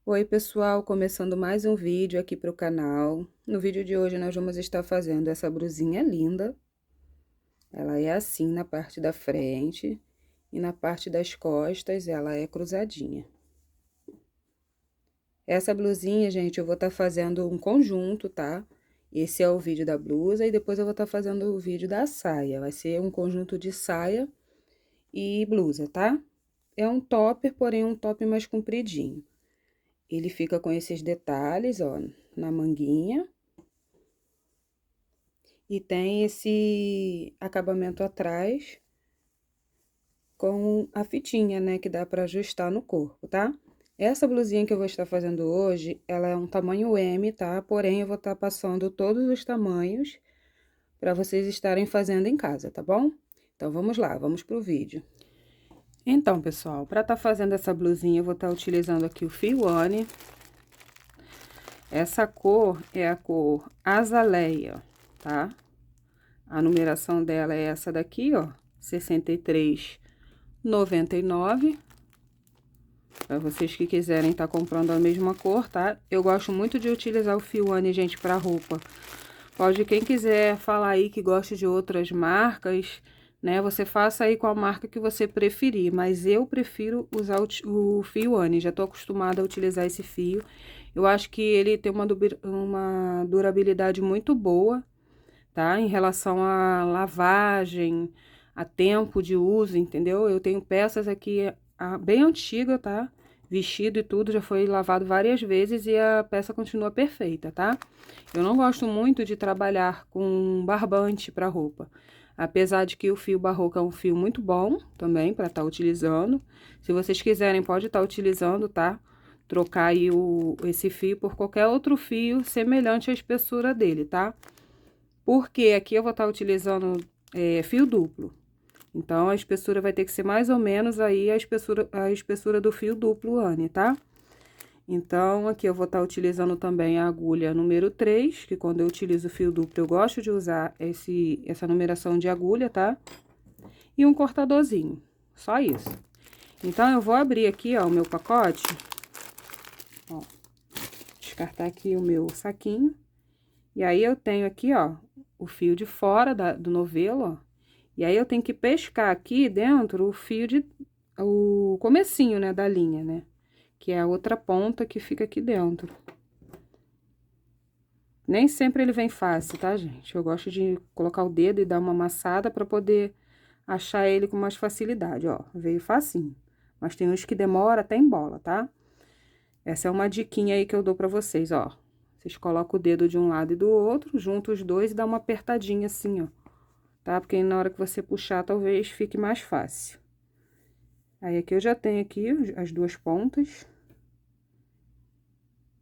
Oi pessoal, começando mais um vídeo aqui para o canal. No vídeo de hoje nós vamos estar fazendo essa blusinha linda. Ela é assim na parte da frente e na parte das costas ela é cruzadinha. Essa blusinha, gente, eu vou estar fazendo um conjunto, tá? Esse é o vídeo da blusa e depois eu vou estar fazendo o vídeo da saia. Vai ser um conjunto de saia e blusa, tá? É um topper, porém um top mais compridinho. Ele fica com esses detalhes, ó, na manguinha. E tem esse acabamento atrás com a fitinha, né, que dá para ajustar no corpo, tá? Essa blusinha que eu vou estar fazendo hoje, ela é um tamanho M, tá? Porém, eu vou estar passando todos os tamanhos para vocês estarem fazendo em casa, tá bom? Então, vamos lá, vamos pro vídeo. Então, pessoal, para estar fazendo essa blusinha, eu vou estar utilizando aqui o fio One. Essa cor é a cor azaleia, tá? A numeração dela é essa daqui, ó, 63,99. Para vocês que quiserem estar comprando a mesma cor, tá? Eu gosto muito de utilizar o fio One, gente, para roupa. Pode, quem quiser falar aí que gosta de outras marcas, né? Você faça aí com a marca que você preferir, mas eu prefiro usar o fio One. Já tô acostumada a utilizar esse fio. Eu acho que ele tem uma durabilidade muito boa, tá? Em relação à lavagem, a tempo de uso, entendeu? Eu tenho peças aqui bem antiga, tá? Vestido e tudo já foi lavado várias vezes e a peça continua perfeita, tá? Eu não gosto muito de trabalhar com barbante para roupa. Apesar de que o fio barroco é um fio muito bom também para estar utilizando. Se vocês quiserem, pode estar utilizando, tá? Trocar aí esse fio por qualquer outro fio semelhante à espessura dele, tá? Porque aqui eu vou estar utilizando fio duplo. Então, a espessura vai ter que ser mais ou menos aí a espessura do fio duplo, Anne, tá? Então, aqui eu vou estar utilizando também a agulha número 3, que quando eu utilizo o fio duplo, eu gosto de usar essa numeração de agulha, tá? E um cortadorzinho, só isso. Então, eu vou abrir aqui, ó, o meu pacote, ó, descartar aqui o meu saquinho. E aí, eu tenho aqui, ó, o fio de fora do novelo, ó. E aí, eu tenho que pescar aqui dentro o comecinho, né, da linha, né? Que é a outra ponta que fica aqui dentro. Nem sempre ele vem fácil, tá, gente? Eu gosto de colocar o dedo e dar uma amassada pra poder achar ele com mais facilidade, ó. Veio facinho. Mas tem uns que demora até em bola, tá? Essa é uma diquinha aí que eu dou pra vocês, ó. Vocês colocam o dedo de um lado e do outro, juntam os dois e dá uma apertadinha assim, ó. Tá? Porque na hora que você puxar, talvez fique mais fácil. Aí, aqui eu já tenho aqui as duas pontas.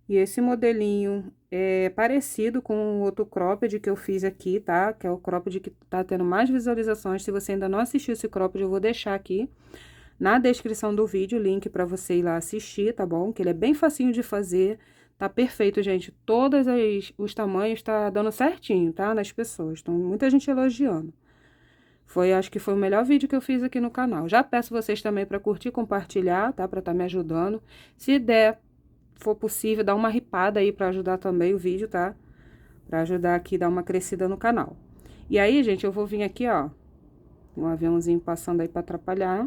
E esse modelinho é parecido com o outro cropped que eu fiz aqui, tá? Que é o cropped que tá tendo mais visualizações. Se você ainda não assistiu esse cropped, eu vou deixar aqui na descrição do vídeo o link pra você ir lá assistir, tá bom? Que ele é bem facinho de fazer, tá perfeito, gente. Todos os tamanhos tá dando certinho, tá? Nas pessoas, então muita gente elogiando. Acho que foi o melhor vídeo que eu fiz aqui no canal. Já peço vocês também pra curtir e compartilhar, tá? Pra tá me ajudando. Se for possível, dá uma ripada aí pra ajudar também o vídeo, tá? Pra ajudar aqui, dar uma crescida no canal. E aí, gente, eu vou vir aqui, ó, um aviãozinho passando aí pra atrapalhar.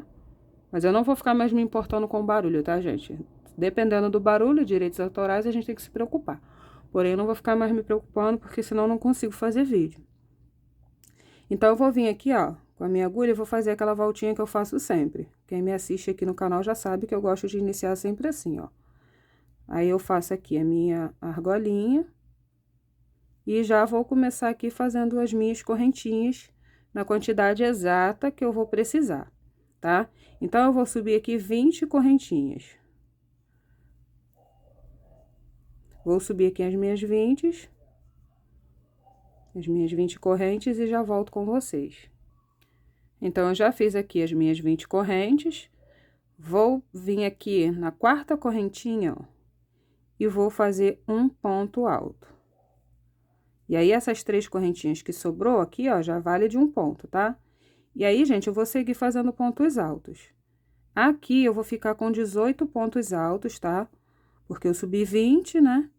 Mas eu não vou ficar mais me importando com o barulho, tá, gente? Dependendo do barulho, direitos autorais, a gente tem que se preocupar. Porém, eu não vou ficar mais me preocupando, porque senão eu não consigo fazer vídeo. Então, eu vou vir aqui, ó, com a minha agulha e vou fazer aquela voltinha que eu faço sempre. Quem me assiste aqui no canal já sabe que eu gosto de iniciar sempre assim, ó. Aí, eu faço aqui a minha argolinha. E já vou começar aqui fazendo as minhas correntinhas na quantidade exata que eu vou precisar, tá? Então, eu vou subir aqui 20 correntinhas. Vou subir aqui as minhas 20 correntes e já volto com vocês. Então, eu já fiz aqui as minhas 20 correntes. Vou vir aqui na quarta correntinha, ó, e vou fazer um ponto alto. E aí, essas 3 correntinhas que sobrou aqui, ó, já vale de um ponto, tá? E aí, gente, eu vou seguir fazendo pontos altos. Aqui, eu vou ficar com 18 pontos altos, tá? porque eu subi 20, né?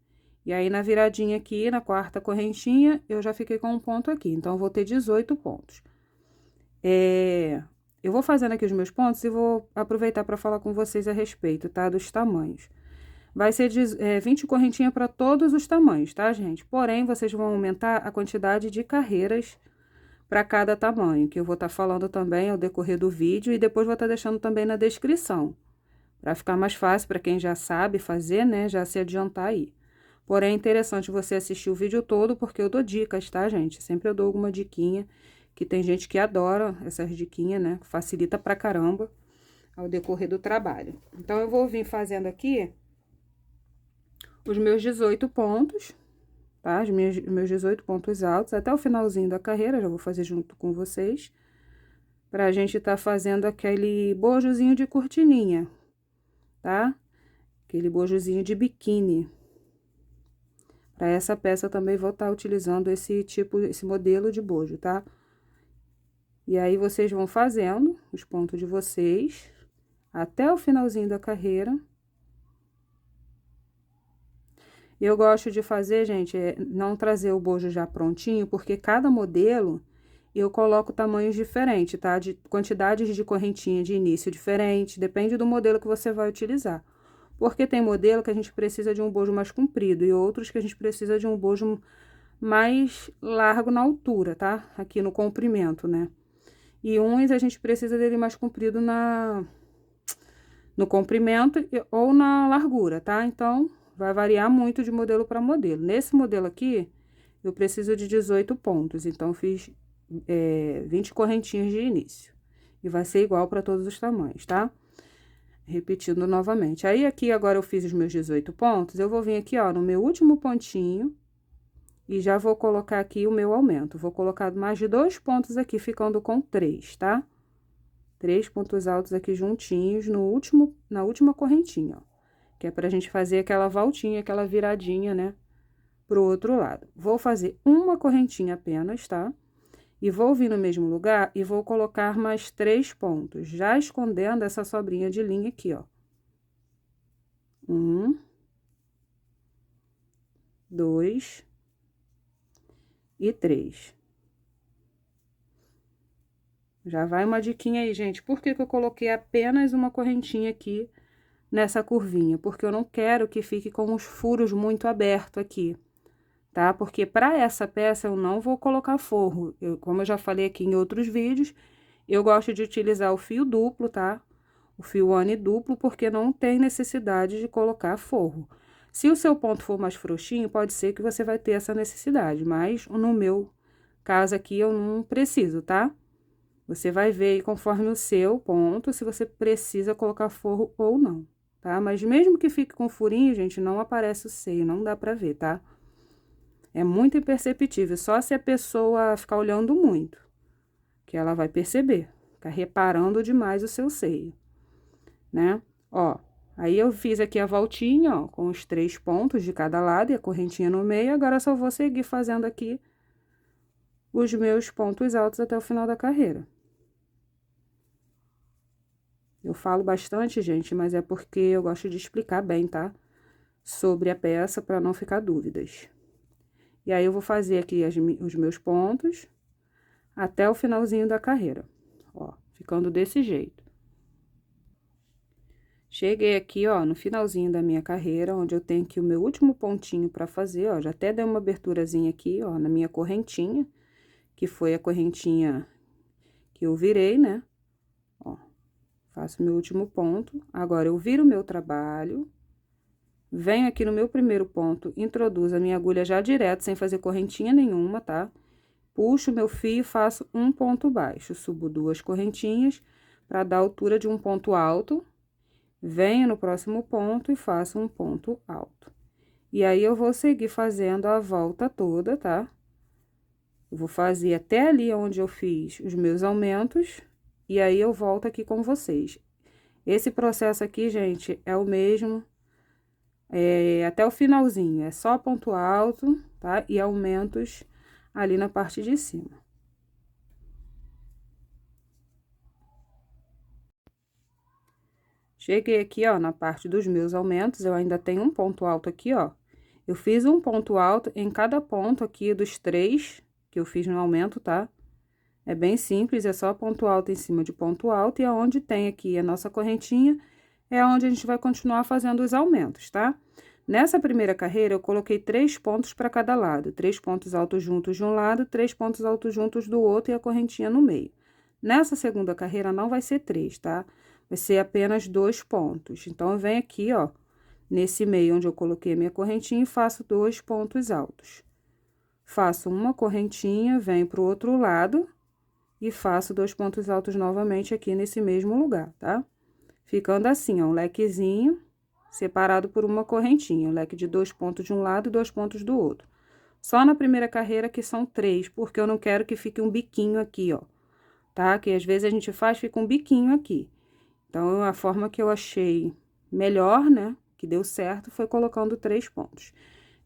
E aí, na viradinha aqui, na quarta correntinha, eu já fiquei com um ponto aqui. Então, eu vou ter 18 pontos. Eu vou fazendo aqui os meus pontos e vou aproveitar para falar com vocês a respeito, tá? Dos tamanhos. Vai ser 20 correntinhas para todos os tamanhos, tá, gente? Porém, vocês vão aumentar a quantidade de carreiras para cada tamanho, que eu vou estar falando também ao decorrer do vídeo e depois vou estar deixando também na descrição, para ficar mais fácil para quem já sabe fazer, né? Já se adiantar aí. Porém, é interessante você assistir o vídeo todo, porque eu dou dicas, tá, gente? Sempre eu dou alguma diquinha, que tem gente que adora essas diquinhas, né? Facilita pra caramba ao decorrer do trabalho. Então, eu vou vir fazendo aqui os meus 18 pontos, tá? Os meus 18 pontos altos, até o finalzinho da carreira, já vou fazer junto com vocês, pra gente tá fazendo aquele bojozinho de cortininha, tá? Aquele bojozinho de biquíni. Para essa peça, eu também vou estar utilizando esse modelo de bojo, tá? E aí, vocês vão fazendo os pontos de vocês até o finalzinho da carreira. Eu gosto de fazer, gente, não trazer o bojo já prontinho, porque cada modelo eu coloco tamanhos diferentes, tá? De quantidades de correntinha de início diferente, depende do modelo que você vai utilizar. Porque tem modelo que a gente precisa de um bojo mais comprido e outros que a gente precisa de um bojo mais largo na altura, tá? Aqui no comprimento, né? E uns a gente precisa dele mais comprido no comprimento ou na largura, tá? Então, vai variar muito de modelo para modelo. Nesse modelo aqui, eu preciso de 18 pontos, então, eu fiz 20 correntinhas de início. E vai ser igual para todos os tamanhos, tá? Repetindo novamente. Aí, aqui, agora eu fiz os meus 18 pontos, eu vou vir aqui, ó, no meu último pontinho, e já vou colocar aqui o meu aumento. Vou colocar mais de 2 pontos aqui, ficando com 3, tá? 3 pontos altos aqui juntinhos na última correntinha, ó. Que é pra gente fazer aquela voltinha, aquela viradinha, né? Pro outro lado. Vou fazer uma correntinha apenas, tá? E vou vir no mesmo lugar e vou colocar mais 3 pontos, já escondendo essa sobrinha de linha aqui, ó. 1, 2 e 3. Já vai uma diquinha aí, gente. Por que que eu coloquei apenas uma correntinha aqui nessa curvinha? Porque eu não quero que fique com os furos muito abertos aqui, tá? Porque para essa peça eu não vou colocar forro. Como eu já falei aqui em outros vídeos, eu gosto de utilizar o fio duplo, tá? O fio one duplo, porque não tem necessidade de colocar forro. Se o seu ponto for mais frouxinho, pode ser que você vai ter essa necessidade, mas no meu caso aqui eu não preciso, tá? Você vai ver aí conforme o seu ponto, se você precisa colocar forro ou não, tá? Mas mesmo que fique com furinho, gente, não aparece o seio, não dá pra ver, tá? É muito imperceptível, só se a pessoa ficar olhando muito, que ela vai perceber, ficar reparando demais o seu seio, né? Ó, aí eu fiz aqui a voltinha, ó, com os 3 pontos de cada lado e a correntinha no meio, agora só vou seguir fazendo aqui os meus pontos altos até o final da carreira. Eu falo bastante, gente, mas é porque eu gosto de explicar bem, tá? Sobre a peça, para não ficar dúvidas. E aí, eu vou fazer aqui os meus pontos até o finalzinho da carreira, ó, ficando desse jeito. Cheguei aqui, ó, no finalzinho da minha carreira, onde eu tenho aqui o meu último pontinho para fazer, ó, já até dei uma aberturazinha aqui, ó, na minha correntinha, que foi a correntinha que eu virei, né? Ó, faço o meu último ponto. Agora, eu viro o meu trabalho, venho aqui no meu primeiro ponto, introduzo a minha agulha já direto, sem fazer correntinha nenhuma, tá? Puxo o meu fio e faço um ponto baixo, subo 2 correntinhas para dar a altura de um ponto alto, venho no próximo ponto e faço um ponto alto. E aí, eu vou seguir fazendo a volta toda, tá? Eu vou fazer até ali onde eu fiz os meus aumentos, e aí eu volto aqui com vocês. Esse processo aqui, gente, é o mesmo até o finalzinho, é só ponto alto, tá? E aumentos ali na parte de cima. Cheguei aqui, ó, na parte dos meus aumentos, eu ainda tenho um ponto alto aqui, ó. Eu fiz um ponto alto em cada ponto aqui dos 3 que eu fiz no aumento, tá? É bem simples, é só ponto alto em cima de ponto alto, e aonde tem aqui a nossa correntinha, é onde a gente vai continuar fazendo os aumentos, tá? Nessa primeira carreira, eu coloquei 3 pontos para cada lado, 3 pontos altos juntos de um lado, 3 pontos altos juntos do outro e a correntinha no meio. Nessa segunda carreira, não vai ser 3, tá? Vai ser apenas 2 pontos. Então, eu venho aqui, ó, nesse meio onde eu coloquei a minha correntinha e faço 2 pontos altos. Faço uma correntinha, venho pro outro lado e faço 2 pontos altos novamente aqui nesse mesmo lugar, tá? Ficando assim, ó, um lequezinho separado por uma correntinha, um leque de 2 pontos de um lado e 2 pontos do outro. Só na primeira carreira que são 3, porque eu não quero que fique um biquinho aqui, ó, tá? Que às vezes a gente faz, fica um biquinho aqui. Então, a forma que eu achei melhor, né, que deu certo, foi colocando 3 pontos.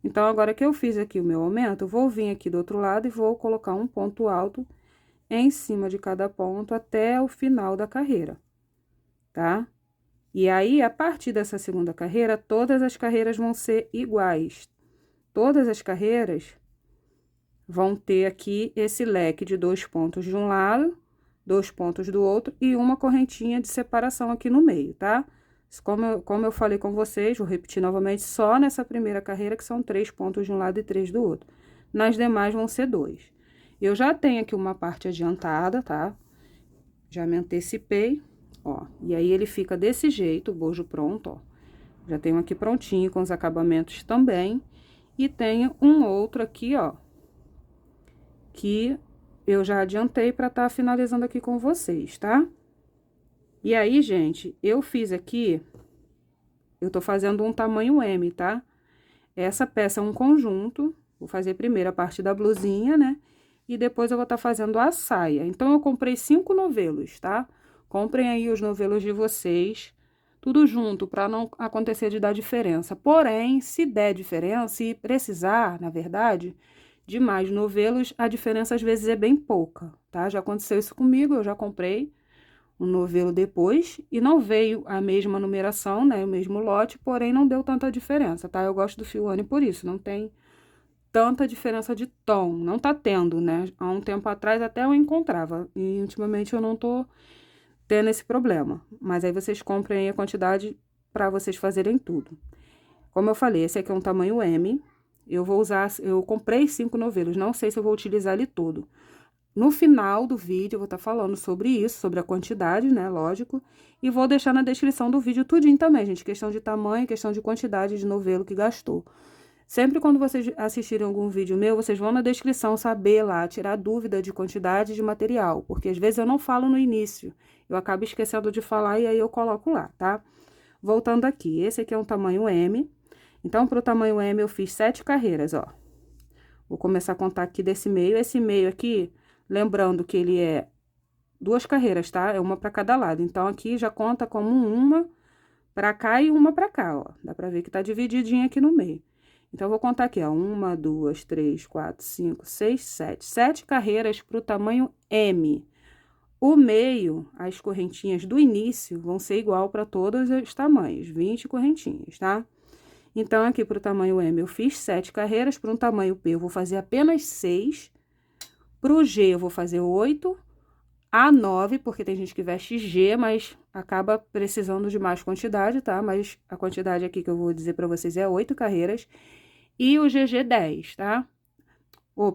Então, agora que eu fiz aqui o meu aumento, eu vou vir aqui do outro lado e vou colocar um ponto alto em cima de cada ponto até o final da carreira, tá? E aí, a partir dessa segunda carreira, todas as carreiras vão ser iguais. Todas as carreiras vão ter aqui esse leque de 2 pontos de um lado, 2 pontos do outro e uma correntinha de separação aqui no meio, tá? Como eu falei com vocês, vou repetir novamente, só nessa primeira carreira que são 3 pontos de um lado e 3 do outro. Nas demais vão ser 2. Eu já tenho aqui uma parte adiantada, tá? Já me antecipei, ó. E aí, ele fica desse jeito, o bojo pronto, ó. Já tenho aqui prontinho com os acabamentos também. E tenho um outro aqui, ó, que eu já adiantei pra tá finalizando aqui com vocês, tá? E aí, gente, eu fiz aqui, eu tô fazendo um tamanho M, tá? Essa peça é um conjunto, vou fazer primeiro a parte da blusinha, né? E depois eu vou estar fazendo a saia. Então, eu comprei 5 novelos, tá? Comprem aí os novelos de vocês, tudo junto, para não acontecer de dar diferença. Porém, se der diferença e precisar, na verdade, de mais novelos, a diferença às vezes é bem pouca, tá? Já aconteceu isso comigo, eu já comprei um novelo depois e não veio a mesma numeração, né? O mesmo lote, porém não deu tanta diferença, tá? Eu gosto do Fione por isso, não tem tanta diferença de tom, não tá tendo, né? Há um tempo atrás até eu encontrava, e ultimamente eu não tô tendo esse problema. Mas aí vocês comprem aí a quantidade para vocês fazerem tudo. Como eu falei, esse aqui é um tamanho M, eu vou usar, eu comprei 5 novelos, não sei se eu vou utilizar ele todo. No final do vídeo eu vou estar falando sobre isso, sobre a quantidade, né, lógico, e vou deixar na descrição do vídeo tudinho também, gente, questão de tamanho, questão de quantidade de novelo que gastou. Sempre quando vocês assistirem algum vídeo meu, vocês vão na descrição saber lá, tirar dúvida de quantidade de material, porque às vezes eu não falo no início, eu acabo esquecendo de falar e aí eu coloco lá, tá? Voltando aqui, esse aqui é um tamanho M, então, pro tamanho M eu fiz 7 carreiras, ó. Vou começar a contar aqui desse meio, esse meio aqui, lembrando que ele é 2 carreiras, tá? É uma para cada lado, então aqui já conta como uma pra cá e uma pra cá, ó. Dá pra ver que tá divididinho aqui no meio. Então, eu vou contar aqui, ó, 1, 2, 3, 4, 5, 6, 7. 7 carreiras pro tamanho M. O meio, as correntinhas do início, vão ser igual para todos os tamanhos, 20 correntinhas, tá? Então, aqui pro tamanho M eu fiz 7 carreiras, para um tamanho P eu vou fazer apenas 6. Pro G eu vou fazer 8. A 9, porque tem gente que veste G, mas acaba precisando de mais quantidade, tá? Mas a quantidade aqui que eu vou dizer para vocês é 8 carreiras. E o GG 10, tá?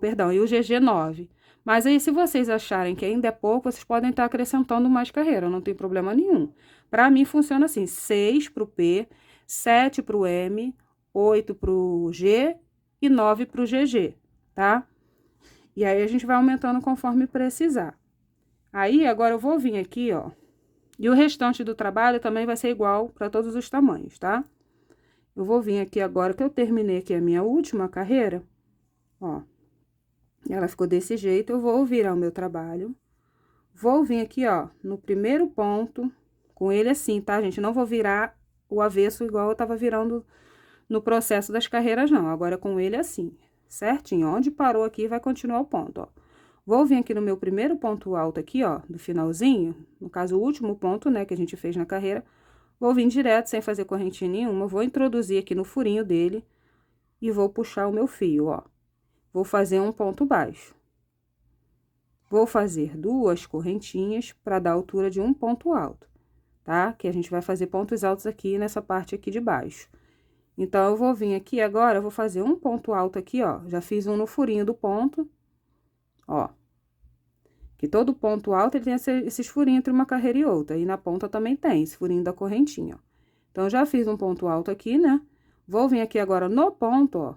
Perdão, e o GG 9. Mas aí, se vocês acharem que ainda é pouco, vocês podem estar acrescentando mais carreira, não tem problema nenhum. Para mim, funciona assim, 6 pro P, 7 pro M, 8 pro G e 9 pro GG, tá? E aí, a gente vai aumentando conforme precisar. Aí, agora eu vou vir aqui, ó, e o restante do trabalho também vai ser igual para todos os tamanhos, tá? Eu vou vir aqui agora que eu terminei aqui a minha última carreira, ó, ela ficou desse jeito, eu vou virar o meu trabalho, vou vir aqui, ó, no primeiro ponto, com ele assim, tá, gente? Não vou virar o avesso igual eu tava virando no processo das carreiras, não, agora com ele assim, certinho, onde parou aqui vai continuar o ponto, ó. Vou vir aqui no meu primeiro ponto alto aqui, ó, do finalzinho, no caso, o último ponto, né, que a gente fez na carreira, Vou vir direto, sem fazer correntinha nenhuma, vou introduzir aqui no furinho dele e vou puxar o meu fio, ó. Vou fazer um ponto baixo. Vou fazer 2 correntinhas para dar a altura de um ponto alto, tá? Que a gente vai fazer pontos altos aqui nessa parte aqui de baixo. Então, eu vou vir aqui agora, eu vou fazer um ponto alto aqui, ó. Já fiz um no furinho do ponto, ó. Que todo ponto alto, ele tem esses furinhos entre uma carreira e outra. E na ponta também tem esse furinho da correntinha, ó. Então, já fiz um ponto alto aqui, né? Vou vir aqui agora no ponto, ó.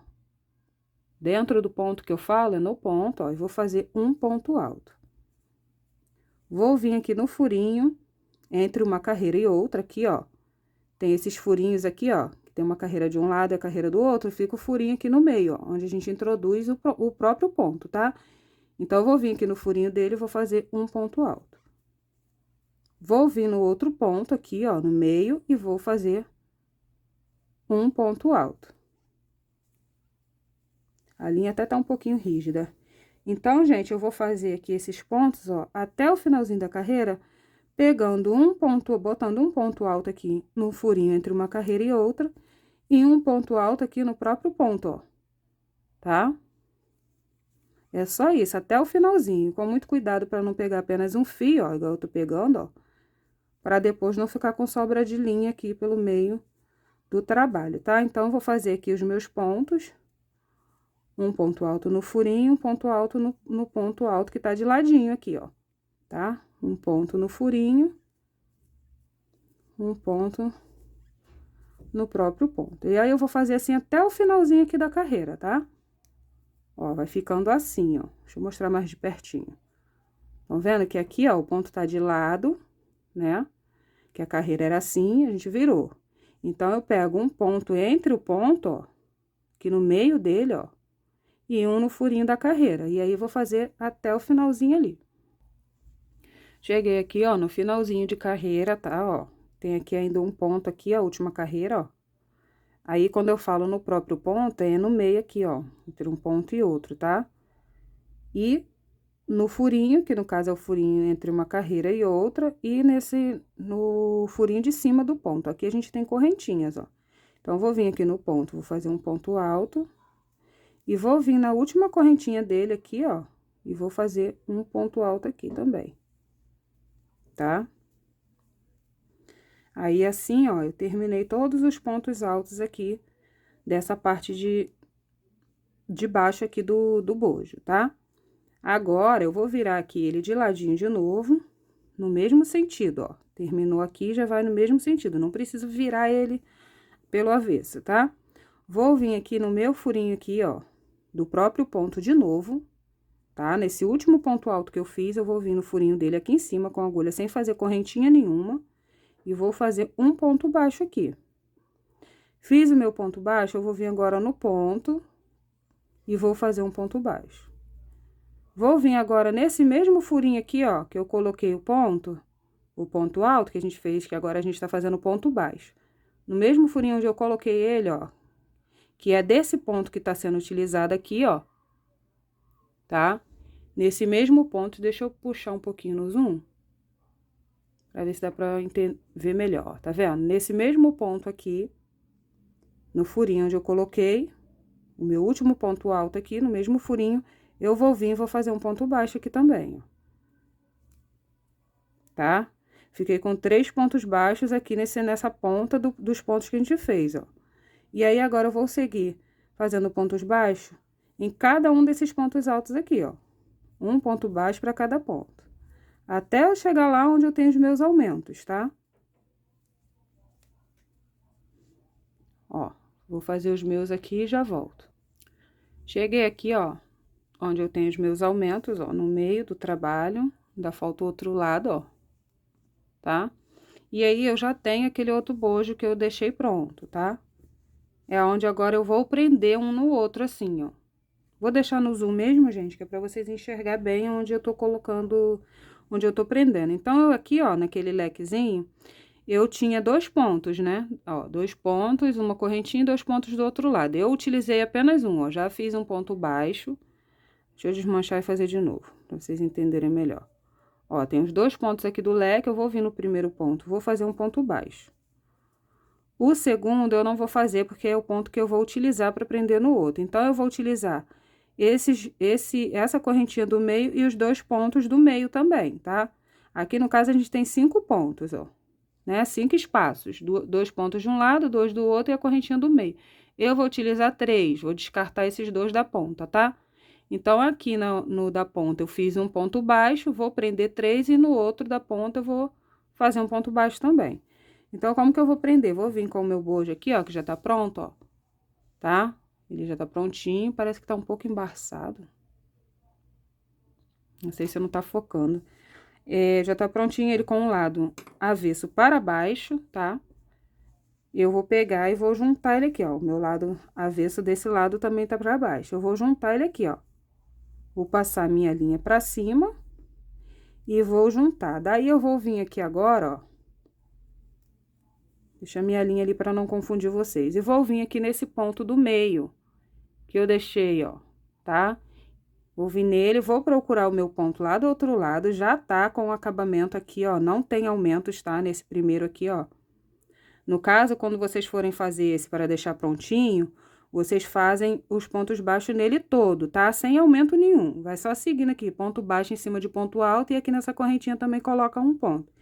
Dentro do ponto que eu falo, é no ponto, ó. E vou fazer um ponto alto. Vou vir aqui no furinho, entre uma carreira e outra, aqui, ó. Tem esses furinhos aqui, ó. Tem uma carreira de um lado e a carreira do outro, fica o furinho aqui no meio, ó. Onde a gente introduz o próprio ponto, tá? Então, eu vou vir aqui no furinho dele e vou fazer um ponto alto. Vou vir no outro ponto aqui, ó, no meio, e vou fazer um ponto alto. A linha até tá um pouquinho rígida. Então, gente, eu vou fazer aqui esses pontos, ó, até o finalzinho da carreira, pegando um ponto, botando um ponto alto aqui no furinho entre uma carreira e outra, e um ponto alto aqui no próprio ponto, ó, tá? É só isso, até o finalzinho, com muito cuidado para não pegar apenas um fio, ó, igual eu tô pegando, ó, para depois não ficar com sobra de linha aqui pelo meio do trabalho, tá? Então, eu vou fazer aqui os meus pontos, um ponto alto no furinho, um ponto alto no ponto alto que tá de ladinho aqui, ó, tá? Um ponto no furinho, um ponto no próprio ponto. E aí, eu vou fazer assim até o finalzinho aqui da carreira, tá? Ó, vai ficando assim, ó. Deixa eu mostrar mais de pertinho. Estão vendo que aqui, ó, o ponto tá de lado, né? Que a carreira era assim, a gente virou. Então, eu pego um ponto entre o ponto, ó, aqui no meio dele, ó, e um no furinho da carreira. E aí, eu vou fazer até o finalzinho ali. Cheguei aqui, ó, no finalzinho de carreira, tá, ó. Tem aqui ainda um ponto aqui, a última carreira, ó. Aí, quando eu falo no próprio ponto, é no meio aqui, ó, entre um ponto e outro, tá? E no furinho, que no caso é o furinho entre uma carreira e outra, e no furinho de cima do ponto. Aqui a gente tem correntinhas, ó. Então, eu vou vir aqui no ponto, vou fazer um ponto alto, e vou vir na última correntinha dele aqui, ó, e vou fazer um ponto alto aqui também, tá? Aí, assim, ó, eu terminei todos os pontos altos aqui dessa parte de baixo aqui do bojo, tá? Agora, eu vou virar aqui ele de ladinho de novo, no mesmo sentido, ó. Terminou aqui, já vai no mesmo sentido, não preciso virar ele pelo avesso, tá? Vou vir aqui no meu furinho aqui, ó, do próprio ponto de novo, tá? Nesse último ponto alto que eu fiz, eu vou vir no furinho dele aqui em cima com a agulha sem fazer correntinha nenhuma. E vou fazer um ponto baixo aqui. Fiz o meu ponto baixo, eu vou vir agora no ponto e vou fazer um ponto baixo. Vou vir agora nesse mesmo furinho aqui, ó, que eu coloquei o ponto alto que a gente fez, que agora a gente tá fazendo ponto baixo. No mesmo furinho onde eu coloquei ele, ó, que é desse ponto que tá sendo utilizado aqui, ó, tá? Nesse mesmo ponto, deixa eu puxar um pouquinho no zoom. Pra ver se dá pra ver melhor, tá vendo? Nesse mesmo ponto aqui, no furinho onde eu coloquei, o meu último ponto alto aqui, no mesmo furinho, eu vou vir e vou fazer um ponto baixo aqui também, ó. Tá? Fiquei com 3 pontos baixos aqui nessa ponta dos pontos que a gente fez, ó. E aí, agora eu vou seguir fazendo pontos baixos em cada um desses pontos altos aqui, ó. Um ponto baixo para cada ponto. Até eu chegar lá onde eu tenho os meus aumentos, tá? Ó, vou fazer os meus aqui e já volto. Cheguei aqui, ó, onde eu tenho os meus aumentos, ó, no meio do trabalho, ainda falta o outro lado, ó, tá? E aí, eu já tenho aquele outro bojo que eu deixei pronto, tá? É onde agora eu vou prender um no outro, assim, ó. Vou deixar no zoom mesmo, gente, que é pra vocês enxergar bem onde eu tô colocando, onde eu tô prendendo. Então, eu aqui, ó, naquele lequezinho, eu tinha 2 pontos, né? Ó, 2 pontos, uma correntinha e 2 pontos do outro lado. Eu utilizei apenas um, ó, já fiz um ponto baixo. Deixa eu desmanchar e fazer de novo, pra vocês entenderem melhor. Ó, tem os 2 pontos aqui do leque, eu vou vir no primeiro ponto, vou fazer um ponto baixo. O segundo eu não vou fazer, porque é o ponto que eu vou utilizar para prender no outro. Então, eu vou utilizar essa correntinha do meio e os 2 pontos do meio também, tá? Aqui, no caso, a gente tem 5 pontos, ó, né? 5 espaços, 2 pontos de um lado, 2 do outro e a correntinha do meio. Eu vou utilizar 3, vou descartar esses 2 da ponta, tá? Então, aqui no da ponta, eu fiz um ponto baixo, vou prender 3 e no outro da ponta eu vou fazer um ponto baixo também. Então, como que eu vou prender? Vou vir com o meu bojo aqui, ó, que já tá pronto, ó, tá? Ele já tá prontinho, parece que tá um pouco embaçado. Não sei se não tá focando. Já tá prontinho ele com o lado avesso para baixo, tá? Eu vou pegar e vou juntar ele aqui, ó. O meu lado avesso desse lado também tá pra baixo. Eu vou juntar ele aqui, ó. Vou passar minha linha pra cima e vou juntar. Daí, eu vou vir aqui agora, ó. Deixa a minha linha ali pra não confundir vocês. E vou vir aqui nesse ponto do meio que eu deixei, ó, tá? Vou vir nele, vou procurar o meu ponto lá do outro lado, já tá com o acabamento aqui, ó, não tem aumentos, tá? Nesse primeiro aqui, ó. No caso, quando vocês forem fazer esse para deixar prontinho, vocês fazem os pontos baixos nele todo, tá? Sem aumento nenhum. Vai só seguindo aqui, ponto baixo em cima de ponto alto, e aqui nessa correntinha também coloca um ponto.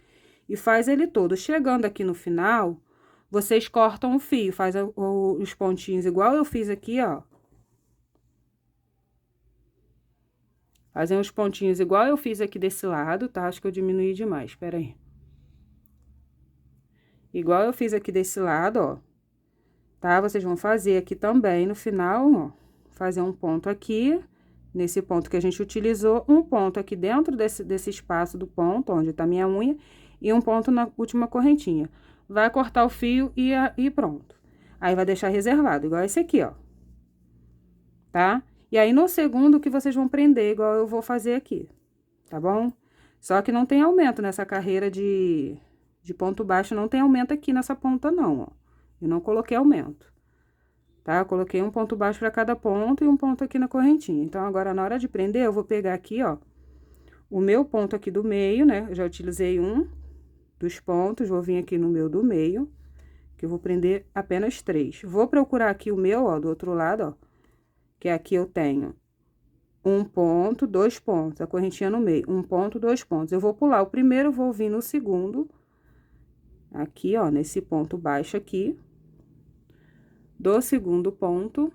E faz ele todo. Chegando aqui no final, vocês cortam o fio, faz os pontinhos igual eu fiz aqui, ó. Fazem os pontinhos igual eu fiz aqui desse lado, tá? Acho que eu diminuí demais, espera aí. Igual eu fiz aqui desse lado, ó. Tá? Vocês vão fazer aqui também no final, ó. Fazer um ponto aqui, nesse ponto que a gente utilizou, um ponto aqui dentro desse espaço do ponto, onde tá minha unha, e um ponto na última correntinha. Vai cortar o fio e pronto. Aí, vai deixar reservado, igual esse aqui, ó. Tá? E aí, no segundo, que vocês vão prender, igual eu vou fazer aqui, tá bom? Só que não tem aumento nessa carreira de ponto baixo, não tem aumento aqui nessa ponta, não, ó. Eu não coloquei aumento, tá? Eu coloquei um ponto baixo para cada ponto e um ponto aqui na correntinha. Então, agora, na hora de prender, eu vou pegar aqui, ó, o meu ponto aqui do meio, né? Eu já utilizei um dos pontos, vou vir aqui no meu do meio, que eu vou prender apenas 3. Vou procurar aqui o meu, ó, do outro lado, ó, que aqui eu tenho um ponto, 2 pontos, a correntinha no meio, um ponto, 2 pontos. Eu vou pular o primeiro, vou vir no segundo, aqui, ó, nesse ponto baixo aqui, do segundo ponto,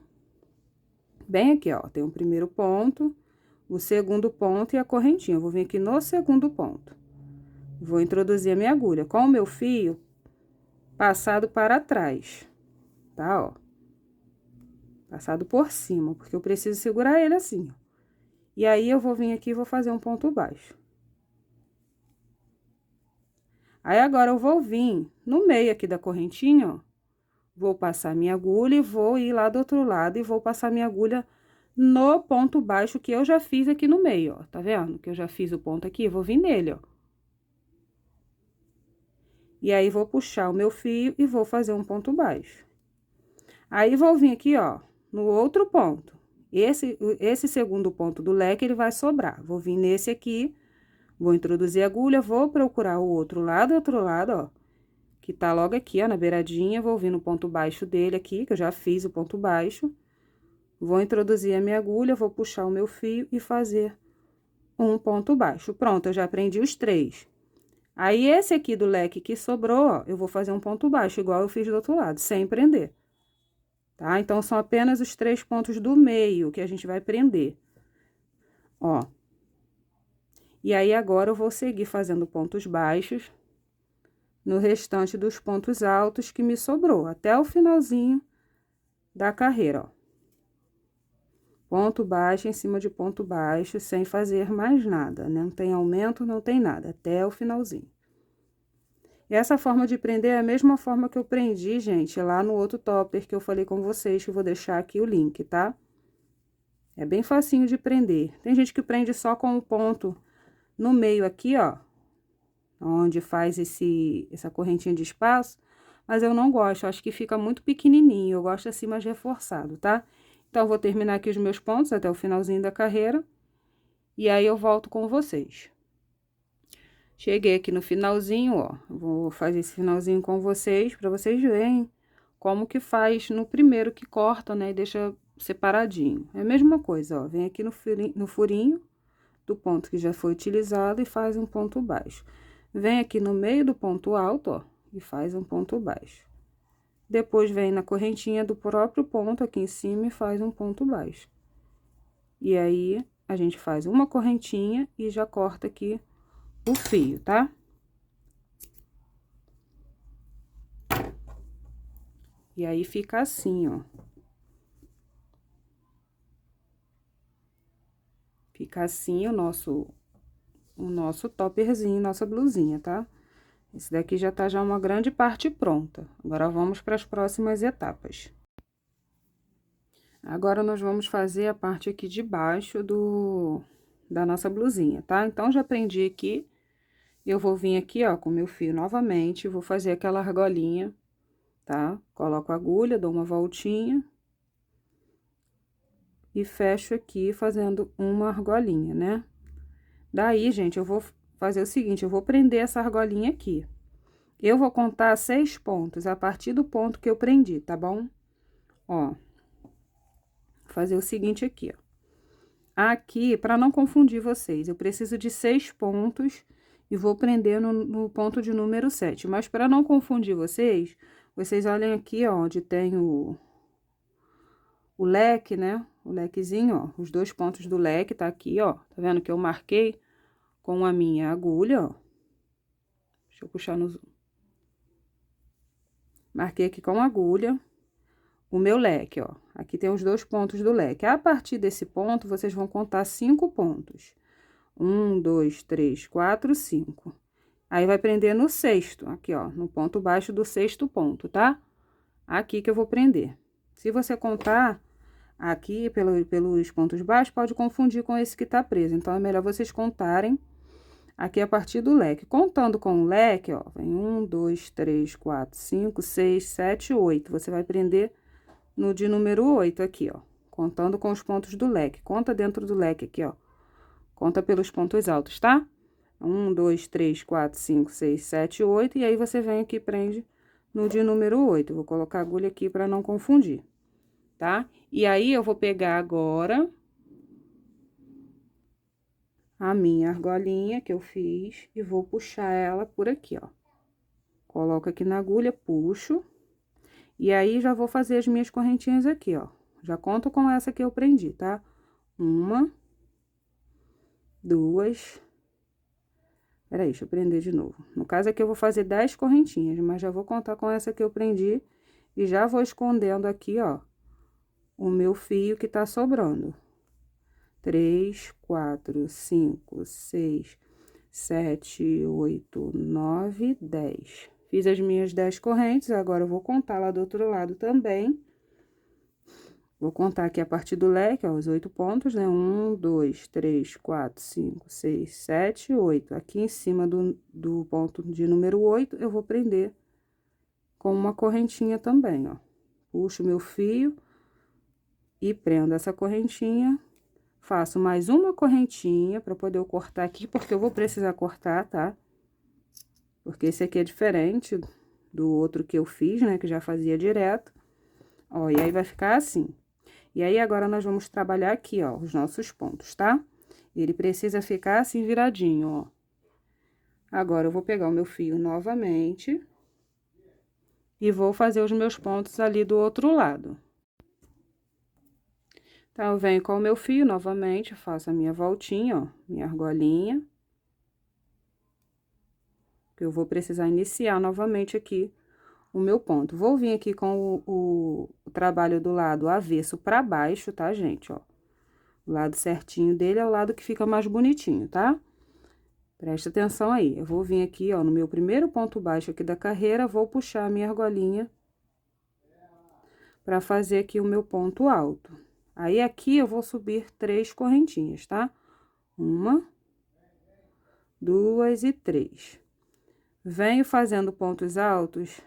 bem aqui, ó, tem o primeiro ponto, o segundo ponto e a correntinha. Eu vou vir aqui no segundo ponto. Vou introduzir a minha agulha com o meu fio passado para trás, tá, ó. Passado por cima, porque eu preciso segurar ele assim, ó. E aí, eu vou vir aqui e vou fazer um ponto baixo. Aí, agora, eu vou vir no meio aqui da correntinha, ó. Vou passar minha agulha e vou ir lá do outro lado e vou passar minha agulha no ponto baixo que eu já fiz aqui no meio, ó. Tá vendo? Que eu já fiz o ponto aqui, vou vir nele, ó. E aí, vou puxar o meu fio e vou fazer um ponto baixo. Aí, vou vir aqui, ó, no outro ponto. Esse segundo ponto do leque, ele vai sobrar. Vou vir nesse aqui, vou introduzir a agulha, vou procurar o outro lado, ó, que tá logo aqui, ó, na beiradinha, vou vir no ponto baixo dele aqui, que eu já fiz o ponto baixo. Vou introduzir a minha agulha, vou puxar o meu fio e fazer um ponto baixo. Pronto, eu já prendi os 3. Aí, esse aqui do leque que sobrou, ó, eu vou fazer um ponto baixo, igual eu fiz do outro lado, sem prender. Tá? Então, são apenas os 3 pontos do meio que a gente vai prender. Ó. E aí, agora, eu vou seguir fazendo pontos baixos no restante dos pontos altos que me sobrou, até o finalzinho da carreira, ó. Ponto baixo em cima de ponto baixo, sem fazer mais nada, né? Não tem aumento, não tem nada, até o finalzinho. E essa forma de prender é a mesma forma que eu prendi, gente, lá no outro topper que eu falei com vocês, que eu vou deixar aqui o link, tá? É bem facinho de prender. Tem gente que prende só com o ponto no meio aqui, ó, onde faz essa correntinha de espaço, mas eu não gosto, acho que fica muito pequenininho, eu gosto assim mais reforçado, tá? Então, eu vou terminar aqui os meus pontos até o finalzinho da carreira, e aí eu volto com vocês. Cheguei aqui no finalzinho, ó. Vou fazer esse finalzinho com vocês, pra vocês verem como que faz no primeiro que corta, né? E deixa separadinho. É a mesma coisa, ó. Vem aqui no furinho do ponto que já foi utilizado e faz um ponto baixo. Vem aqui no meio do ponto alto, ó, e faz um ponto baixo. Depois, vem na correntinha do próprio ponto aqui em cima e faz um ponto baixo. E aí, a gente faz uma correntinha e já corta aqui o fio, tá? E aí, fica assim, ó. Fica assim o nosso topperzinho, nossa blusinha, tá? Esse daqui já tá uma grande parte pronta. Agora, vamos para as próximas etapas. Agora, nós vamos fazer a parte aqui de baixo da nossa blusinha, tá? Então, já prendi aqui. Eu vou vir aqui, ó, com meu fio novamente, vou fazer aquela argolinha, tá? Coloco a agulha, dou uma voltinha. E fecho aqui fazendo uma argolinha, né? Daí, gente, eu vou fazer o seguinte, eu vou prender essa argolinha aqui. Eu vou contar 6 pontos a partir do ponto que eu prendi, tá bom? Ó, fazer o seguinte aqui, ó. Aqui, para não confundir vocês, eu preciso de 6 pontos e vou prender no ponto de número 7. Mas para não confundir vocês, vocês olhem aqui, ó, onde tem o leque, né? O lequezinho, ó, os 2 pontos do leque tá aqui, ó. Tá vendo que eu marquei com a minha agulha, ó. Deixa eu puxar no zoom. Marquei aqui com a agulha o meu leque, ó. Aqui tem os 2 pontos do leque. A partir desse ponto, vocês vão contar 5 pontos. 1, 2, 3, 4, 5. Aí, vai prender no 6º, aqui, ó, no ponto baixo do 6º ponto, tá? Aqui que eu vou prender. Se você contar aqui pelos pontos baixos, pode confundir com esse que tá preso. Então, é melhor vocês contarem aqui a partir do leque. Contando com o leque, ó, vem 1, 2, 3, 4, 5, 6, 7, 8. Você vai prender no de número 8 aqui, ó. Contando com os pontos do leque. Conta dentro do leque aqui, ó. Conta pelos pontos altos, tá? 1, 2, 3, 4, 5, 6, 7, 8. E aí, você vem aqui e prende no de número 8. Vou colocar a agulha aqui para não confundir, tá? E aí, eu vou pegar agora a minha argolinha que eu fiz e vou puxar ela por aqui, ó. Coloco aqui na agulha, puxo. E aí, já vou fazer as minhas correntinhas aqui, ó. Já conto com essa que eu prendi, tá? 1, 2... Peraí, deixa eu prender de novo. No caso aqui, eu vou fazer 10 correntinhas, mas já vou contar com essa que eu prendi. E já vou escondendo aqui, ó, o meu fio que tá sobrando. 3, 4, 5, 6, 7, 8, 9, 10. Fiz as minhas 10 correntes, agora eu vou contar lá do outro lado também. Vou contar aqui a partir do leque, ó, os 8 pontos, né? 1, 2, 3, 4, 5, 6, 7, 8. Aqui em cima do ponto de número 8, eu vou prender com uma correntinha também, ó. Puxo meu fio e prendo essa correntinha. Faço mais uma correntinha para poder eu cortar aqui, porque eu vou precisar cortar, tá? Porque esse aqui é diferente do outro que eu fiz, né? Que já fazia direto. Ó, e aí, vai ficar assim. E aí, agora, nós vamos trabalhar aqui, ó, os nossos pontos, tá? Ele precisa ficar assim, viradinho, ó. Agora, eu vou pegar o meu fio novamente e vou fazer os meus pontos ali do outro lado. Então, eu venho com o meu fio novamente, faço a minha voltinha, ó, minha argolinha. Que eu vou precisar iniciar novamente aqui o meu ponto. Vou vir aqui com o trabalho do lado avesso pra baixo, tá, gente, ó. O lado certinho dele é o lado que fica mais bonitinho, tá? Presta atenção aí. Eu vou vir aqui, ó, no meu primeiro ponto baixo aqui da carreira, vou puxar a minha argolinha pra fazer aqui o meu ponto alto. Aí, aqui, eu vou subir 3 correntinhas, tá? 1, 2 e 3. Venho fazendo pontos altos,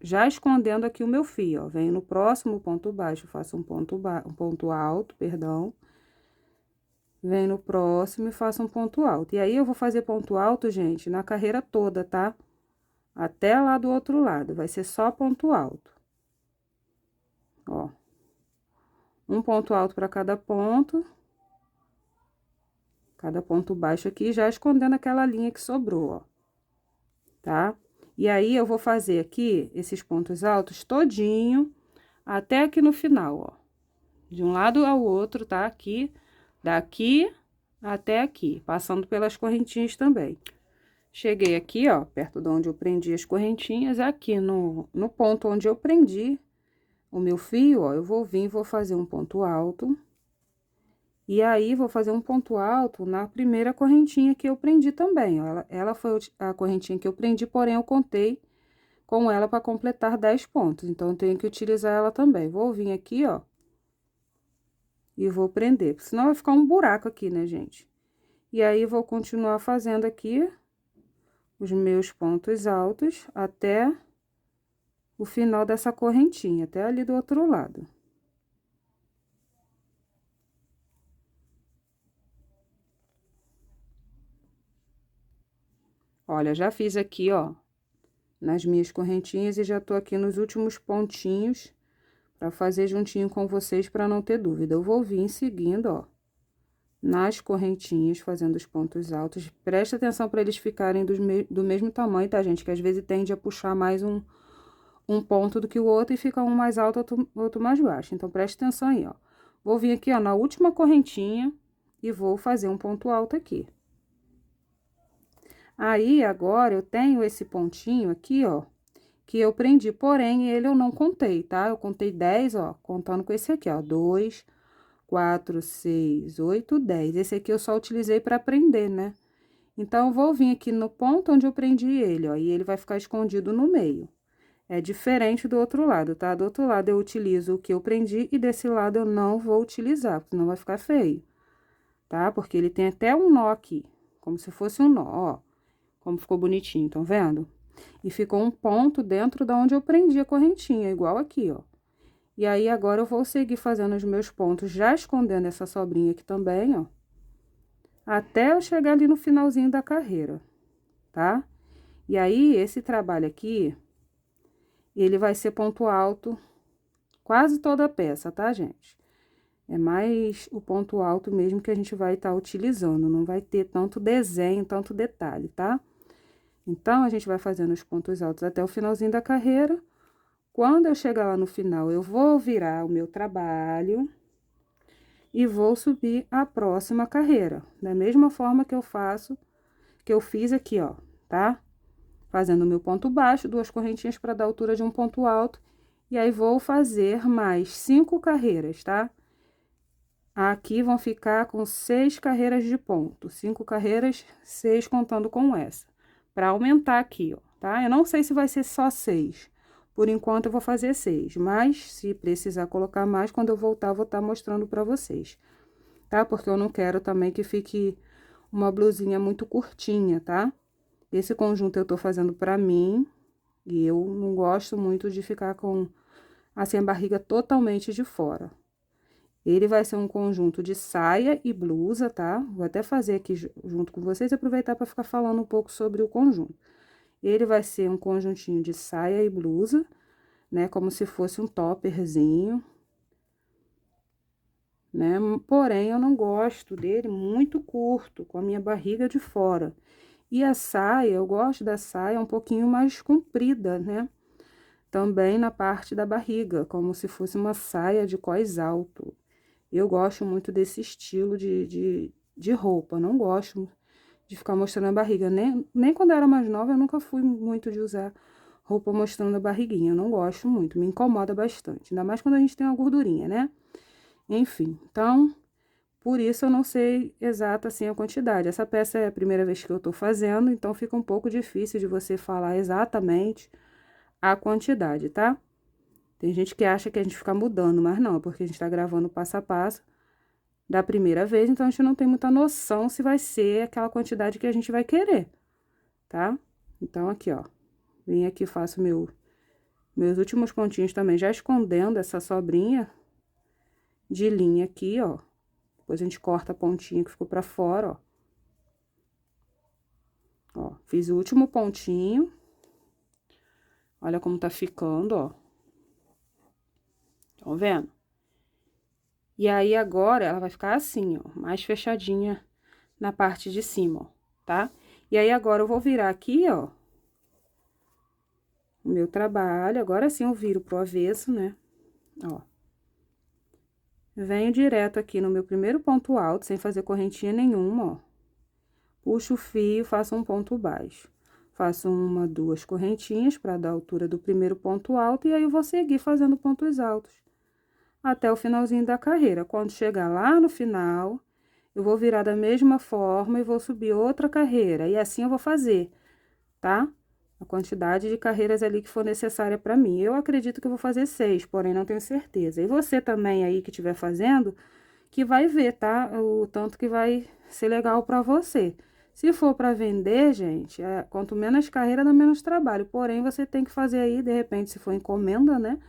já escondendo aqui o meu fio, ó. Venho no próximo ponto baixo, faço um ponto alto, perdão. vem no próximo e faço um ponto alto. E aí, eu vou fazer ponto alto, gente, na carreira toda, tá? Até lá do outro lado, vai ser só ponto alto. Ó. Um ponto alto para cada ponto baixo aqui, já escondendo aquela linha que sobrou, ó. Tá? E aí, eu vou fazer aqui esses pontos altos todinho, até aqui no final, ó. De um lado ao outro, tá? Aqui, daqui até aqui, passando pelas correntinhas também. Cheguei aqui, ó, perto de onde eu prendi as correntinhas, aqui no ponto onde eu prendi o meu fio, ó, eu vou vir e vou fazer um ponto alto. E aí, vou fazer um ponto alto na primeira correntinha que eu prendi também, ó. Ela foi a correntinha que eu prendi, porém, eu contei com ela para completar 10 pontos. Então, eu tenho que utilizar ela também. Vou vir aqui, ó, e vou prender, porque senão vai ficar um buraco aqui, né, gente? E aí, vou continuar fazendo aqui os meus pontos altos até o final dessa correntinha, até ali do outro lado. Olha, já fiz aqui, ó, nas minhas correntinhas e já tô aqui nos últimos pontinhos para fazer juntinho com vocês para não ter dúvida. Eu vou vir seguindo, ó, nas correntinhas, fazendo os pontos altos. Presta atenção para eles ficarem do mesmo tamanho, tá, gente? Que às vezes tende a puxar mais um ponto do que o outro e fica um mais alto, outro mais baixo. Então, preste atenção aí, ó. Vou vir aqui, ó, na última correntinha e vou fazer um ponto alto aqui. Aí, agora, eu tenho esse pontinho aqui, ó, que eu prendi, porém, ele eu não contei, tá? Eu contei 10, ó, contando com esse aqui, ó, 2, 4, 6, 8, 10. Esse aqui eu só utilizei para prender, né? Então, eu vou vir aqui no ponto onde eu prendi ele, ó, e ele vai ficar escondido no meio. É diferente do outro lado, tá? Do outro lado eu utilizo o que eu prendi e desse lado eu não vou utilizar, porque senão vai ficar feio, tá? Porque ele tem até um nó aqui, como se fosse um nó, ó. Como ficou bonitinho, tão vendo? E ficou um ponto dentro da onde eu prendi a correntinha, igual aqui, ó. E aí, agora eu vou seguir fazendo os meus pontos, já escondendo essa sobrinha aqui também, ó. Até eu chegar ali no finalzinho da carreira, tá? E aí, esse trabalho aqui, ele vai ser ponto alto quase toda a peça, tá, gente? É mais o ponto alto mesmo que a gente vai estar utilizando, não vai ter tanto desenho, tanto detalhe, tá? Então, a gente vai fazendo os pontos altos até o finalzinho da carreira. Quando eu chegar lá no final, eu vou virar o meu trabalho e vou subir a próxima carreira. Da mesma forma que eu faço, que eu fiz aqui, ó, tá? Fazendo o meu ponto baixo, 2 correntinhas para dar altura de um ponto alto. E aí, vou fazer mais 5 carreiras, tá? Aqui vão ficar com 6 carreiras de ponto. 5 carreiras, 6 contando com essa. Para aumentar aqui, ó, tá? Eu não sei se vai ser só 6. Por enquanto, eu vou fazer 6. Mas, se precisar colocar mais, quando eu voltar, eu vou estar mostrando para vocês. Tá? Porque eu não quero também que fique uma blusinha muito curtinha, tá? Esse conjunto eu tô fazendo pra mim. E eu não gosto muito de ficar com, assim, a barriga totalmente de fora. Ele vai ser um conjunto de saia e blusa, tá? Vou até fazer aqui junto com vocês e aproveitar para ficar falando um pouco sobre o conjunto. Ele vai ser um conjuntinho de saia e blusa, né? Como se fosse um topperzinho, né? Porém, eu não gosto dele muito curto, com a minha barriga de fora. E a saia, eu gosto da saia um pouquinho mais comprida, né? Também na parte da barriga, como se fosse uma saia de cós alto. Eu gosto muito desse estilo de roupa, não gosto de ficar mostrando a barriga. Nem quando eu era mais nova, eu nunca fui muito de usar roupa mostrando a barriguinha. Eu não gosto muito, me incomoda bastante. Ainda mais quando a gente tem uma gordurinha, né? Enfim, então, por isso eu não sei exata assim a quantidade. Essa peça é a primeira vez que eu tô fazendo, então fica um pouco difícil de você falar exatamente a quantidade, tá? Tem gente que acha que a gente fica mudando, mas não, é porque a gente tá gravando passo a passo da primeira vez, então a gente não tem muita noção se vai ser aquela quantidade que a gente vai querer, tá? Então, aqui, ó, vim aqui, faço meus últimos pontinhos também, já escondendo essa sobrinha de linha aqui, ó, Depois a gente corta a pontinha que ficou pra fora, ó. Ó, fiz o último pontinho. Olha como tá ficando, ó. Estão vendo? E aí, agora, ela vai ficar assim, ó, mais fechadinha na parte de cima, ó, tá? E aí, agora, eu vou virar aqui, ó, o meu trabalho. Agora sim eu viro pro avesso, né? Ó. Venho direto aqui no meu primeiro ponto alto, sem fazer correntinha nenhuma, ó. Puxo o fio, faço um ponto baixo. Faço uma, duas correntinhas para dar a altura do primeiro ponto alto, e aí eu vou seguir fazendo pontos altos até o finalzinho da carreira. Quando chegar lá no final, eu vou virar da mesma forma e vou subir outra carreira. E assim eu vou fazer, tá? A quantidade de carreiras ali que for necessária para mim. Eu acredito que eu vou fazer 6, porém não tenho certeza. E você também aí que estiver fazendo, que vai ver, tá? O tanto que vai ser legal para você. Se for para vender, gente, quanto menos carreira, dá menos trabalho. Porém, você tem que fazer aí, de repente, se for encomenda, né?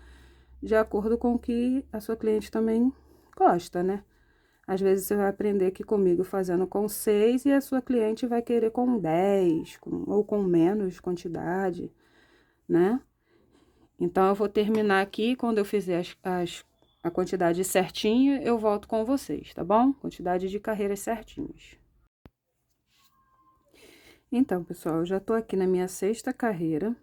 De acordo com o que a sua cliente também gosta, né? Às vezes você vai aprender aqui comigo fazendo com 6 e a sua cliente vai querer com 10, ou com menos quantidade, né? Então, eu vou terminar aqui, quando eu fizer a quantidade certinha, eu volto com vocês, tá bom? Quantidade de carreiras certinhas. Então, pessoal, eu já tô aqui na minha 6ª carreira.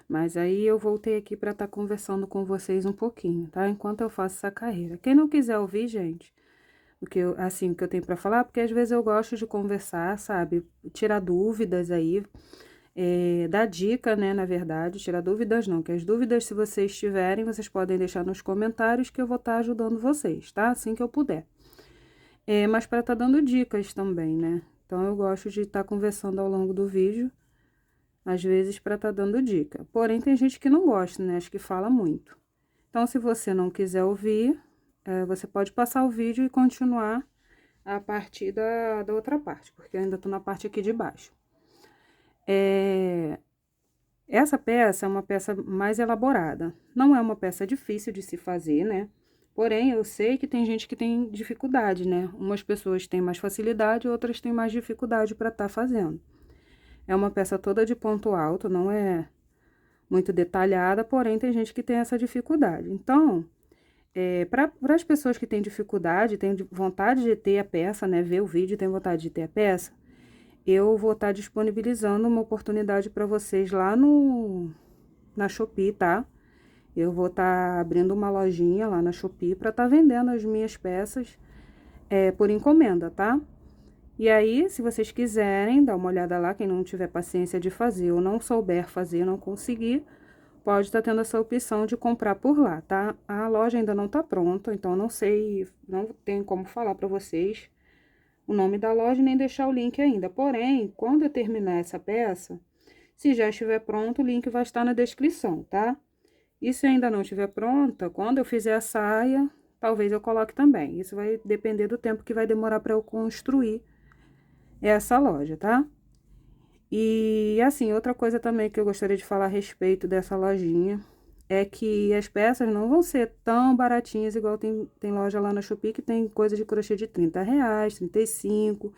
Mas aí eu voltei aqui para estar conversando com vocês um pouquinho, tá? Enquanto eu faço essa carreira. Quem não quiser ouvir, gente, o que eu tenho para falar, porque às vezes eu gosto de conversar, sabe? Tirar dúvidas aí, dar dica, né, na verdade. Tirar dúvidas não, que as dúvidas, se vocês tiverem, vocês podem deixar nos comentários que eu vou estar ajudando vocês, tá? Assim que eu puder. Mas para estar dando dicas também, né? Então, eu gosto de estar conversando ao longo do vídeo, às vezes para estar dando dica. Porém, tem gente que não gosta, né? Acho que fala muito. Então, se você não quiser ouvir, você pode passar o vídeo e continuar a partir da outra parte, porque eu ainda tô na parte aqui de baixo. Essa peça é uma peça mais elaborada. Não é uma peça difícil de se fazer, né? Porém, eu sei que tem gente que tem dificuldade, né? Umas pessoas têm mais facilidade, outras têm mais dificuldade para estar fazendo. É uma peça toda de ponto alto, não é muito detalhada, porém tem gente que tem essa dificuldade. Então, para as pessoas que têm dificuldade, têm vontade de ter a peça, né, ver o vídeo e tem vontade de ter a peça, eu vou estar disponibilizando uma oportunidade para vocês lá na Shopee, tá? Eu vou estar abrindo uma lojinha lá na Shopee para estar vendendo as minhas peças por encomenda, tá? E aí, se vocês quiserem, dar uma olhada lá, quem não tiver paciência de fazer ou não souber fazer, não conseguir, pode estar tendo essa opção de comprar por lá, tá? A loja ainda não tá pronta, então não sei, não tenho como falar para vocês o nome da loja nem deixar o link ainda. Porém, quando eu terminar essa peça, se já estiver pronto, o link vai estar na descrição, tá? E se ainda não estiver pronta, quando eu fizer a saia, talvez eu coloque também. Isso vai depender do tempo que vai demorar para eu construir essa loja, tá? E assim, outra coisa também que eu gostaria de falar a respeito dessa lojinha é que as peças não vão ser tão baratinhas, igual tem loja lá na Shopee que tem coisa de crochê de R$ 30, 35.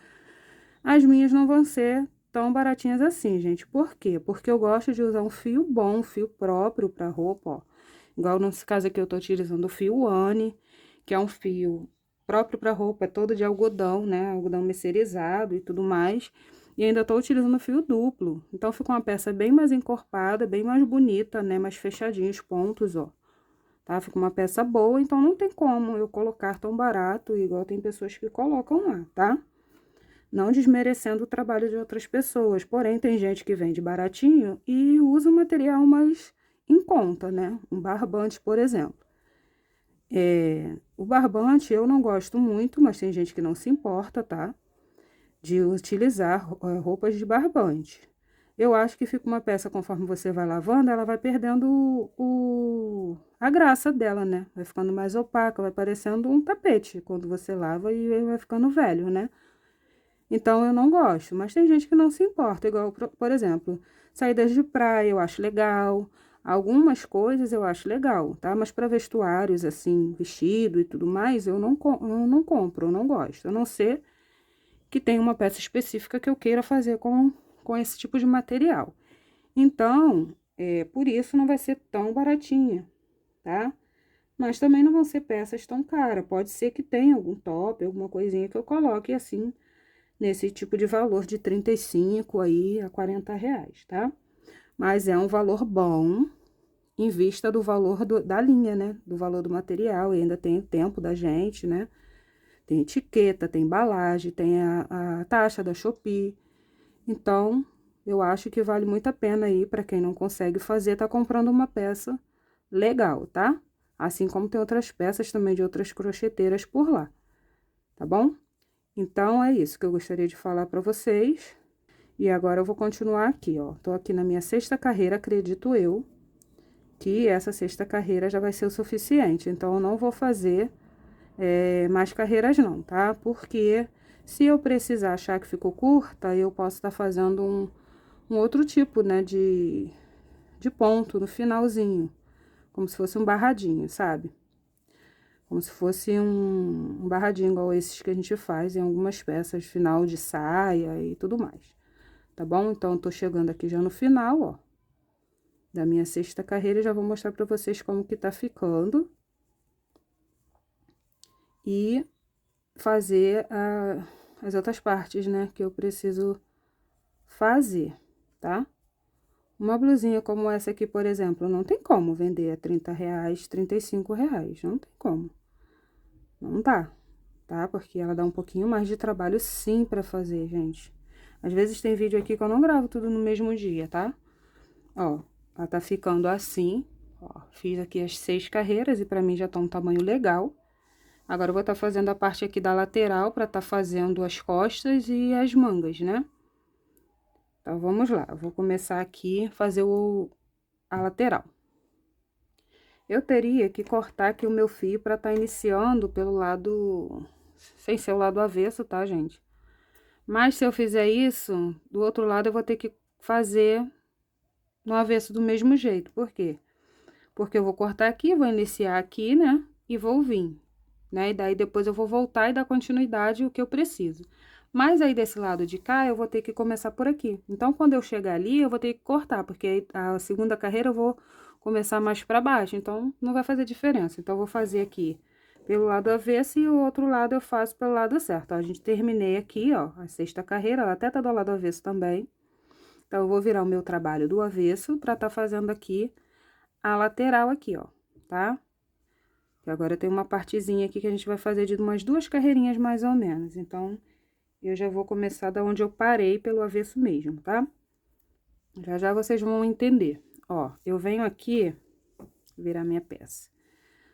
As minhas não vão ser tão baratinhas assim, gente. Por quê? Porque eu gosto de usar um fio bom, um fio próprio pra roupa, ó. Igual nesse caso aqui eu tô utilizando o fio Anne, que é um fio próprio para roupa, é todo de algodão, né? Algodão mercerizado e tudo mais. E ainda tô utilizando fio duplo. Então, fica uma peça bem mais encorpada, bem mais bonita, né? Mais fechadinho os pontos, ó. Tá? Fica uma peça boa, então não tem como eu colocar tão barato, igual tem pessoas que colocam lá, tá? Não desmerecendo o trabalho de outras pessoas. Porém, tem gente que vende baratinho e usa o material mais em conta, né? Um barbante, por exemplo. O barbante eu não gosto muito, mas tem gente que não se importa, tá? De utilizar roupas de barbante. Eu acho que fica uma peça, conforme você vai lavando, ela vai perdendo a graça dela, né? Vai ficando mais opaca, vai parecendo um tapete quando você lava e vai ficando velho, né? Então, eu não gosto, mas tem gente que não se importa, igual, por exemplo, saídas de praia eu acho legal, Algumas coisas eu acho legal, tá? Mas para vestuários, assim, vestido e tudo mais, eu não compro, eu não gosto. A não ser que tenha uma peça específica que eu queira fazer com esse tipo de material. Então, por isso não vai ser tão baratinha, tá? Mas também não vão ser peças tão caras. Pode ser que tenha algum top, alguma coisinha que eu coloque assim, nesse tipo de valor de 35 aí a 40 reais, tá? Mas é um valor bom em vista do valor da linha, né? Do valor do material, e ainda tem o tempo da gente, né? Tem etiqueta, tem embalagem, tem a taxa da Shopee. Então, eu acho que vale muito a pena aí, para quem não consegue fazer, tá comprando uma peça legal, tá? Assim como tem outras peças também de outras crocheteiras por lá, tá bom? Então, é isso que eu gostaria de falar para vocês. E agora eu vou continuar aqui, ó. Tô aqui na minha sexta carreira, acredito eu, que essa sexta carreira já vai ser o suficiente. Então, eu não vou fazer mais carreiras não, tá? Porque se eu precisar achar que ficou curta, eu posso estar fazendo um outro tipo, né, de ponto no finalzinho. Como se fosse um barradinho, sabe? Como se fosse um barradinho igual esses que a gente faz em algumas peças, final de saia e tudo mais. Tá bom? Então, eu tô chegando aqui já no final, ó, da minha sexta carreira e já vou mostrar pra vocês como que tá ficando. E fazer as outras partes, né, que eu preciso fazer, tá? Uma blusinha como essa aqui, por exemplo, não tem como vender a 30 reais, 35 reais, não tem como. Não dá, tá? Porque ela dá um pouquinho mais de trabalho sim pra fazer, gente. Às vezes tem vídeo aqui que eu não gravo tudo no mesmo dia, tá? Ó, ela tá ficando assim, ó. Fiz aqui as 6 carreiras e pra mim já tá um tamanho legal. Agora, eu vou estar fazendo a parte aqui da lateral pra estar fazendo as costas e as mangas, né? Então, vamos lá. Eu vou começar aqui a fazer a lateral. Eu teria que cortar aqui o meu fio pra estar iniciando pelo lado, sem ser o lado avesso, tá, gente? Mas se eu fizer isso, do outro lado eu vou ter que fazer no avesso do mesmo jeito. Por quê? Porque eu vou cortar aqui, vou iniciar aqui, né? E vou vir, né? E daí depois eu vou voltar e dar continuidade o que eu preciso. Mas aí desse lado de cá eu vou ter que começar por aqui. Então, quando eu chegar ali, eu vou ter que cortar, porque a segunda carreira eu vou começar mais pra baixo. Então, não vai fazer diferença. Então, eu vou fazer aqui pelo lado avesso e o outro lado eu faço pelo lado certo. Ó, a gente terminei aqui, ó, a sexta carreira, ela até tá do lado avesso também. Então, eu vou virar o meu trabalho do avesso pra tá fazendo aqui a lateral aqui, ó, tá? E agora tem uma partezinha aqui que a gente vai fazer de umas 2 carreirinhas mais ou menos. Então, eu já vou começar da onde eu parei pelo avesso mesmo, tá? Já já vocês vão entender. Ó, eu venho aqui virar minha peça.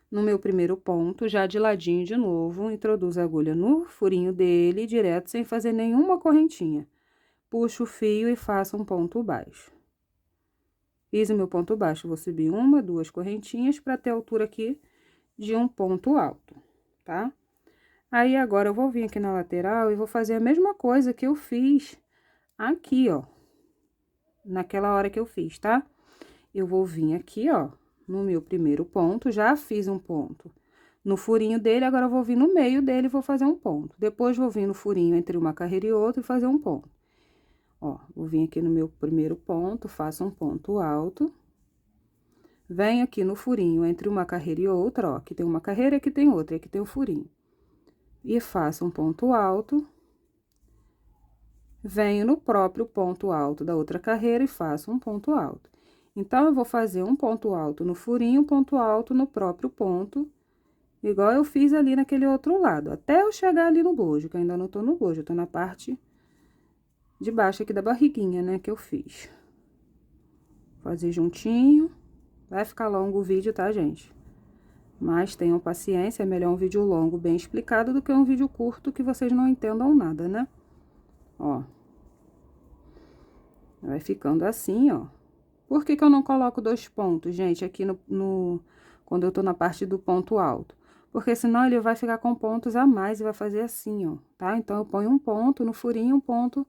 No meu primeiro ponto, já de ladinho de novo, introduzo a agulha no furinho dele, direto, sem fazer nenhuma correntinha. Puxo o fio e faço um ponto baixo. Fiz o meu ponto baixo, vou subir 1, 2 correntinhas para ter a altura aqui de um ponto alto, tá? Aí, agora, eu vou vir aqui na lateral e vou fazer a mesma coisa que eu fiz aqui, ó. Naquela hora que eu fiz, tá? Eu vou vir aqui, ó, no meu primeiro ponto, já fiz um ponto no furinho dele, agora eu vou vir no meio dele e vou fazer um ponto. Depois, vou vir no furinho entre uma carreira e outra e fazer um ponto. Ó, vou vir aqui no meu primeiro ponto, faço um ponto alto. Venho aqui no furinho entre uma carreira e outra, ó, aqui tem uma carreira, aqui tem outra, aqui tem o furinho. E faço um ponto alto. Venho no próprio ponto alto da outra carreira e faço um ponto alto. Então, eu vou fazer um ponto alto no furinho, um ponto alto no próprio ponto, igual eu fiz ali naquele outro lado, até eu chegar ali no bojo, que ainda não tô no bojo, eu tô na parte de baixo aqui da barriguinha, né, que eu fiz. Fazer juntinho. Vai ficar longo o vídeo, tá, gente? Mas tenham paciência, é melhor um vídeo longo bem explicado do que um vídeo curto que vocês não entendam nada, né? Ó. Vai ficando assim, ó. Por que que eu não coloco 2 pontos, gente, aqui quando eu tô na parte do ponto alto? Porque senão ele vai ficar com pontos a mais e vai fazer assim, ó, tá? Então, eu ponho um ponto no furinho, um ponto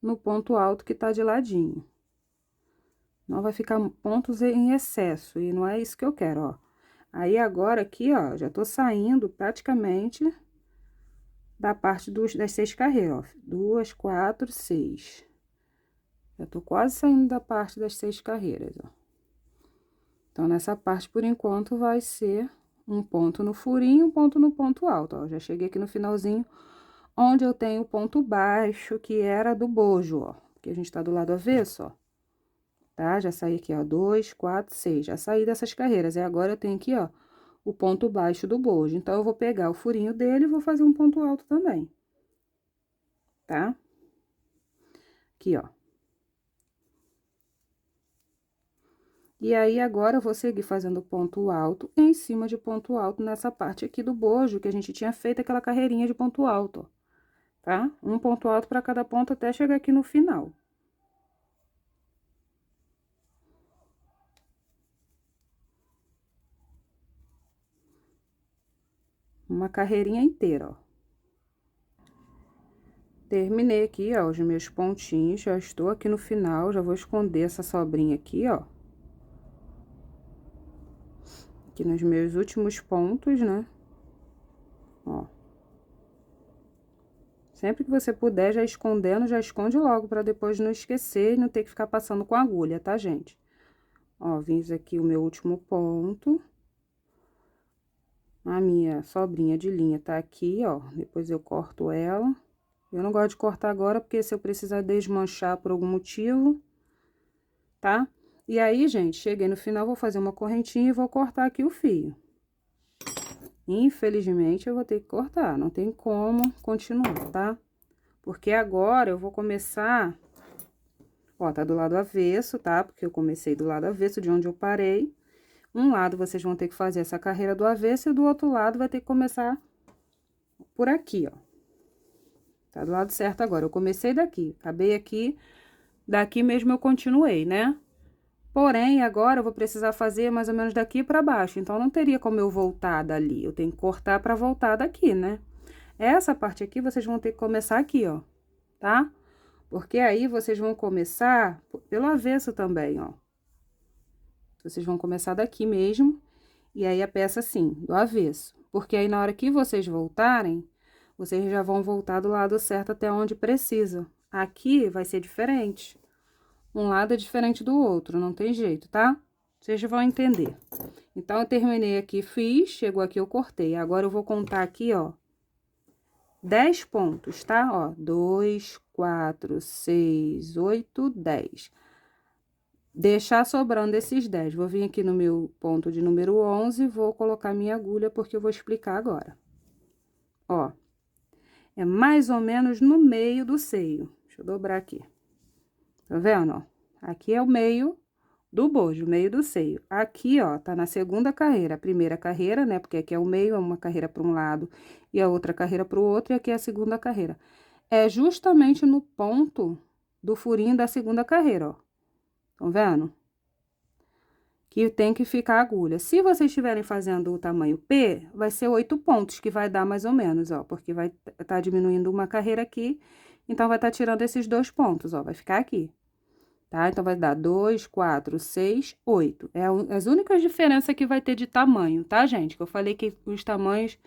no ponto alto que tá de ladinho, Não vai ficar pontos em excesso, e não é isso que eu quero, ó. Aí, agora aqui, ó, já tô saindo praticamente da parte das 6 carreiras, ó. 2, 4, 6. Já tô quase saindo da parte das 6 carreiras, ó. Então, nessa parte, por enquanto, vai ser um ponto no furinho, um ponto no ponto alto, ó. Já cheguei aqui no finalzinho, onde eu tenho o ponto baixo, que era do bojo, ó. Porque a gente tá do lado avesso, ó. Tá? Já saí aqui, ó, 2, 4, 6. Já saí dessas carreiras. E agora eu tenho aqui, ó, o ponto baixo do bojo. Então, eu vou pegar o furinho dele e vou fazer um ponto alto também. Tá? Aqui, ó. E aí, agora, eu vou seguir fazendo ponto alto em cima de ponto alto nessa parte aqui do bojo, que a gente tinha feito aquela carreirinha de ponto alto, ó. Tá? Um ponto alto para cada ponto até chegar aqui no final. Uma carreirinha inteira, ó. Terminei aqui, ó, os meus pontinhos, já estou aqui no final, já vou esconder essa sobrinha aqui, ó. Aqui nos meus últimos pontos, né? Ó. Sempre que você puder, já escondendo, já esconde logo, pra depois não esquecer e não ter que ficar passando com agulha, tá, gente? Ó, vim aqui o meu último ponto. A minha sobrinha de linha tá aqui, ó, depois eu corto ela. Eu não gosto de cortar agora, porque se eu precisar desmanchar por algum motivo, tá? E aí, gente, cheguei no final, vou fazer uma correntinha e vou cortar aqui o fio. Infelizmente, eu vou ter que cortar, não tem como continuar, tá? Porque agora eu vou começar... Ó, tá do lado avesso, tá? Porque eu comecei do lado avesso, de onde eu parei. Um lado vocês vão ter que fazer essa carreira do avesso e do outro lado vai ter que começar por aqui, ó. Tá do lado certo agora. Eu comecei daqui, acabei aqui, daqui mesmo eu continuei, né? Porém, agora eu vou precisar fazer mais ou menos daqui pra baixo, então não teria como eu voltar dali. Eu tenho que cortar pra voltar daqui, né? Essa parte aqui vocês vão ter que começar aqui, ó, tá? Porque aí vocês vão começar pelo avesso também, ó. Vocês vão começar daqui mesmo, e aí a peça assim, do avesso. Porque aí na hora que vocês voltarem, vocês já vão voltar do lado certo até onde precisa. Aqui vai ser diferente. Um lado é diferente do outro, não tem jeito, tá? Vocês já vão entender. Então, eu terminei aqui, fiz, chegou aqui, eu cortei. Agora, eu vou contar aqui, ó, 10 pontos, tá? Ó, 2, 4, 6, 8, 10. Deixar sobrando esses 10. Vou vir aqui no meu ponto de número 11, vou colocar minha agulha, porque eu vou explicar agora. Ó, é mais ou menos no meio do seio. Deixa eu dobrar aqui. Tá vendo, ó? Aqui é o meio do bojo, o meio do seio. Aqui, ó, tá na segunda carreira. A primeira carreira, né? Porque aqui é o meio, é uma carreira para um lado e a outra carreira para o outro, e aqui é a segunda carreira. É justamente no ponto do furinho da segunda carreira, ó. Estão vendo? Que tem que ficar a agulha. Se vocês estiverem fazendo o tamanho P, vai ser 8 pontos, que vai dar mais ou menos, ó. Porque vai tá diminuindo uma carreira aqui, então vai tá tirando esses 2 pontos, ó. Vai ficar aqui. Tá? Então, vai dar 2, 4, 6, 8. É as únicas diferenças que vai ter de tamanho, tá, gente? Que eu falei que os tamanhos,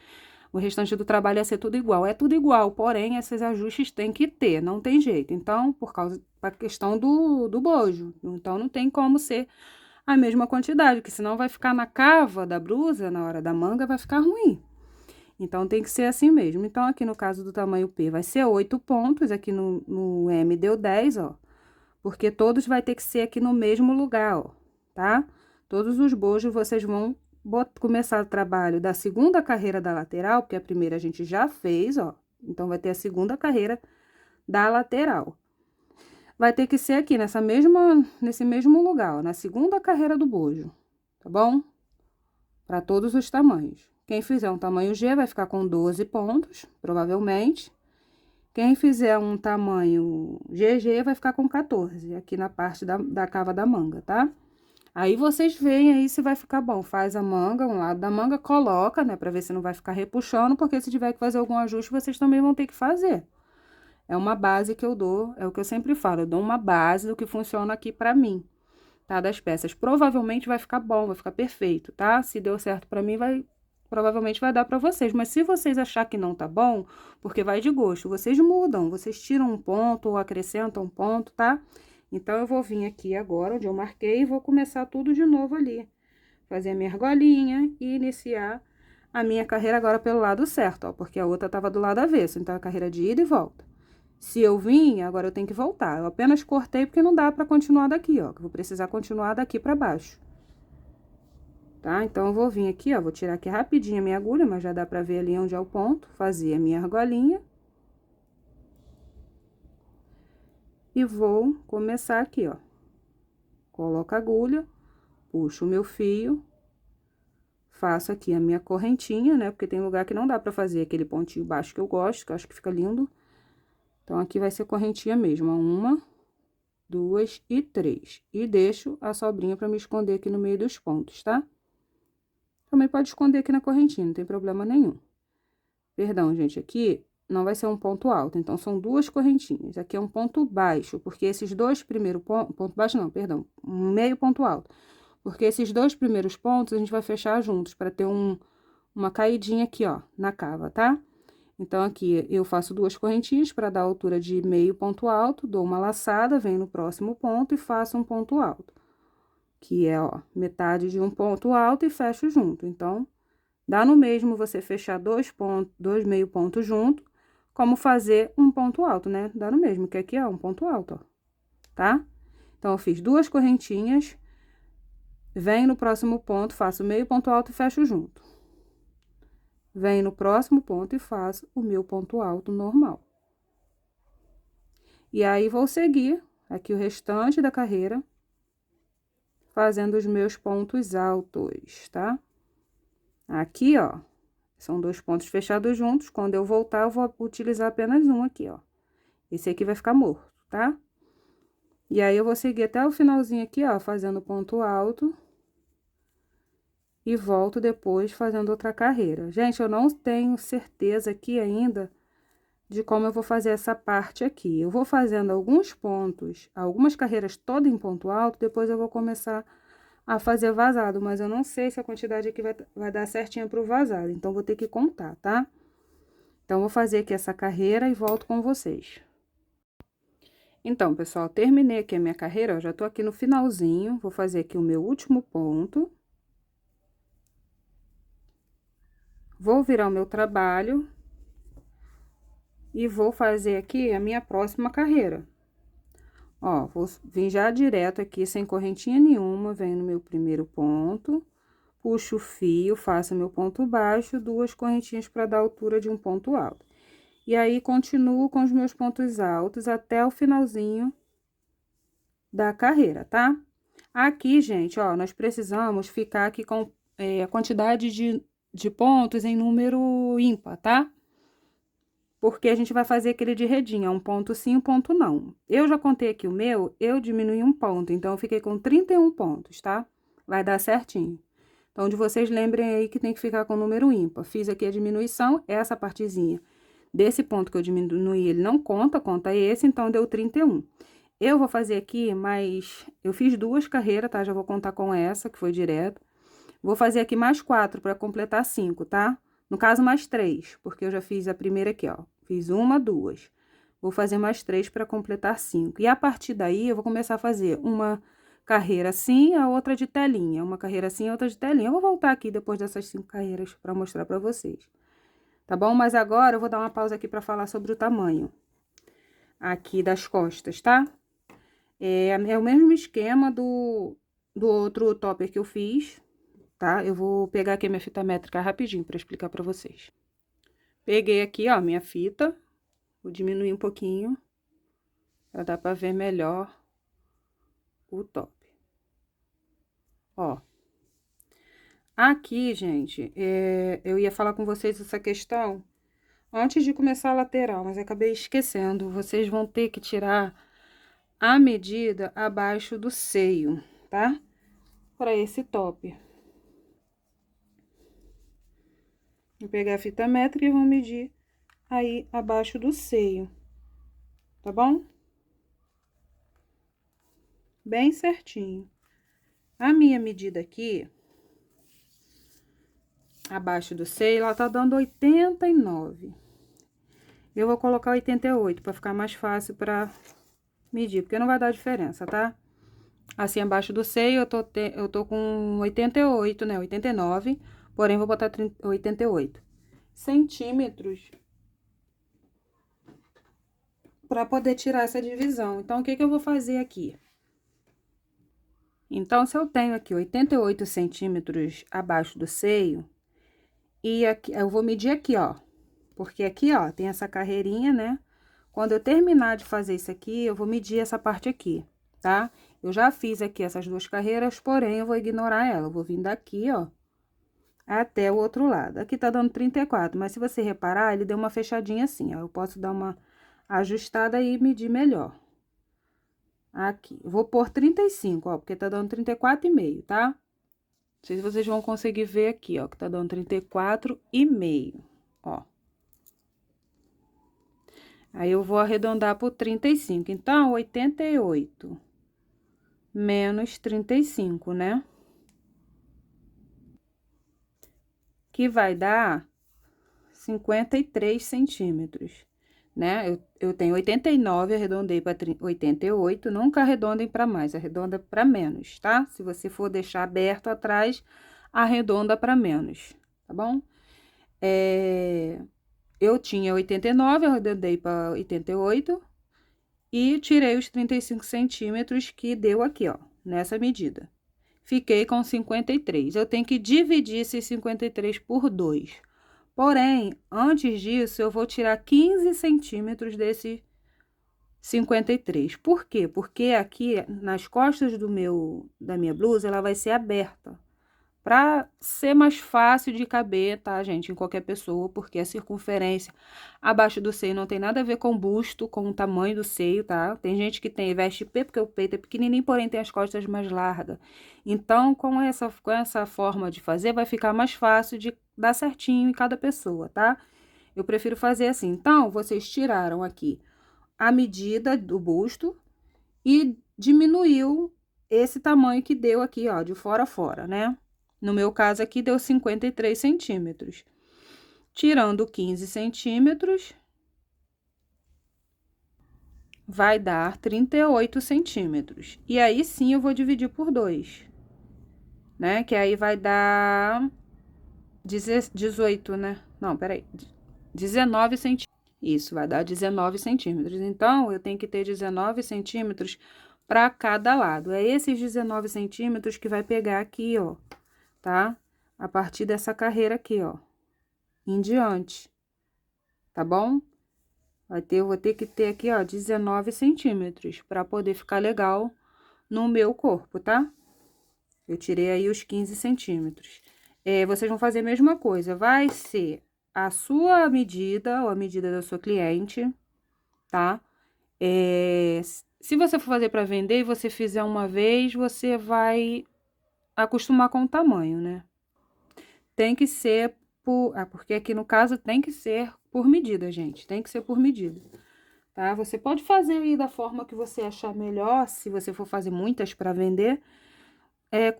o restante do trabalho ia ser tudo igual. É tudo igual, porém, esses ajustes tem que ter, não tem jeito. Então, por causa da questão do bojo. Então, não tem como ser a mesma quantidade, porque senão vai ficar na cava da blusa, na hora da manga, vai ficar ruim. Então, tem que ser assim mesmo. Então, aqui no caso do tamanho P, vai ser 8 pontos, aqui no M deu 10, ó. Porque todos vai ter que ser aqui no mesmo lugar, ó, tá? Todos os bojos vocês vão começar o trabalho da segunda carreira da lateral, porque a primeira a gente já fez, ó. Então, vai ter a segunda carreira da lateral. Vai ter que ser aqui, nesse mesmo lugar, ó, na segunda carreira do bojo, tá bom? Para todos os tamanhos. Quem fizer um tamanho G vai ficar com 12 pontos, provavelmente. Quem fizer um tamanho GG vai ficar com 14, aqui na parte da cava da manga, tá? Aí, vocês veem aí se vai ficar bom. Faz a manga, um lado da manga, coloca, né? Pra ver se não vai ficar repuxando, porque se tiver que fazer algum ajuste, vocês também vão ter que fazer. É uma base que eu dou, é o que eu sempre falo, eu dou uma base do que funciona aqui pra mim, tá? Das peças. Provavelmente vai ficar bom, vai ficar perfeito, tá? Se deu certo pra mim, provavelmente vai dar pra vocês. Mas se vocês achar que não tá bom, porque vai de gosto, vocês mudam, vocês tiram um ponto ou acrescentam um ponto, tá? Então, eu vou vir aqui agora, onde eu marquei, e vou começar tudo de novo ali. Fazer a minha argolinha e iniciar a minha carreira agora pelo lado certo, ó. Porque a outra tava do lado avesso, então a carreira de ida e volta. Se eu vim, agora eu tenho que voltar. Eu apenas cortei porque não dá pra continuar daqui, ó. Que eu vou precisar continuar daqui pra baixo. Tá? Então, eu vou vir aqui, ó. Vou tirar aqui rapidinho a minha agulha, mas já dá pra ver ali onde é o ponto. Fazer a minha argolinha. E vou começar aqui, ó. Coloco a agulha, puxo o meu fio. Faço aqui a minha correntinha, né? Porque tem lugar que não dá pra fazer aquele pontinho baixo que eu gosto, que eu acho que fica lindo. Então, aqui vai ser correntinha mesmo, ó. 1, 2 e 3. E deixo a sobrinha pra me esconder aqui no meio dos pontos, tá? Também pode esconder aqui na correntinha, não tem problema nenhum. Perdão, gente, aqui não vai ser um ponto alto, então são duas correntinhas. Aqui é um ponto baixo, porque esses dois primeiros pontos... Ponto baixo não, perdão, um meio ponto alto. Porque esses dois primeiros pontos a gente vai fechar juntos, para ter uma caidinha aqui, ó, na cava, tá? Então, aqui eu faço duas correntinhas para dar a altura de meio ponto alto, dou uma laçada, venho no próximo ponto e faço um ponto alto. Que é, ó, metade de um ponto alto e fecho junto. Então, dá no mesmo você fechar dois meio pontos junto, como fazer um ponto alto, né? Dá no mesmo, que aqui é um ponto alto, ó, tá? Então, eu fiz duas correntinhas, venho no próximo ponto, faço meio ponto alto e fecho junto. Venho no próximo ponto e faço o meu ponto alto normal. E aí, vou seguir aqui o restante da carreira, fazendo os meus pontos altos, tá? Aqui, ó, são dois pontos fechados juntos. Quando eu voltar, eu vou utilizar apenas um aqui, ó. Esse aqui vai ficar morto, tá? E aí, eu vou seguir até o finalzinho aqui, ó, fazendo ponto alto. E volto depois fazendo outra carreira. Gente, eu não tenho certeza aqui ainda de como eu vou fazer essa parte aqui. Eu vou fazendo alguns pontos, algumas carreiras todas em ponto alto, depois eu vou começar a fazer vazado, mas eu não sei se a quantidade aqui vai dar certinha pro vazado, então vou ter que contar, tá? Então, vou fazer aqui essa carreira e volto com vocês. Então, pessoal, terminei aqui a minha carreira, ó, já tô aqui no finalzinho, vou fazer aqui o meu último ponto. Vou virar o meu trabalho e vou fazer aqui a minha próxima carreira. Ó, vou vir já direto aqui, sem correntinha nenhuma, venho no meu primeiro ponto, puxo o fio, faço meu ponto baixo, duas correntinhas para dar altura de um ponto alto. E aí, continuo com os meus pontos altos até o finalzinho da carreira, tá? Aqui, gente, ó, nós precisamos ficar aqui com a quantidade de pontos em número ímpar, tá? Porque a gente vai fazer aquele de redinha, um ponto sim, um ponto não. Eu já contei aqui o meu, eu diminui um ponto, então eu fiquei com 31 pontos, tá? Vai dar certinho. Então, de vocês lembrem aí que tem que ficar com número ímpar. Fiz aqui a diminuição, essa partezinha desse ponto que eu diminuí, ele não conta, conta esse, então deu 31. Eu vou fazer aqui, mas eu fiz duas carreiras, tá? Já vou contar com essa, que foi direto. Vou fazer aqui mais 4 para completar 5, tá? No caso, mais 3, porque eu já fiz a primeira aqui, ó. Fiz 1, 2. Vou fazer mais 3 para completar 5. E a partir daí, eu vou começar a fazer uma carreira assim, a outra de telinha. Uma carreira assim, a outra de telinha. Eu vou voltar aqui depois dessas 5 carreiras para mostrar para vocês. Tá bom? Mas agora, eu vou dar uma pausa aqui para falar sobre o tamanho aqui das costas, tá? É o mesmo esquema do outro topper que eu fiz, tá? Eu vou pegar aqui a minha fita métrica rapidinho para explicar para vocês. Peguei aqui, ó, minha fita, vou diminuir um pouquinho, pra dar pra ver melhor o top. Ó. Aqui, gente, eu ia falar com vocês essa questão antes de começar a lateral, mas acabei esquecendo. Vocês vão ter que tirar a medida abaixo do seio, tá? Pra esse top. Vou pegar a fita métrica e vou medir aí abaixo do seio, tá bom? Bem certinho. A minha medida aqui, abaixo do seio, ela tá dando 89. Eu vou colocar 88 para ficar mais fácil para medir, porque não vai dar diferença, tá? Assim, abaixo do seio, eu tô com 88, né? 89, porém, vou botar 88 centímetros para poder tirar essa divisão. Então, o que que eu vou fazer aqui? Então, se eu tenho aqui 88 centímetros abaixo do seio, e aqui, eu vou medir aqui, ó. Porque aqui, ó, tem essa carreirinha, né? Quando eu terminar de fazer isso aqui, eu vou medir essa parte aqui, tá? Eu já fiz aqui essas duas carreiras, porém, eu vou ignorar ela. Eu vou vir daqui, ó, até o outro lado. Aqui tá dando 34, mas se você reparar, ele deu uma fechadinha assim, ó. Eu posso dar uma ajustada e medir melhor. Aqui, vou pôr 35, ó, porque tá dando 34,5, tá? Não sei se vocês vão conseguir ver aqui, ó, que tá dando 34,5, ó. Aí, eu vou arredondar por 35. Então, 88 menos 35, né? Que vai dar 53 centímetros, né? Eu tenho 89, arredondei para 88. Nunca arredondem para mais, arredonda para menos, tá? Se você for deixar aberto atrás, arredonda para menos, tá bom? Eu tinha 89, arredondei para 88 e tirei os 35 centímetros que deu aqui, ó, nessa medida. Fiquei com 53. Eu tenho que dividir esses 53 por 2. Porém, antes disso, eu vou tirar 15 centímetros desse 53. Por quê? Porque aqui, nas costas da minha blusa, ela vai ser aberta. Pra ser mais fácil de caber, tá, gente? Em qualquer pessoa, porque a circunferência abaixo do seio não tem nada a ver com o busto, com o tamanho do seio, tá? Tem gente que veste P porque o peito é pequenininho, porém tem as costas mais largas. Então, com essa forma de fazer, vai ficar mais fácil de dar certinho em cada pessoa, tá? Eu prefiro fazer assim. Então, vocês tiraram aqui a medida do busto e diminuiu esse tamanho que deu aqui, ó, de fora a fora, né? No meu caso aqui, deu 53 centímetros. Tirando 15 centímetros, vai dar 38 centímetros. E aí, sim, eu vou dividir por 2, né? Que aí vai dar 18, né? Não, peraí. 19 centímetros. Isso, vai dar 19 centímetros. Então, eu tenho que ter 19 centímetros para cada lado. É esses 19 centímetros que vai pegar aqui, ó, tá? A partir dessa carreira aqui, ó, em diante, tá bom? Eu vou ter que ter aqui, ó, 19 centímetros para poder ficar legal no meu corpo, tá? Eu tirei aí os 15 centímetros. Vocês vão fazer a mesma coisa, vai ser a sua medida ou a medida da sua cliente, tá? Se você for fazer para vender e você fizer uma vez, você vai acostumar com o tamanho, né? Tem que ser porque aqui no caso tem que ser por medida, gente. Tem que ser por medida, tá? Você pode fazer aí da forma que você achar melhor, se você for fazer muitas para vender,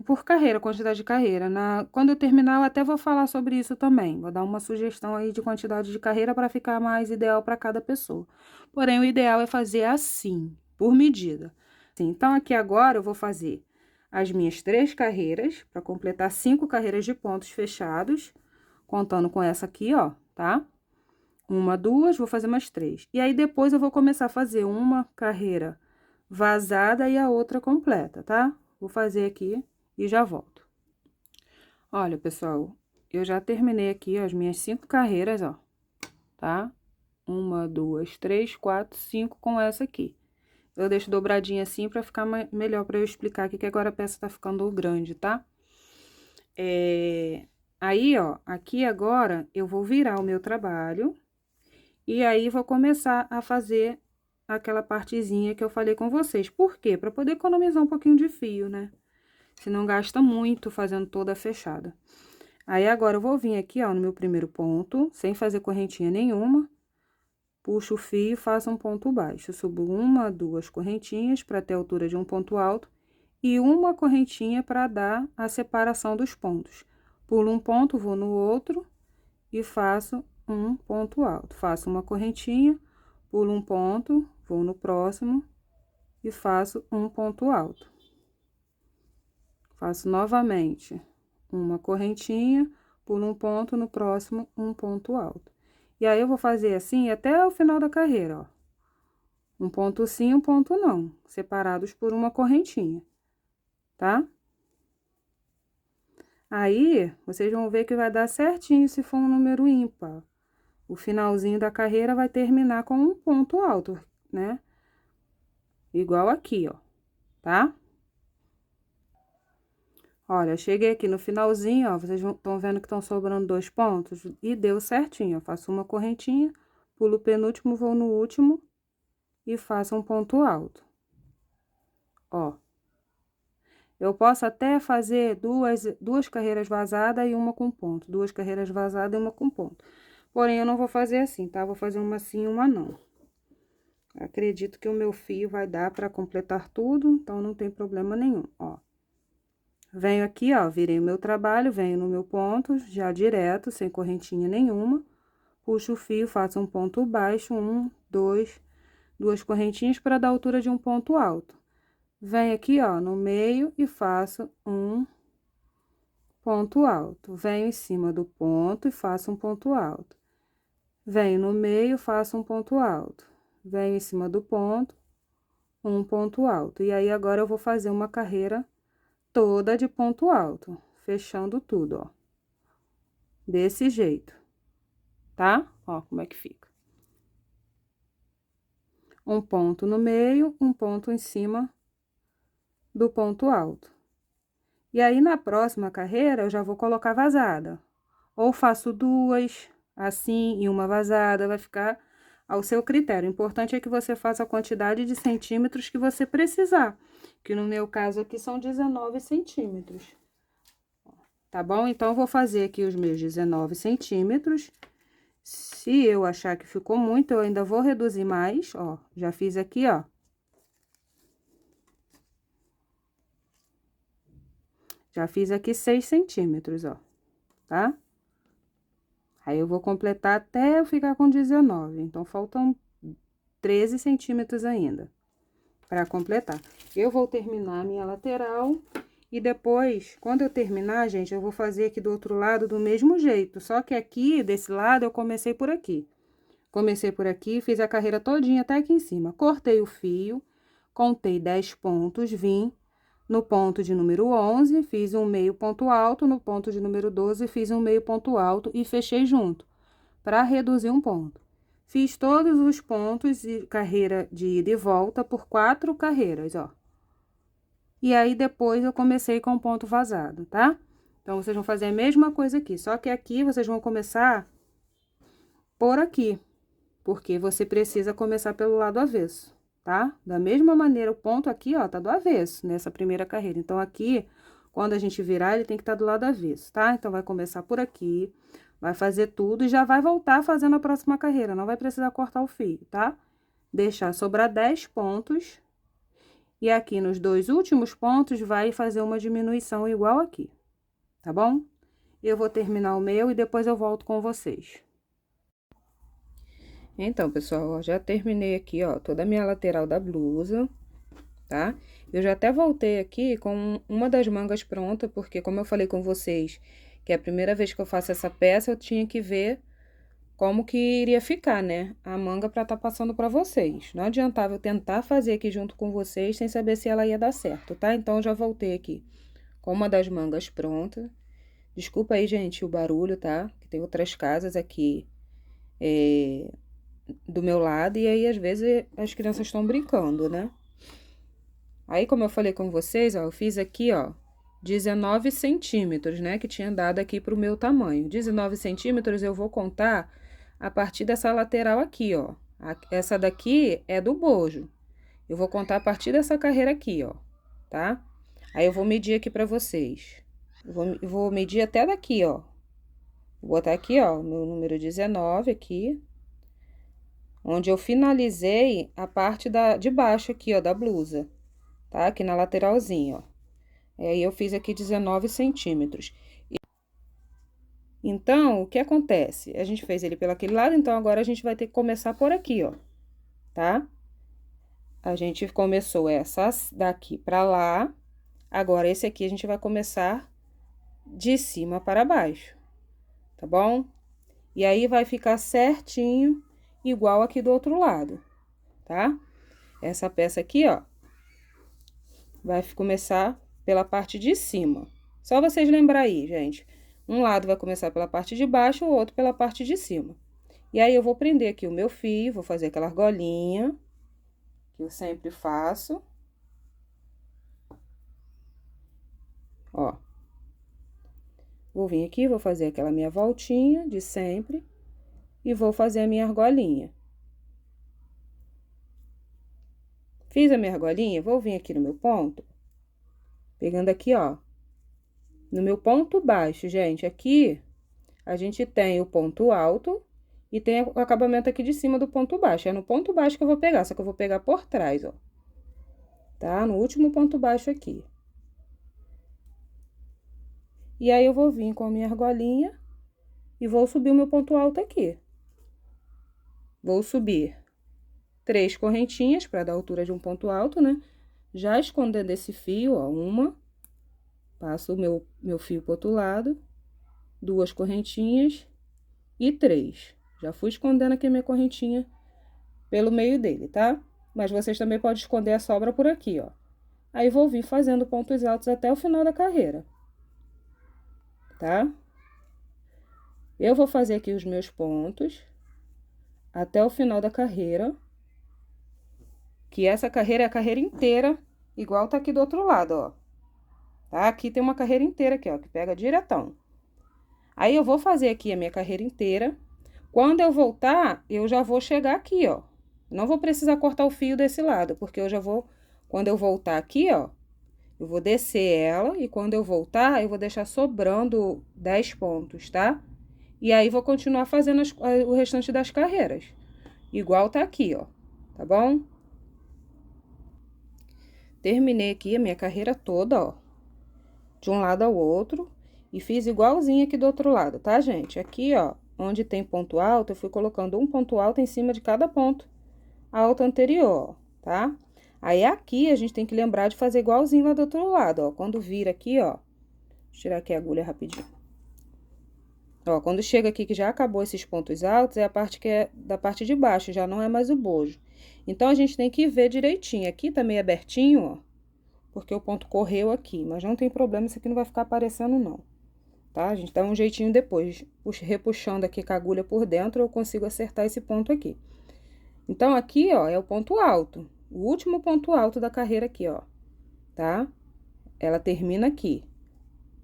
por carreira, quantidade de carreira. Quando eu terminar, eu até vou falar sobre isso também. Vou dar uma sugestão aí de quantidade de carreira para ficar mais ideal para cada pessoa. Porém, o ideal é fazer assim, por medida. Então, aqui agora eu vou fazer as minhas 3 carreiras, para completar 5 carreiras de pontos fechados, contando com essa aqui, ó, tá? 1, 2, vou fazer mais 3. E aí, depois, eu vou começar a fazer uma carreira vazada e a outra completa, tá? Vou fazer aqui e já volto. Olha, pessoal, eu já terminei aqui as minhas 5 carreiras, ó, tá? 1, 2, 3, 4, 5 com essa aqui. Eu deixo dobradinha assim pra ficar melhor pra eu explicar aqui, que agora a peça tá ficando grande, tá? Aí, ó, aqui agora eu vou virar o meu trabalho e aí vou começar a fazer aquela partezinha que eu falei com vocês. Por quê? Pra poder economizar um pouquinho de fio, né? Se não gasta muito fazendo toda fechada. Aí, agora eu vou vir aqui, ó, no meu primeiro ponto, sem fazer correntinha nenhuma. Puxo o fio e faço um ponto baixo. Subo 1, 2 correntinhas para ter a altura de um ponto alto e uma correntinha para dar a separação dos pontos. Pulo um ponto, vou no outro e faço um ponto alto. Faço uma correntinha, pulo um ponto, vou no próximo e faço um ponto alto. Faço novamente uma correntinha, pulo um ponto, no próximo um ponto alto. E aí eu vou fazer assim até o final da carreira, ó. Um ponto sim, um ponto não, separados por uma correntinha, tá? Aí, vocês vão ver que vai dar certinho se for um número ímpar. O finalzinho da carreira vai terminar com um ponto alto, né? Igual aqui, ó, tá? Olha, cheguei aqui no finalzinho, ó, vocês estão vendo que estão sobrando 2 pontos? E deu certinho, ó, faço uma correntinha, pulo o penúltimo, vou no último e faço um ponto alto. Ó. Eu posso até fazer duas carreiras vazadas e uma com ponto. 2 carreiras vazadas e uma com ponto. Porém, eu não vou fazer assim, tá? Vou fazer uma sim e uma não. Acredito que o meu fio vai dar para completar tudo, então não tem problema nenhum, ó. Venho aqui, ó, virei o meu trabalho, venho no meu ponto, já direto, sem correntinha nenhuma. Puxo o fio, faço um ponto baixo, 1, 2, 2 correntinhas para dar a altura de um ponto alto. Venho aqui, ó, no meio e faço um ponto alto. Venho em cima do ponto e faço um ponto alto. Venho no meio, faço um ponto alto. Venho em cima do ponto, um ponto alto. E aí, agora eu vou fazer uma carreira toda de ponto alto, fechando tudo, ó. Desse jeito, tá? Ó, como é que fica. Um ponto no meio, um ponto em cima do ponto alto. E aí, na próxima carreira, eu já vou colocar vazada. Ou faço 2, assim, e uma vazada, vai ficar ao seu critério. O importante é que você faça a quantidade de centímetros que você precisar, que no meu caso aqui são 19 centímetros. Tá bom? Então, eu vou fazer aqui os meus 19 centímetros. Se eu achar que ficou muito, eu ainda vou reduzir mais, ó. Já fiz aqui, ó. Já fiz aqui 6 centímetros, ó, tá? Aí, eu vou completar até eu ficar com 19, então, faltam 13 centímetros ainda para completar. Eu vou terminar a minha lateral e depois, quando eu terminar, gente, eu vou fazer aqui do outro lado do mesmo jeito, só que aqui, desse lado, eu comecei por aqui. Comecei por aqui, fiz a carreira todinha até aqui em cima. Cortei o fio, contei 10 pontos, vim no ponto de número 11, fiz um meio ponto alto, no ponto de número 12, fiz um meio ponto alto e fechei junto, para reduzir um ponto. Fiz todos os pontos de carreira de ida e volta por 4 carreiras, ó. E aí, depois, eu comecei com ponto vazado, tá? Então, vocês vão fazer a mesma coisa aqui, só que aqui vocês vão começar por aqui, porque você precisa começar pelo lado avesso, tá? Da mesma maneira, o ponto aqui, ó, tá do avesso, nessa primeira carreira. Então, aqui, quando a gente virar, ele tem que estar do lado avesso, tá? Então, vai começar por aqui, vai fazer tudo e já vai voltar fazendo a próxima carreira, não vai precisar cortar o fio, tá? Deixar sobrar 10 pontos. E aqui nos 2 últimos pontos, vai fazer uma diminuição igual aqui, tá bom? Eu vou terminar o meu e depois eu volto com vocês. Então, pessoal, ó, já terminei aqui, ó, toda a minha lateral da blusa, tá? Eu já até voltei aqui com uma das mangas pronta, porque como eu falei com vocês, que é a primeira vez que eu faço essa peça, eu tinha que ver como que iria ficar, né? A manga pra tá passando pra vocês. Não adiantava eu tentar fazer aqui junto com vocês sem saber se ela ia dar certo, tá? Então, eu já voltei aqui com uma das mangas pronta. Desculpa aí, gente, o barulho, tá? Que tem outras casas aqui do meu lado e aí, às vezes, as crianças estão brincando, né? Aí, como eu falei com vocês, ó, eu fiz aqui, ó, 19 centímetros, né? Que tinha dado aqui pro meu tamanho. 19 centímetros eu vou contar a partir dessa lateral aqui, ó. Essa daqui é do bojo. Eu vou contar a partir dessa carreira aqui, ó, tá? Aí, eu vou medir aqui pra vocês. Eu vou medir até daqui, ó. Vou botar aqui, ó, meu número 19 aqui. Onde eu finalizei a parte de baixo aqui, ó, da blusa, tá? Aqui na lateralzinha, ó. Aí eu fiz aqui 19 centímetros. Então, o que acontece? A gente fez ele pelo aquele lado, então agora a gente vai ter que começar por aqui, ó, tá? A gente começou essa daqui pra lá, agora esse aqui a gente vai começar de cima para baixo, tá bom? E aí, vai ficar certinho, igual aqui do outro lado, tá? Essa peça aqui, ó, vai começar pela parte de cima. Só vocês lembrar aí, gente. Um lado vai começar pela parte de baixo, o outro pela parte de cima. E aí, eu vou prender aqui o meu fio, vou fazer aquela argolinha, que eu sempre faço. Ó. Vou vir aqui, vou fazer aquela minha voltinha de sempre e vou fazer a minha argolinha. Fiz a minha argolinha, vou vir aqui no meu ponto, pegando aqui, ó, no meu ponto baixo, gente. Aqui, a gente tem o ponto alto e tem o acabamento aqui de cima do ponto baixo. É no ponto baixo que eu vou pegar, só que eu vou pegar por trás, ó. Tá? No último ponto baixo aqui. E aí, eu vou vir com a minha argolinha e vou subir o meu ponto alto aqui. Vou subir 3 correntinhas para dar a altura de um ponto alto, né? Já escondendo esse fio, ó, uma. Passo o meu fio pro outro lado. 2 correntinhas e 3. Já fui escondendo aqui a minha correntinha pelo meio dele, tá? Mas vocês também podem esconder a sobra por aqui, ó. Aí, vou vir fazendo pontos altos até o final da carreira, tá? Eu vou fazer aqui os meus pontos até o final da carreira, que essa carreira é a carreira inteira, igual tá aqui do outro lado, ó. Tá? Aqui tem uma carreira inteira aqui, ó, que pega diretão. Aí, eu vou fazer aqui a minha carreira inteira. Quando eu voltar, eu já vou chegar aqui, ó. Não vou precisar cortar o fio desse lado, porque eu já vou... Quando eu voltar aqui, ó, eu vou descer ela e quando eu voltar, eu vou deixar sobrando 10 pontos, tá? E aí, vou continuar fazendo o restante das carreiras. Igual tá aqui, ó. Tá bom? Terminei aqui a minha carreira toda, ó. De um lado ao outro. E fiz igualzinho aqui do outro lado, tá, gente? Aqui, ó, onde tem ponto alto, eu fui colocando um ponto alto em cima de cada ponto alto anterior, tá? Aí, aqui, a gente tem que lembrar de fazer igualzinho lá do outro lado, ó. Quando vira aqui, ó, deixa eu tirar aqui a agulha rapidinho. Ó, quando chega aqui que já acabou esses pontos altos, é a parte que é da parte de baixo, já não é mais o bojo. Então, a gente tem que ver direitinho. Aqui tá meio abertinho, ó, porque o ponto correu aqui, mas não tem problema, isso aqui não vai ficar aparecendo, não. Tá? A gente dá um jeitinho depois, repuxando aqui com a agulha por dentro, eu consigo acertar esse ponto aqui. Então, aqui, ó, é o ponto alto, o último ponto alto da carreira aqui, ó, tá? Ela termina aqui,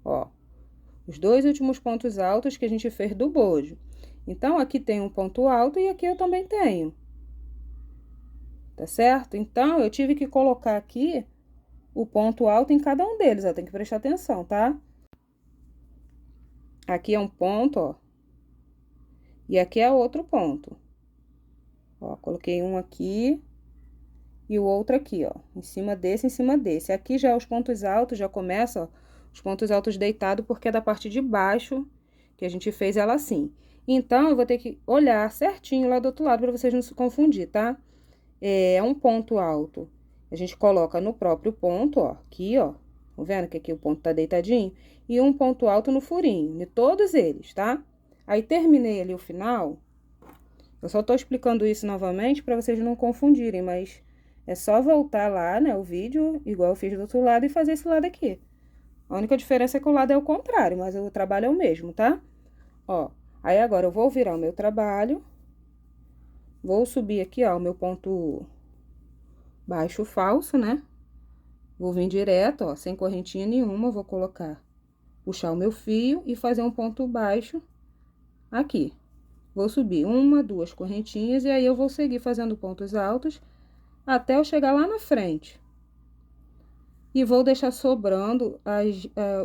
ó, os 2 últimos pontos altos que a gente fez do bojo. Então, aqui tem um ponto alto e aqui eu também tenho, tá certo? Então, eu tive que colocar aqui o ponto alto em cada um deles, ó, tem que prestar atenção, tá? Aqui é um ponto, ó. E aqui é outro ponto. Ó, coloquei um aqui e o outro aqui, ó. Em cima desse, em cima desse. Aqui já os pontos altos, já começa, ó, os pontos altos deitados, porque é da parte de baixo que a gente fez ela assim. Então, eu vou ter que olhar certinho lá do outro lado pra vocês não se confundir, tá? É um ponto alto. A gente coloca no próprio ponto, ó. Aqui, ó. Tá vendo que aqui o ponto tá deitadinho? E um ponto alto no furinho, de todos eles, tá? Aí, terminei ali o final. Eu só tô explicando isso novamente pra vocês não confundirem, mas é só voltar lá, né, o vídeo, igual eu fiz do outro lado, e fazer esse lado aqui. A única diferença é que o lado é o contrário, mas o trabalho é o mesmo, tá? Ó, aí agora eu vou virar o meu trabalho. Vou subir aqui, ó, o meu ponto baixo falso, né? Vou vir direto, ó, sem correntinha nenhuma, vou colocar, puxar o meu fio e fazer um ponto baixo aqui. Vou subir 1, 2 correntinhas e aí eu vou seguir fazendo pontos altos até eu chegar lá na frente. E vou deixar sobrando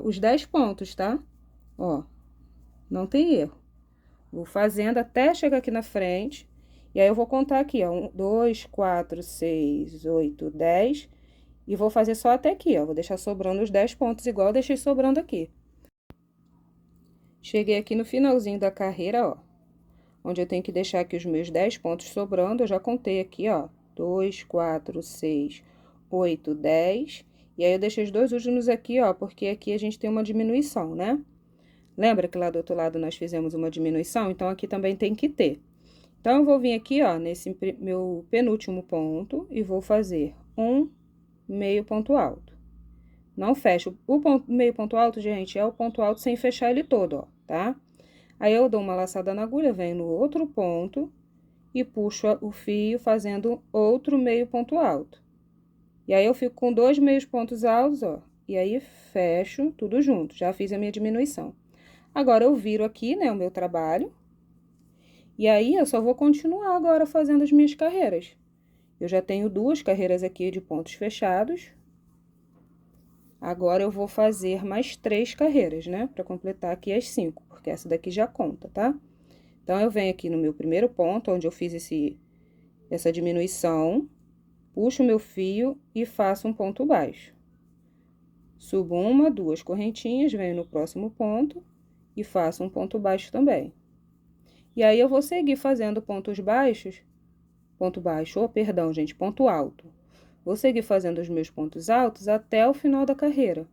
os 10 pontos, tá? Ó, não tem erro. Vou fazendo até chegar aqui na frente. E aí, eu vou contar aqui, ó, 1, 2, 4, 6, 8, 10. E vou fazer só até aqui, ó. Vou deixar sobrando os 10 pontos, igual eu deixei sobrando aqui. Cheguei aqui no finalzinho da carreira, ó. Onde eu tenho que deixar aqui os meus 10 pontos sobrando. Eu já contei aqui, ó. 2, 4, 6, 8, 10. E aí, eu deixei os dois últimos aqui, ó. Porque aqui a gente tem uma diminuição, né? Lembra que lá do outro lado nós fizemos uma diminuição? Então, aqui também tem que ter. Então, eu vou vir aqui, ó, nesse meu penúltimo ponto e vou fazer um meio ponto alto. Não fecho. O meio ponto alto, gente, é o ponto alto sem fechar ele todo, ó, tá? Aí, eu dou uma laçada na agulha, venho no outro ponto e puxo o fio fazendo outro meio ponto alto. E aí, eu fico com 2 meios pontos altos, ó, e aí fecho tudo junto. Já fiz a minha diminuição. Agora, eu viro aqui, né, o meu trabalho. E aí, eu só vou continuar agora fazendo as minhas carreiras. Eu já tenho 2 carreiras aqui de pontos fechados. Agora, eu vou fazer mais 3 carreiras, né? Pra completar aqui as 5, porque essa daqui já conta, tá? Então, eu venho aqui no meu primeiro ponto, onde eu fiz essa diminuição, puxo o meu fio e faço um ponto baixo. Subo 1, 2 correntinhas, venho no próximo ponto e faço um ponto baixo também. E aí, eu vou seguir fazendo pontos baixos, ponto baixo, oh, perdão, gente, ponto alto. Vou seguir fazendo os meus pontos altos até o final da carreira,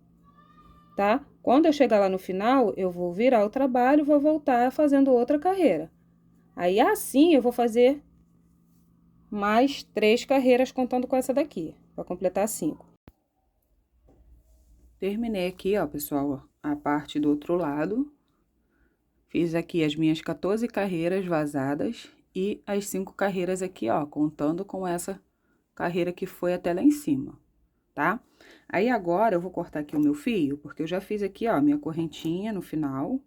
tá? Quando eu chegar lá no final, eu vou virar o trabalho e vou voltar fazendo outra carreira. Aí, assim, eu vou fazer mais 3 carreiras contando com essa daqui, para completar 5. Terminei aqui, ó, pessoal, a parte do outro lado. Fiz aqui as minhas 14 carreiras vazadas e as 5 carreiras aqui, ó, contando com essa carreira que foi até lá em cima, tá? Aí, agora, eu vou cortar aqui o meu fio, porque eu já fiz aqui, ó, minha correntinha no final.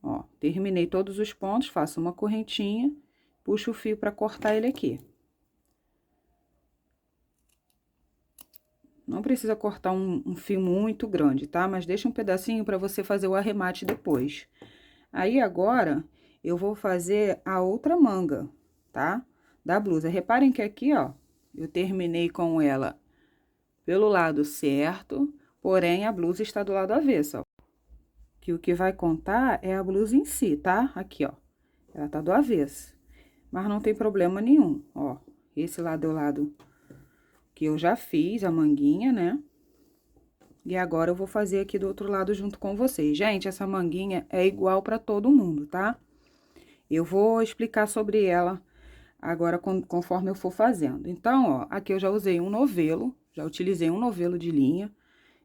Ó, terminei todos os pontos, faço uma correntinha, puxo o fio pra cortar ele aqui. Não precisa cortar um fio muito grande, tá? Mas deixa um pedacinho pra você fazer o arremate depois. Aí, agora, eu vou fazer a outra manga, tá? Da blusa. Reparem que aqui, ó, eu terminei com ela pelo lado certo, porém, a blusa está do lado avesso, ó. Que o que vai contar é a blusa em si, tá? Aqui, ó. Ela tá do avesso. Mas não tem problema nenhum, ó. Esse lado é o lado que eu já fiz a manguinha, né? E agora, eu vou fazer aqui do outro lado junto com vocês. Gente, essa manguinha é igual pra todo mundo, tá? Eu vou explicar sobre ela agora, conforme eu for fazendo. Então, ó, aqui eu já usei um novelo, já utilizei um novelo de linha,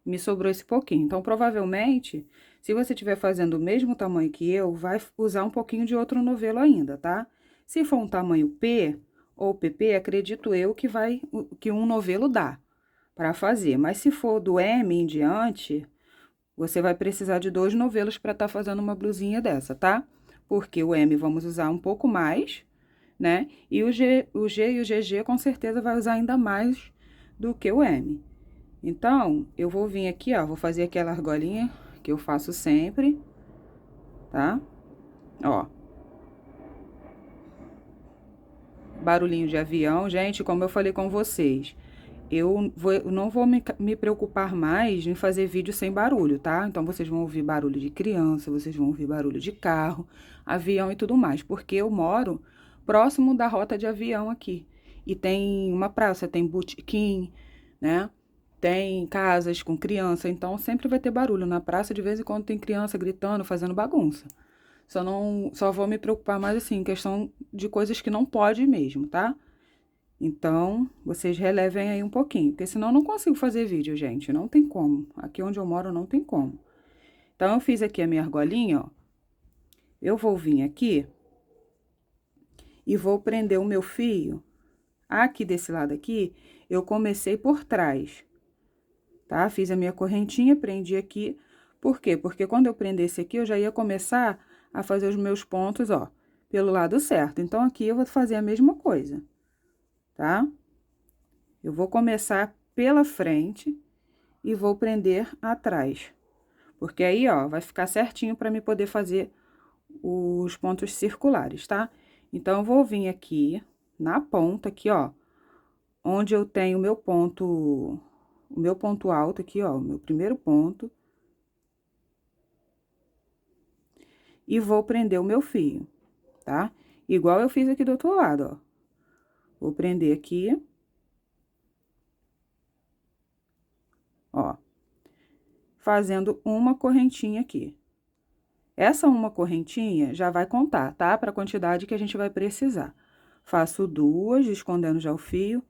me sobrou esse pouquinho. Então, provavelmente, se você estiver fazendo o mesmo tamanho que eu, vai usar um pouquinho de outro novelo ainda, tá? Se for um tamanho P ou PP, acredito eu que um novelo dá para fazer. Mas se for do M em diante, você vai precisar de 2 novelos para estar fazendo uma blusinha dessa, tá? Porque o M vamos usar um pouco mais, né? E o G e o GG com certeza vai usar ainda mais do que o M. Então, eu vou vir aqui, ó, vou fazer aquela argolinha que eu faço sempre, tá? Ó. Barulhinho de avião, gente, como eu falei com vocês, eu não vou me preocupar mais em fazer vídeo sem barulho, tá? Então, vocês vão ouvir barulho de criança, vocês vão ouvir barulho de carro, avião e tudo mais, porque eu moro próximo da rota de avião aqui. E tem uma praça, tem botequim, né? Tem casas com criança, então sempre vai ter barulho na praça, de vez em quando tem criança gritando, fazendo bagunça. Só vou me preocupar mais assim, em questão de coisas que não pode mesmo, tá? Então, vocês relevem aí um pouquinho, porque senão eu não consigo fazer vídeo, gente, não tem como. Aqui onde eu moro não tem como. Então, eu fiz aqui a minha argolinha, ó. Eu vou vir aqui e vou prender o meu fio. Aqui desse lado aqui, eu comecei por trás, tá? Fiz a minha correntinha, prendi aqui. Por quê? Porque quando eu prendesse aqui, eu já ia começar a fazer os meus pontos, ó, pelo lado certo. Então, aqui eu vou fazer a mesma coisa, tá? Eu vou começar pela frente e vou prender atrás. Porque aí, ó, vai ficar certinho pra mim poder fazer os pontos circulares, tá? Então, eu vou vir aqui na ponta, aqui, ó, onde eu tenho o meu ponto alto aqui, ó, o meu primeiro ponto. E vou prender o meu fio, tá? Igual eu fiz aqui do outro lado, ó. Vou prender aqui. Ó. Fazendo uma correntinha aqui. Essa uma correntinha já vai contar, tá? Para a quantidade que a gente vai precisar. Faço duas, escondendo já o fio.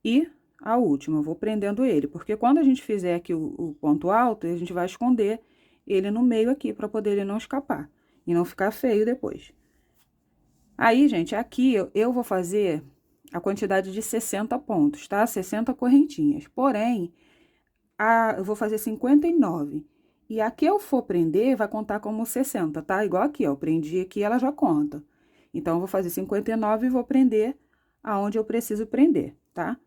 E a última, eu vou prendendo ele. Porque quando a gente fizer aqui o ponto alto, a gente vai esconder ele no meio aqui, para poder ele não escapar. E não ficar feio depois. Aí, gente, aqui eu vou fazer a quantidade de 60 pontos, tá? 60 correntinhas. Porém, eu vou fazer 59. E a que eu for prender, vai contar como 60, tá? Igual aqui, ó. Eu prendi aqui, ela já conta. Então, eu vou fazer 59 e vou prender aonde eu preciso prender, tá?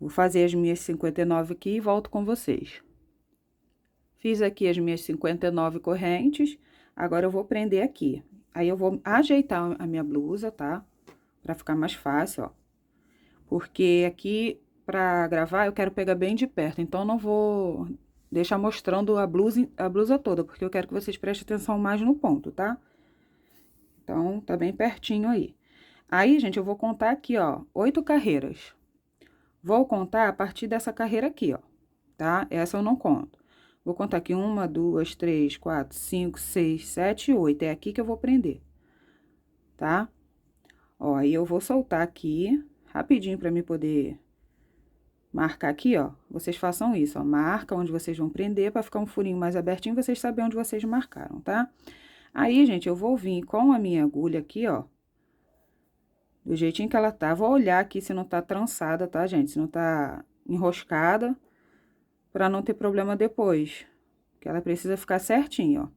Vou fazer as minhas 59 aqui e volto com vocês. Fiz aqui as minhas 59 correntes. Agora, eu vou prender aqui. Aí, eu vou ajeitar a minha blusa, tá? Pra ficar mais fácil, ó. Porque aqui, pra gravar, eu quero pegar bem de perto. Então, não vou deixar mostrando a blusa toda, porque eu quero que vocês prestem atenção mais no ponto, tá? Então, tá bem pertinho aí. Aí, gente, eu vou contar aqui, ó, 8 carreiras. Vou contar a partir dessa carreira aqui, ó, tá? Essa eu não conto. Vou contar aqui 1, 2, 3, 4, 5, 6, 7, 8. É aqui que eu vou prender, tá? Ó, aí eu vou soltar aqui, rapidinho pra mim poder marcar aqui, ó. Vocês façam isso, ó. Marca onde vocês vão prender pra ficar um furinho mais abertinho, vocês sabem onde vocês marcaram, tá? Aí, gente, eu vou vir com a minha agulha aqui, ó. Do jeitinho que ela tá. Vou olhar aqui se não tá trançada, tá, gente? Se não tá enroscada, pra não ter problema depois. Que ela precisa ficar certinho,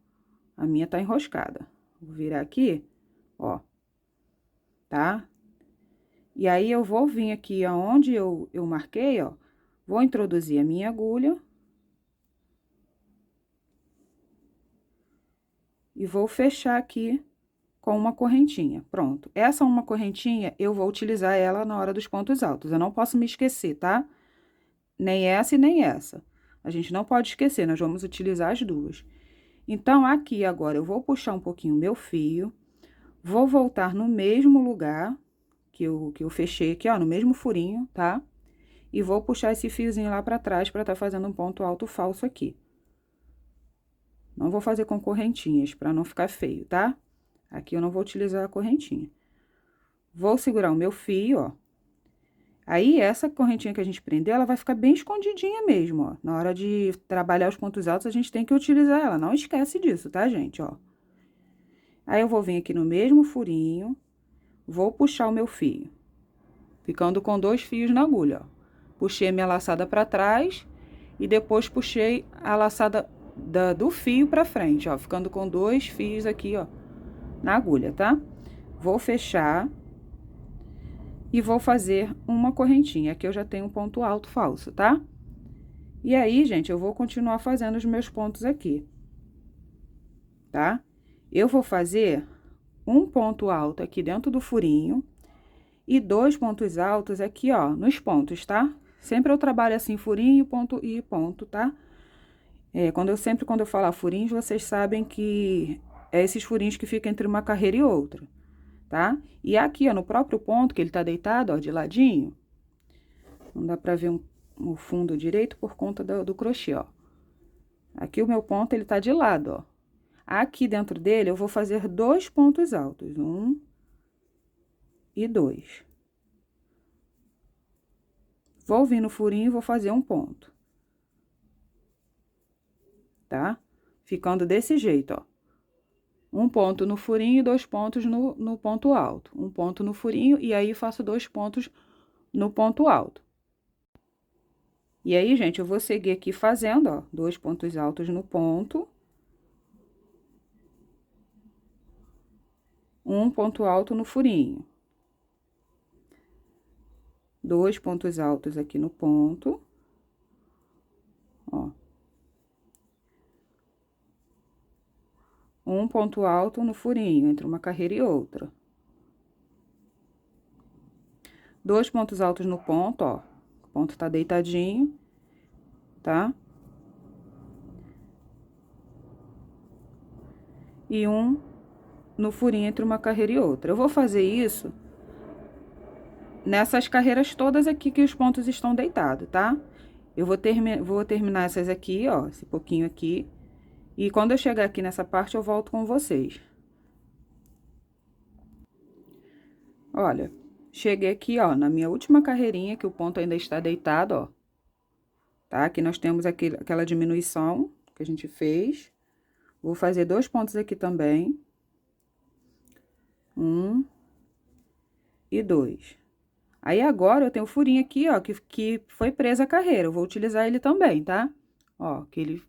ó. A minha tá enroscada. Vou virar aqui, ó. Tá? E aí, eu vou vir aqui aonde eu marquei, ó. Vou introduzir a minha agulha. E vou fechar aqui com uma correntinha. Pronto. Essa uma correntinha, eu vou utilizar ela na hora dos pontos altos. Eu não posso me esquecer, tá? Nem essa e nem essa. A gente não pode esquecer, nós vamos utilizar as duas. Então, aqui agora, eu vou puxar um pouquinho o meu fio. Vou voltar no mesmo lugar que eu fechei aqui, ó, no mesmo furinho, tá? E vou puxar esse fiozinho lá pra trás pra tá fazendo um ponto alto falso aqui. Não vou fazer com correntinhas, pra não ficar feio, tá? Aqui eu não vou utilizar a correntinha. Vou segurar o meu fio, ó. Aí, essa correntinha que a gente prendeu, ela vai ficar bem escondidinha mesmo, ó. Na hora de trabalhar os pontos altos, a gente tem que utilizar ela. Não esquece disso, tá, gente, ó. Aí, eu vou vir aqui no mesmo furinho, vou puxar o meu fio. Ficando com 2 fios na agulha, ó. Puxei a minha laçada pra trás e depois puxei a laçada do fio pra frente, ó. Ficando com 2 fios aqui, ó, na agulha, tá? Vou fechar e vou fazer uma correntinha. Aqui eu já tenho um ponto alto falso, tá? E aí, gente, eu vou continuar fazendo os meus pontos aqui, tá? Eu vou fazer um ponto alto aqui dentro do furinho e 2 pontos altos aqui, ó, nos pontos, tá? Sempre eu trabalho assim, furinho, ponto e ponto, tá? Quando eu falar furinhos, vocês sabem que é esses furinhos que ficam entre uma carreira e outra, tá? E aqui, ó, no próprio ponto que ele tá deitado, ó, de ladinho, não dá pra ver o fundo direito por conta do crochê, ó. Aqui o meu ponto, ele tá de lado, ó. Aqui dentro dele, eu vou fazer 2 pontos altos, 1 e 2. Vou vir no furinho e vou fazer um ponto. Tá? Ficando desse jeito, ó. Um ponto no furinho e 2 pontos no ponto alto. Um ponto no furinho e aí faço 2 pontos no ponto alto. E aí, gente, eu vou seguir aqui fazendo, ó, 2 pontos altos no ponto. Um ponto alto no furinho. 2 pontos altos aqui no ponto. Ó. Um ponto alto no furinho, entre uma carreira e outra. 2 pontos altos no ponto, ó. O ponto tá deitadinho, tá? E um no furinho entre uma carreira e outra. Eu vou fazer isso nessas carreiras todas aqui que os pontos estão deitados, tá? Eu vou terminar essas aqui, ó, esse pouquinho aqui. E quando eu chegar aqui nessa parte, eu volto com vocês. Olha, cheguei aqui, ó, na minha última carreirinha, que o ponto ainda está deitado, ó. Tá? Aqui nós temos aquela diminuição que a gente fez. Vou fazer 2 pontos aqui também. 1 e 2. Aí, agora, eu tenho o furinho aqui, ó, que foi presa a carreira. Eu vou utilizar ele também, tá? Ó, que ele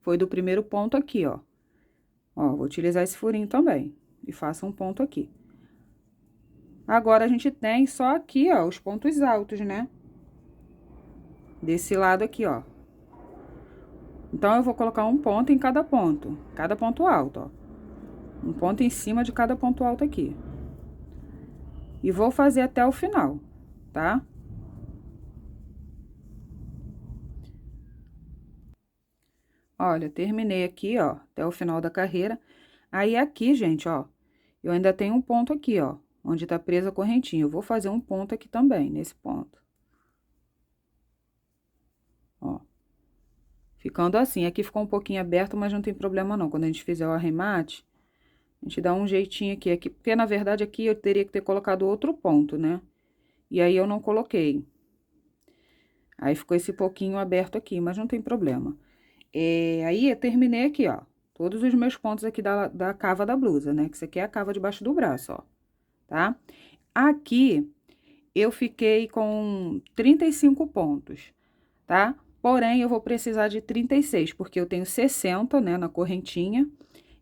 foi do primeiro ponto aqui, ó. Ó, vou utilizar esse furinho também. E faço um ponto aqui. Agora, a gente tem só aqui, ó, os pontos altos, né? Desse lado aqui, ó. Então, eu vou colocar um ponto em cada ponto alto, ó. Um ponto em cima de cada ponto alto aqui. E vou fazer até o final, tá? Olha, terminei aqui, ó, até o final da carreira. Aí, aqui, gente, ó, eu ainda tenho um ponto aqui, ó, onde tá presa a correntinha. Eu vou fazer um ponto aqui também, nesse ponto. Ó. Ficando assim. Aqui ficou um pouquinho aberto, mas não tem problema não. Quando a gente fizer o arremate, a gente dá um jeitinho aqui, porque na verdade aqui eu teria que ter colocado outro ponto, né? E aí eu não coloquei. Aí ficou esse pouquinho aberto aqui, mas não tem problema. Aí eu terminei aqui, ó, todos os meus pontos aqui da cava da blusa, né? Que isso aqui é a cava debaixo do braço, ó, tá? Aqui eu fiquei com 35 pontos, tá? Porém, eu vou precisar de 36, porque eu tenho 60, né, na correntinha.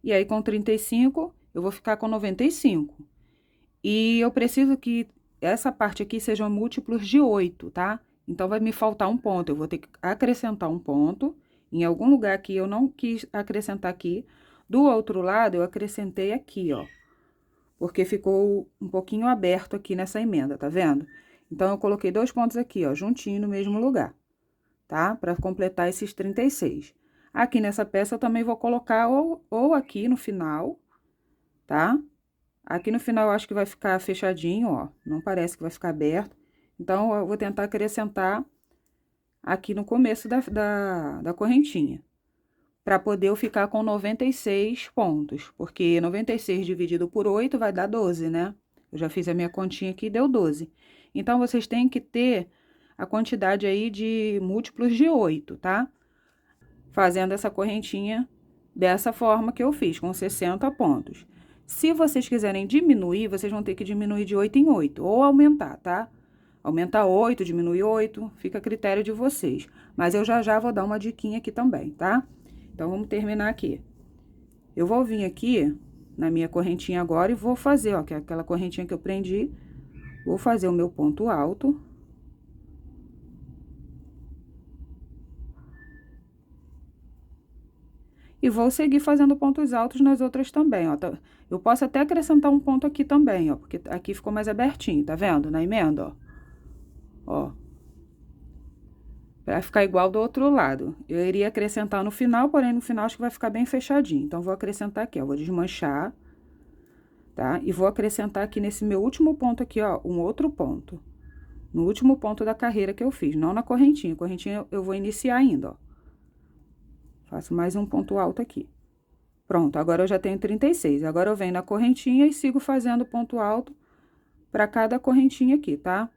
E aí, com 35, eu vou ficar com 95. E eu preciso que essa parte aqui sejam múltiplos de 8, tá? Então, vai me faltar um ponto. Eu vou ter que acrescentar um ponto. Em algum lugar aqui, eu não quis acrescentar aqui. Do outro lado, eu acrescentei aqui, ó. Porque ficou um pouquinho aberto aqui nessa emenda, tá vendo? Então, eu coloquei 2 pontos aqui, ó, juntinho no mesmo lugar, tá? Pra completar esses 36. Aqui nessa peça, eu também vou colocar ou aqui no final, tá? Aqui no final, eu acho que vai ficar fechadinho, ó. Não parece que vai ficar aberto. Então, eu vou tentar acrescentar aqui no começo da correntinha. Pra poder eu ficar com 96 pontos. Porque 96 dividido por 8 vai dar 12, né? Eu já fiz a minha continha aqui e deu 12. Então, vocês têm que ter a quantidade aí de múltiplos de 8, tá? Fazendo essa correntinha dessa forma que eu fiz, com 60 pontos. Se vocês quiserem diminuir, vocês vão ter que diminuir de 8 em 8, ou aumentar, tá? Aumentar 8, diminuir 8, fica a critério de vocês. Mas eu já vou dar uma diquinha aqui também, tá? Então, vamos terminar aqui. Eu vou vir aqui na minha correntinha agora e vou fazer, ó, que é aquela correntinha que eu prendi. Vou fazer o meu ponto alto. E vou seguir fazendo pontos altos nas outras também, ó. Eu posso até acrescentar um ponto aqui também, ó, porque aqui ficou mais abertinho, tá vendo? Na emenda, ó. Ó. Pra ficar igual do outro lado. Eu iria acrescentar no final, porém no final acho que vai ficar bem fechadinho. Então, vou acrescentar aqui, ó. Vou desmanchar, tá? E vou acrescentar aqui nesse meu último ponto aqui, ó, um outro ponto. No último ponto da carreira que eu fiz, não na correntinha. Correntinha eu vou iniciar ainda, ó. Faço mais um ponto alto aqui. Pronto, agora eu já tenho 36. Agora eu venho na correntinha e sigo fazendo ponto alto para cada correntinha aqui, tá?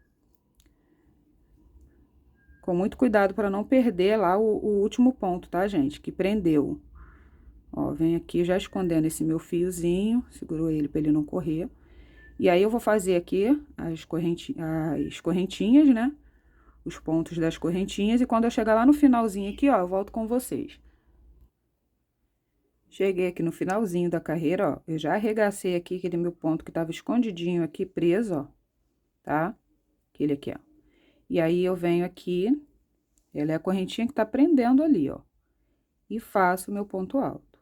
Com muito cuidado para não perder lá o último ponto, tá, gente? Que prendeu. Ó, venho aqui já escondendo esse meu fiozinho, seguro ele para ele não correr. E aí, eu vou fazer aqui as correntinhas, né? Os pontos das correntinhas. E quando eu chegar lá no finalzinho aqui, ó, eu volto com vocês. Cheguei aqui no finalzinho da carreira, ó, eu já arregacei aqui aquele meu ponto que tava escondidinho aqui, preso, ó, tá? Aquele aqui, ó. E aí, eu venho aqui, ela é a correntinha que tá prendendo ali, ó, e faço o meu ponto alto.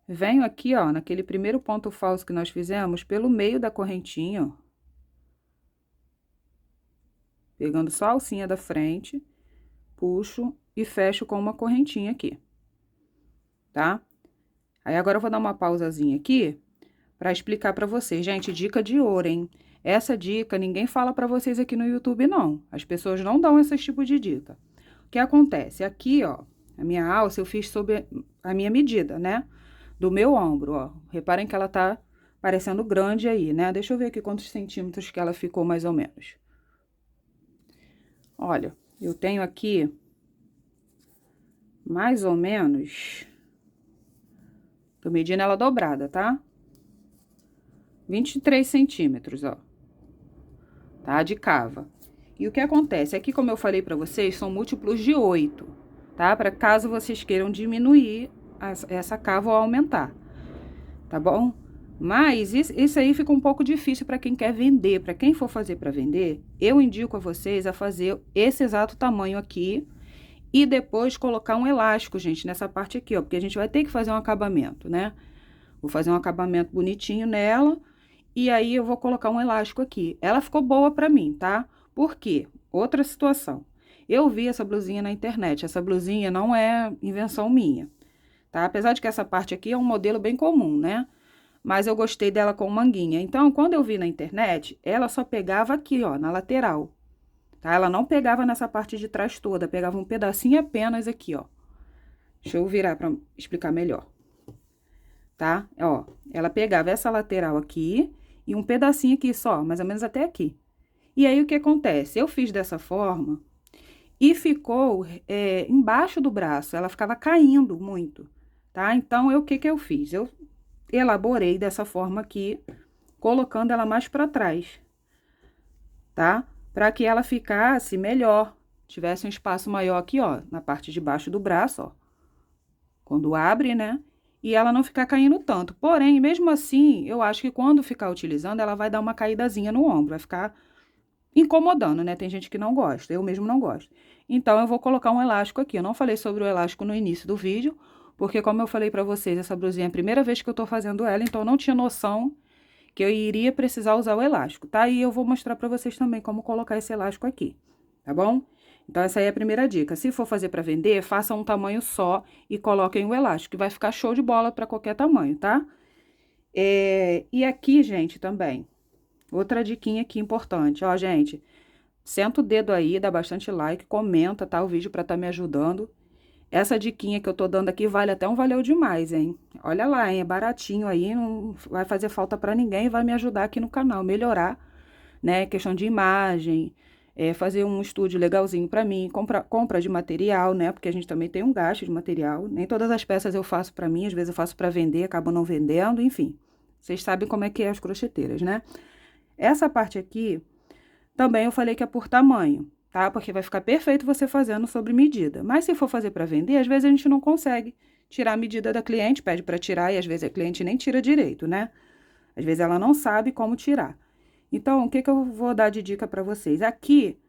Venho aqui, ó, naquele primeiro ponto falso que nós fizemos, pelo meio da correntinha, ó, Pegando só a alcinha da frente, puxo e fecho com uma correntinha aqui, tá? Aí, agora eu vou dar uma pausazinha aqui pra explicar pra vocês. Gente, dica de ouro, hein? Essa dica ninguém fala pra vocês aqui no YouTube, não. As pessoas não dão esse tipo de dica. O que acontece? Aqui, ó, a minha alça eu fiz sob a minha medida, né? Do meu ombro, ó. Reparem que ela tá parecendo grande aí, né? Deixa eu ver aqui quantos centímetros que ela ficou mais ou menos. Olha, eu tenho aqui mais ou menos... Tô medindo ela dobrada, tá? 23 centímetros, ó. Tá? De cava. E o que acontece? Aqui, como eu falei pra vocês, são múltiplos de 8, tá? Para caso vocês queiram diminuir essa cava ou aumentar, tá bom? Mas isso aí fica um pouco difícil para quem quer vender. Para quem for fazer para vender, eu indico a vocês a fazer esse exato tamanho aqui e depois colocar um elástico, gente, nessa parte aqui, ó, porque a gente vai ter que fazer um acabamento, né? Vou fazer um acabamento bonitinho nela e aí eu vou colocar um elástico aqui. Ela ficou boa para mim, tá? Por quê? Outra situação. Eu vi essa blusinha na internet. Essa blusinha não é invenção minha, tá? Apesar de que essa parte aqui é um modelo bem comum, né? Mas eu gostei dela com manguinha. Então, quando eu vi na internet, ela só pegava aqui, ó, na lateral, tá? Ela não pegava nessa parte de trás toda, pegava um pedacinho apenas aqui, ó. Deixa eu virar pra explicar melhor, tá? Ó, ela pegava essa lateral aqui e um pedacinho aqui só, mais ou menos até aqui. E aí, o que acontece? Eu fiz dessa forma e ficou embaixo do braço, ela ficava caindo muito, tá? Então, o que que eu fiz? Eu elaborei dessa forma aqui, colocando ela mais para trás, tá? Para que ela ficasse melhor, tivesse um espaço maior aqui, ó, na parte de baixo do braço, ó. Quando abre, né? E ela não ficar caindo tanto. Porém, mesmo assim, eu acho que quando ficar utilizando, ela vai dar uma caídazinha no ombro, vai ficar incomodando, né? Tem gente que não gosta, eu mesmo não gosto. Então, eu vou colocar um elástico aqui. Eu não falei sobre o elástico no início do vídeo, porque como eu falei pra vocês, essa blusinha é a primeira vez que eu tô fazendo ela, então eu não tinha noção que eu iria precisar usar o elástico, tá? E eu vou mostrar pra vocês também como colocar esse elástico aqui, tá bom? Então, essa aí é a primeira dica. Se for fazer pra vender, faça um tamanho só e coloquem o elástico, que vai ficar show de bola pra qualquer tamanho, tá? E aqui, gente, também, outra diquinha aqui importante, ó, gente, senta o dedo aí, dá bastante like, comenta, tá, o vídeo pra tá me ajudando. Essa diquinha que eu tô dando aqui vale até um valeu demais, hein? Olha lá, hein? É baratinho aí, não vai fazer falta pra ninguém e vai me ajudar aqui no canal, melhorar, né? Questão de imagem, fazer um estúdio legalzinho pra mim, compra de material, né? Porque a gente também tem um gasto de material. Nem todas as peças eu faço pra mim, às vezes eu faço pra vender, acabo não vendendo, enfim. Vocês sabem como é que é as crocheteiras, né? Essa parte aqui, também eu falei que é por tamanho, tá? Porque vai ficar perfeito você fazendo sobre medida. Mas se for fazer para vender, às vezes a gente não consegue tirar a medida da cliente, pede para tirar e às vezes a cliente nem tira direito, né? Às vezes ela não sabe como tirar. Então, o que que eu vou dar de dica para vocês? Aqui,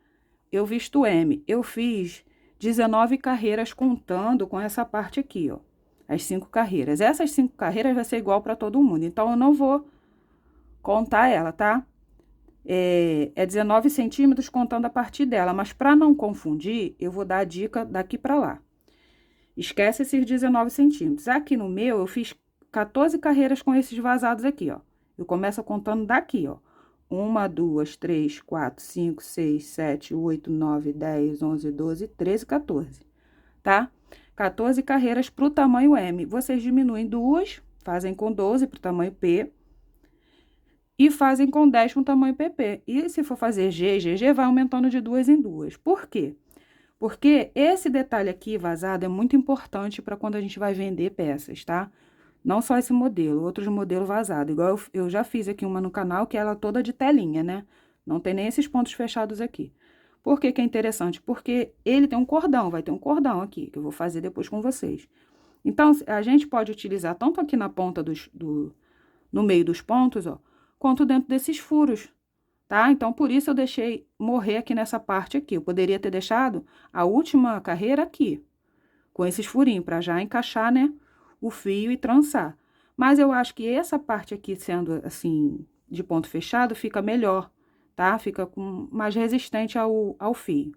eu visto M. Eu fiz 19 carreiras contando com essa parte aqui, ó. As 5 carreiras. Essas 5 carreiras vai ser igual para todo mundo. Então, eu não vou contar ela, tá? É 19 centímetros contando a partir dela, mas para não confundir, eu vou dar a dica daqui para lá. Esquece esses 19 centímetros. Aqui no meu, eu fiz 14 carreiras com esses vazados aqui, ó. Eu começo contando daqui, ó. 1, 2, 3, 4, 5, 6, 7, 8, 9, 10, 11, 12, 13, 14, tá? 14 carreiras pro tamanho M. Vocês diminuem 2, fazem com 12 pro tamanho P. E fazem com 10 com tamanho PP. E se for fazer G, GG, vai aumentando de 2 em 2. Por quê? Porque esse detalhe aqui, vazado, é muito importante para quando a gente vai vender peças, tá? Não só esse modelo, outros modelos vazados. Igual eu já fiz aqui uma no canal, que ela é toda de telinha, né? Não tem nem esses pontos fechados aqui. Por que que é interessante? Porque ele tem um cordão, vai ter um cordão aqui, que eu vou fazer depois com vocês. Então, a gente pode utilizar tanto aqui na ponta no meio dos pontos, ó, quanto dentro desses furos, tá? Então, por isso eu deixei morrer aqui nessa parte aqui. Eu poderia ter deixado a última carreira aqui, com esses furinhos, para já encaixar, né, o fio e trançar. Mas eu acho que essa parte aqui, sendo assim, de ponto fechado, fica melhor, tá? Fica mais resistente ao fio.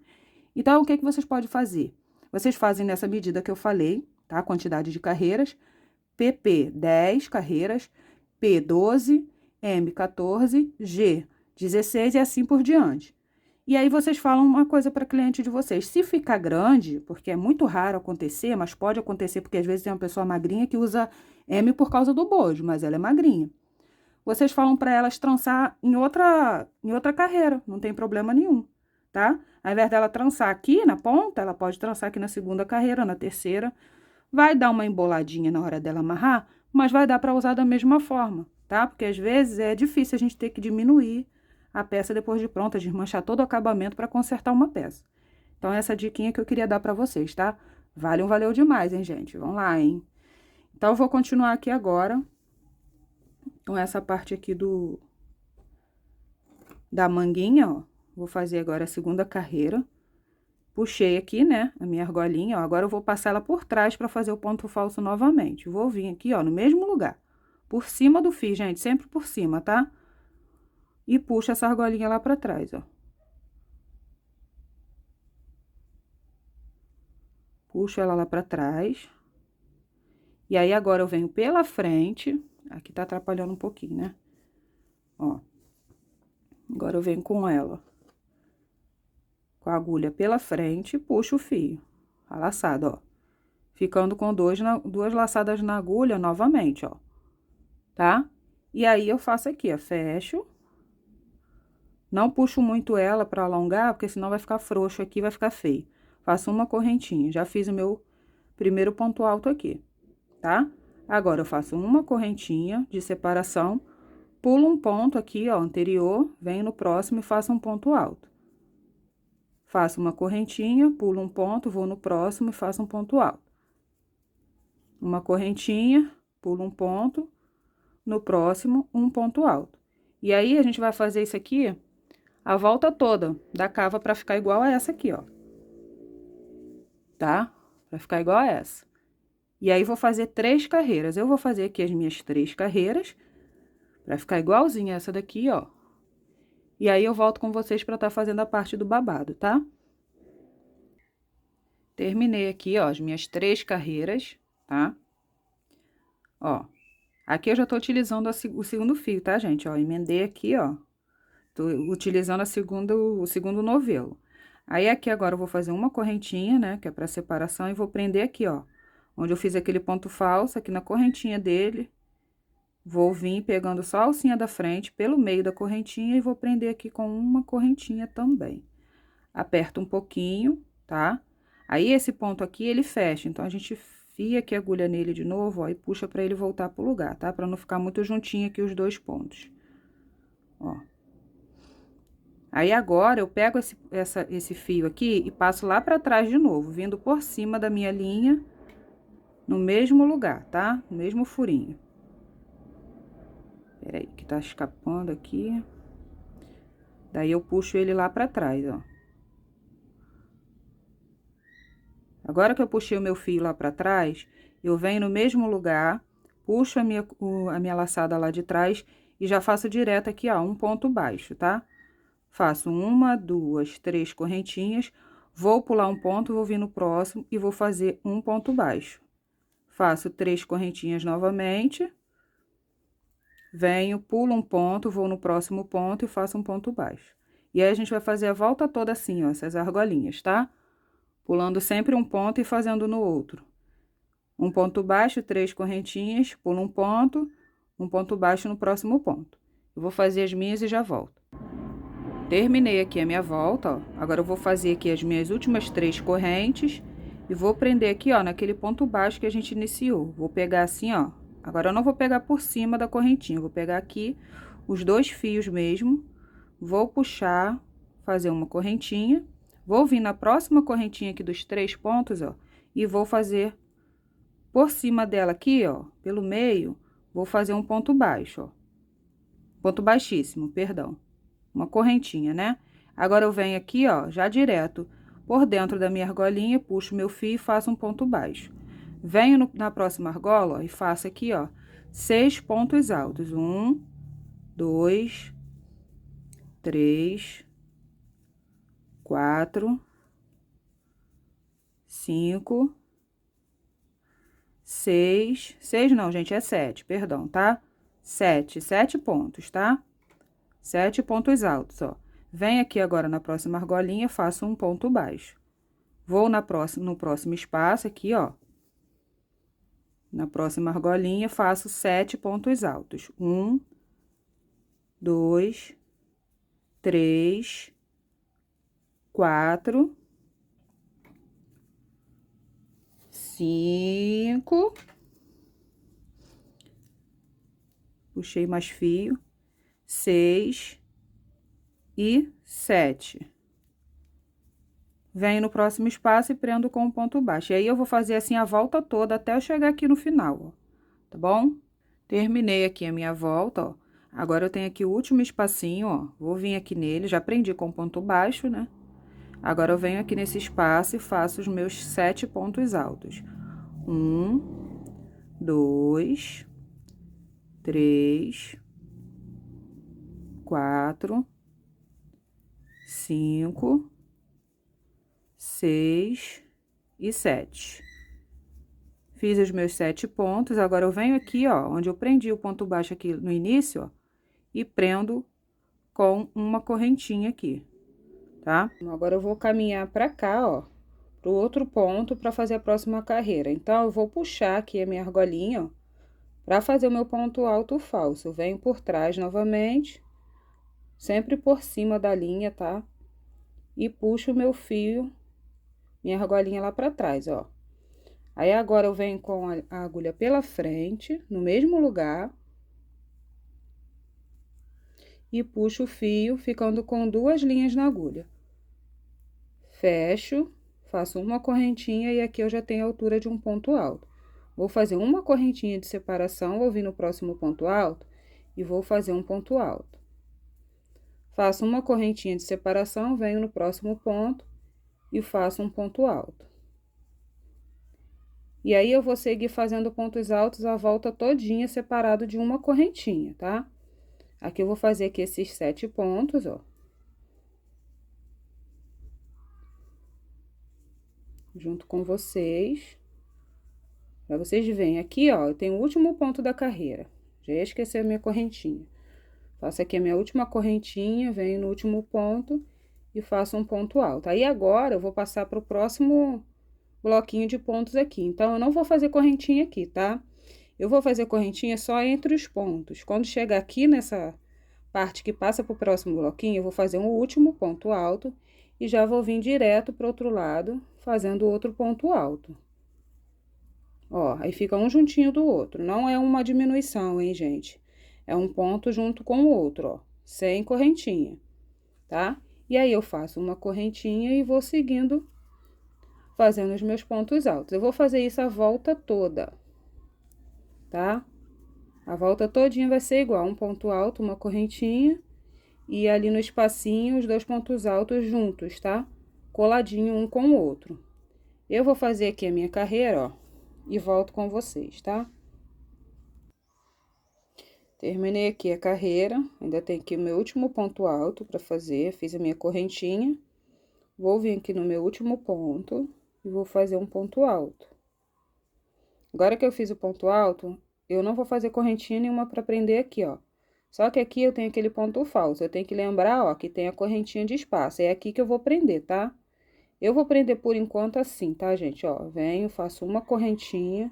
Então, o que vocês podem fazer? Vocês fazem nessa medida que eu falei, tá? Quantidade de carreiras. PP, 10 carreiras. P, 12. M, 14. G, 16 e assim por diante. E aí, vocês falam uma coisa para cliente de vocês. Se ficar grande, porque é muito raro acontecer, mas pode acontecer, porque às vezes tem uma pessoa magrinha que usa M por causa do bojo, mas ela é magrinha. Vocês falam para elas trançar em outra carreira, não tem problema nenhum, tá? Ao invés dela trançar aqui na ponta, ela pode trançar aqui na segunda carreira, na terceira. Vai dar uma emboladinha na hora dela amarrar, mas vai dar para usar da mesma forma, tá? Porque às vezes é difícil a gente ter que diminuir a peça depois de pronta, desmanchar todo o acabamento para consertar uma peça. Então, essa diquinha que eu queria dar para vocês, tá? Valeu demais, hein, gente? Vamos lá, hein? Então, eu vou continuar aqui agora com essa parte aqui da manguinha, ó. Vou fazer agora a segunda carreira. Puxei aqui, né, a minha argolinha, ó. Agora eu vou passar ela por trás para fazer o ponto falso novamente. Vou vir aqui, ó, no mesmo lugar. Por cima do fio, gente, sempre por cima, tá? E puxo essa argolinha lá pra trás, ó. Puxo ela lá pra trás. E aí, agora eu venho pela frente. Aqui tá atrapalhando um pouquinho, né? Ó. Agora eu venho com ela. Com a agulha pela frente e puxo o fio. A laçada, ó. Ficando com duas laçadas na agulha novamente, ó. Tá? E aí, eu faço aqui, ó. Fecho. Não puxo muito ela pra alongar, porque senão vai ficar frouxo aqui, vai ficar feio. Faço uma correntinha. Já fiz o meu primeiro ponto alto aqui, tá? Agora, eu faço uma correntinha de separação, pulo um ponto aqui, ó, anterior, venho no próximo e faço um ponto alto. Faço uma correntinha, pulo um ponto, vou no próximo e faço um ponto alto. Uma correntinha, pulo um ponto, no próximo, um ponto alto. E aí, a gente vai fazer isso aqui a volta toda da cava pra ficar igual a essa aqui, ó. Tá? Pra ficar igual a essa. E aí, vou fazer 3 carreiras. Eu vou fazer aqui as minhas 3 carreiras, pra ficar igualzinha essa daqui, ó. E aí, eu volto com vocês pra tá fazendo a parte do babado, tá? Terminei aqui, ó, as minhas 3 carreiras, tá? Ó, aqui eu já tô utilizando o segundo fio, tá, gente? Ó, emendei aqui, ó. Tô utilizando o segundo novelo. Aí, aqui agora eu vou fazer uma correntinha, né, que é pra separação, e vou prender aqui, ó. Onde eu fiz aquele ponto falso, aqui na correntinha dele. Vou vir pegando só a alcinha da frente, pelo meio da correntinha, e vou prender aqui com uma correntinha também. Aperto um pouquinho, tá? Aí, esse ponto aqui, ele fecha, então, a gente fia aqui a agulha nele de novo, ó, e puxa pra ele voltar pro lugar, tá? Pra não ficar muito juntinho aqui os dois pontos. Ó. Aí, agora, eu pego esse fio aqui e passo lá pra trás de novo, vindo por cima da minha linha, no mesmo lugar, tá? No mesmo furinho. Peraí, que tá escapando aqui. Daí, eu puxo ele lá pra trás, ó. Agora que eu puxei o meu fio lá pra trás, eu venho no mesmo lugar, puxo a minha laçada lá de trás e já faço direto aqui, ó, um ponto baixo, tá? Faço 1, 2, 3 correntinhas, vou pular um ponto, vou vir no próximo e vou fazer um ponto baixo. Faço 3 correntinhas novamente, venho, pulo um ponto, vou no próximo ponto e faço um ponto baixo. E aí, a gente vai fazer a volta toda assim, ó, essas argolinhas, tá? Pulando sempre um ponto e fazendo no outro. Um ponto baixo, 3 correntinhas, pulo um ponto baixo no próximo ponto. Eu vou fazer as minhas e já volto. Terminei aqui a minha volta, ó. Agora, eu vou fazer aqui as minhas últimas 3 correntes e vou prender aqui, ó, naquele ponto baixo que a gente iniciou. Vou pegar assim, ó. Agora, eu não vou pegar por cima da correntinha, vou pegar aqui os 2 fios mesmo, vou puxar, fazer uma correntinha. Vou vir na próxima correntinha aqui dos 3 pontos, ó, e vou fazer por cima dela aqui, ó, pelo meio, vou fazer um ponto baixo, ó. Ponto baixíssimo, perdão. Uma correntinha, né? Agora, eu venho aqui, ó, já direto por dentro da minha argolinha, puxo meu fio e faço um ponto baixo. Venho na próxima argola, ó, e faço aqui, ó, 6 pontos altos. 1, 2, 3, 4, 5, 6, 6 não, gente, é 7, perdão, tá? 7 pontos, tá? 7 pontos altos, ó. Venho aqui agora na próxima argolinha, faço um ponto baixo. Vou no próximo espaço aqui, ó. Na próxima argolinha, faço 7 pontos altos. 1, 2, 3, 4, 5. Puxei mais fio. 6 e 7. Venho no próximo espaço e prendo com um ponto baixo. E aí, eu vou fazer assim a volta toda até eu chegar aqui no final, ó. Tá bom? Terminei aqui a minha volta, ó. Agora, eu tenho aqui o último espacinho, ó. Vou vir aqui nele, já prendi com ponto baixo, né? Agora, eu venho aqui nesse espaço e faço os meus 7 pontos altos. 1, 2, 3, 4, 5, 6 e 7. Fiz os meus 7 pontos, agora eu venho aqui, ó, onde eu prendi o ponto baixo aqui no início, ó, e prendo com uma correntinha aqui, tá? Agora, eu vou caminhar pra cá, ó, pro outro ponto pra fazer a próxima carreira. Então, eu vou puxar aqui a minha argolinha, ó, pra fazer o meu ponto alto falso. Eu venho por trás novamente, sempre por cima da linha, tá? E puxo o meu fio, minha argolinha lá pra trás, ó. Aí, agora, eu venho com a agulha pela frente, no mesmo lugar. E puxo o fio, ficando com 2 linhas na agulha. Fecho, faço uma correntinha e aqui eu já tenho a altura de um ponto alto. Vou fazer uma correntinha de separação, vou vir no próximo ponto alto e vou fazer um ponto alto. Faço uma correntinha de separação, venho no próximo ponto e faço um ponto alto. E aí, eu vou seguir fazendo pontos altos a volta todinha, separado de uma correntinha, tá? Aqui eu vou fazer aqui esses 7 pontos, ó. Junto com vocês. Pra vocês verem, aqui, ó, eu tenho o último ponto da carreira. Já ia esquecer a minha correntinha. Faço aqui a minha última correntinha, venho no último ponto e faço um ponto alto. Aí, agora, eu vou passar pro próximo bloquinho de pontos aqui. Então, eu não vou fazer correntinha aqui, tá? Eu vou fazer correntinha só entre os pontos. Quando chegar aqui nessa parte que passa pro próximo bloquinho, eu vou fazer um último ponto alto e já vou vir direto pro outro lado, fazendo outro ponto alto. Ó, aí fica um juntinho do outro. Não é uma diminuição, hein, gente? É um ponto junto com o outro, ó, sem correntinha, tá? E aí, eu faço uma correntinha e vou seguindo, fazendo os meus pontos altos. Eu vou fazer isso a volta toda, tá? A volta todinha vai ser igual, um ponto alto, uma correntinha, e ali no espacinho, os 2 pontos altos juntos, tá? Coladinho um com o outro. Eu vou fazer aqui a minha carreira, ó, e volto com vocês, tá? Terminei aqui a carreira, ainda tem aqui o meu último ponto alto pra fazer, fiz a minha correntinha. Vou vir aqui no meu último ponto e vou fazer um ponto alto. Agora que eu fiz o ponto alto, eu não vou fazer correntinha nenhuma pra prender aqui, ó. Só que aqui eu tenho aquele ponto falso, eu tenho que lembrar, ó, que tem a correntinha de espaço. É aqui que eu vou prender, tá? Eu vou prender por enquanto assim, tá, gente? Ó, venho, faço uma correntinha,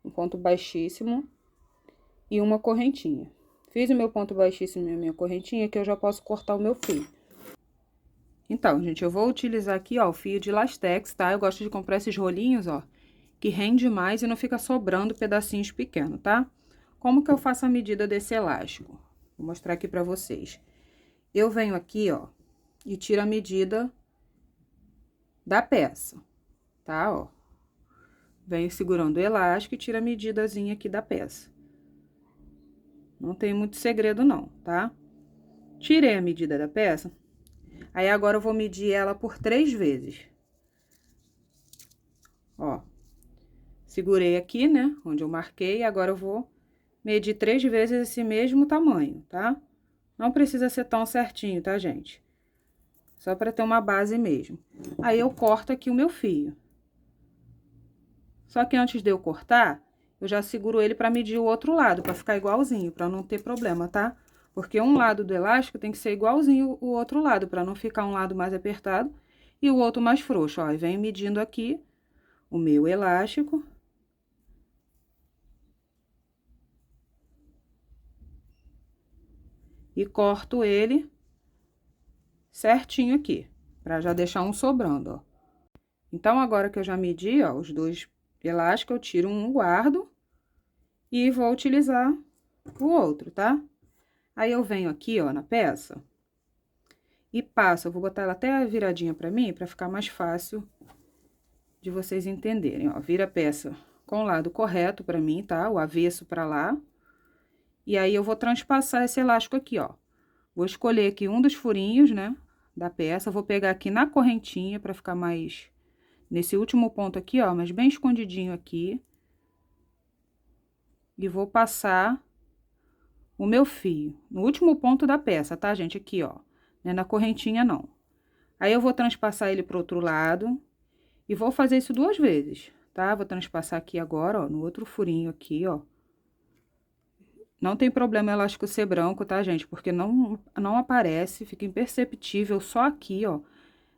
um ponto baixíssimo e uma correntinha. Fiz o meu ponto baixíssimo e a minha correntinha, que eu já posso cortar o meu fio. Então, gente, eu vou utilizar aqui, ó, o fio de lastex, tá? Eu gosto de comprar esses rolinhos, ó, que rende mais e não fica sobrando pedacinhos pequenos, tá? Como que eu faço a medida desse elástico? Vou mostrar aqui pra vocês. Eu venho aqui, ó, e tiro a medida da peça, tá? Ó, venho segurando o elástico e tiro a medidazinha aqui da peça. Não tem muito segredo, não, tá? Tirei a medida da peça. Aí, agora eu vou medir ela por 3 vezes. Ó, segurei aqui, né? Onde eu marquei, agora eu vou medir 3 vezes esse mesmo tamanho, tá? Não precisa ser tão certinho, tá, gente? Só para ter uma base mesmo. Aí, eu corto aqui o meu fio. Só que antes de eu cortar, eu já seguro ele para medir o outro lado, para ficar igualzinho, para não ter problema, tá? Porque um lado do elástico tem que ser igualzinho o outro lado, para não ficar um lado mais apertado e o outro mais frouxo, ó. E venho medindo aqui o meu elástico. E corto ele certinho aqui, para já deixar um sobrando, ó. Então, agora que eu já medi, ó, os dois elásticos, eu tiro um, guardo e vou utilizar o outro, tá? Aí, eu venho aqui, ó, na peça e passo, eu vou botar ela até viradinha pra mim, pra ficar mais fácil de vocês entenderem, ó. Vira a peça com o lado correto pra mim, tá? O avesso pra lá. E aí, eu vou transpassar esse elástico aqui, ó. Vou escolher aqui um dos furinhos, né, da peça, vou pegar aqui na correntinha pra ficar mais... Nesse último ponto aqui, ó, mas bem escondidinho aqui. E vou passar o meu fio no último ponto da peça, tá, gente? Aqui, ó, não é na correntinha, não. Aí, eu vou transpassar ele pro outro lado e vou fazer isso 2 vezes, tá? Vou transpassar aqui agora, ó, no outro furinho aqui, ó. Não tem problema o elástico ser branco, tá, gente? Porque não aparece, fica imperceptível só aqui, ó,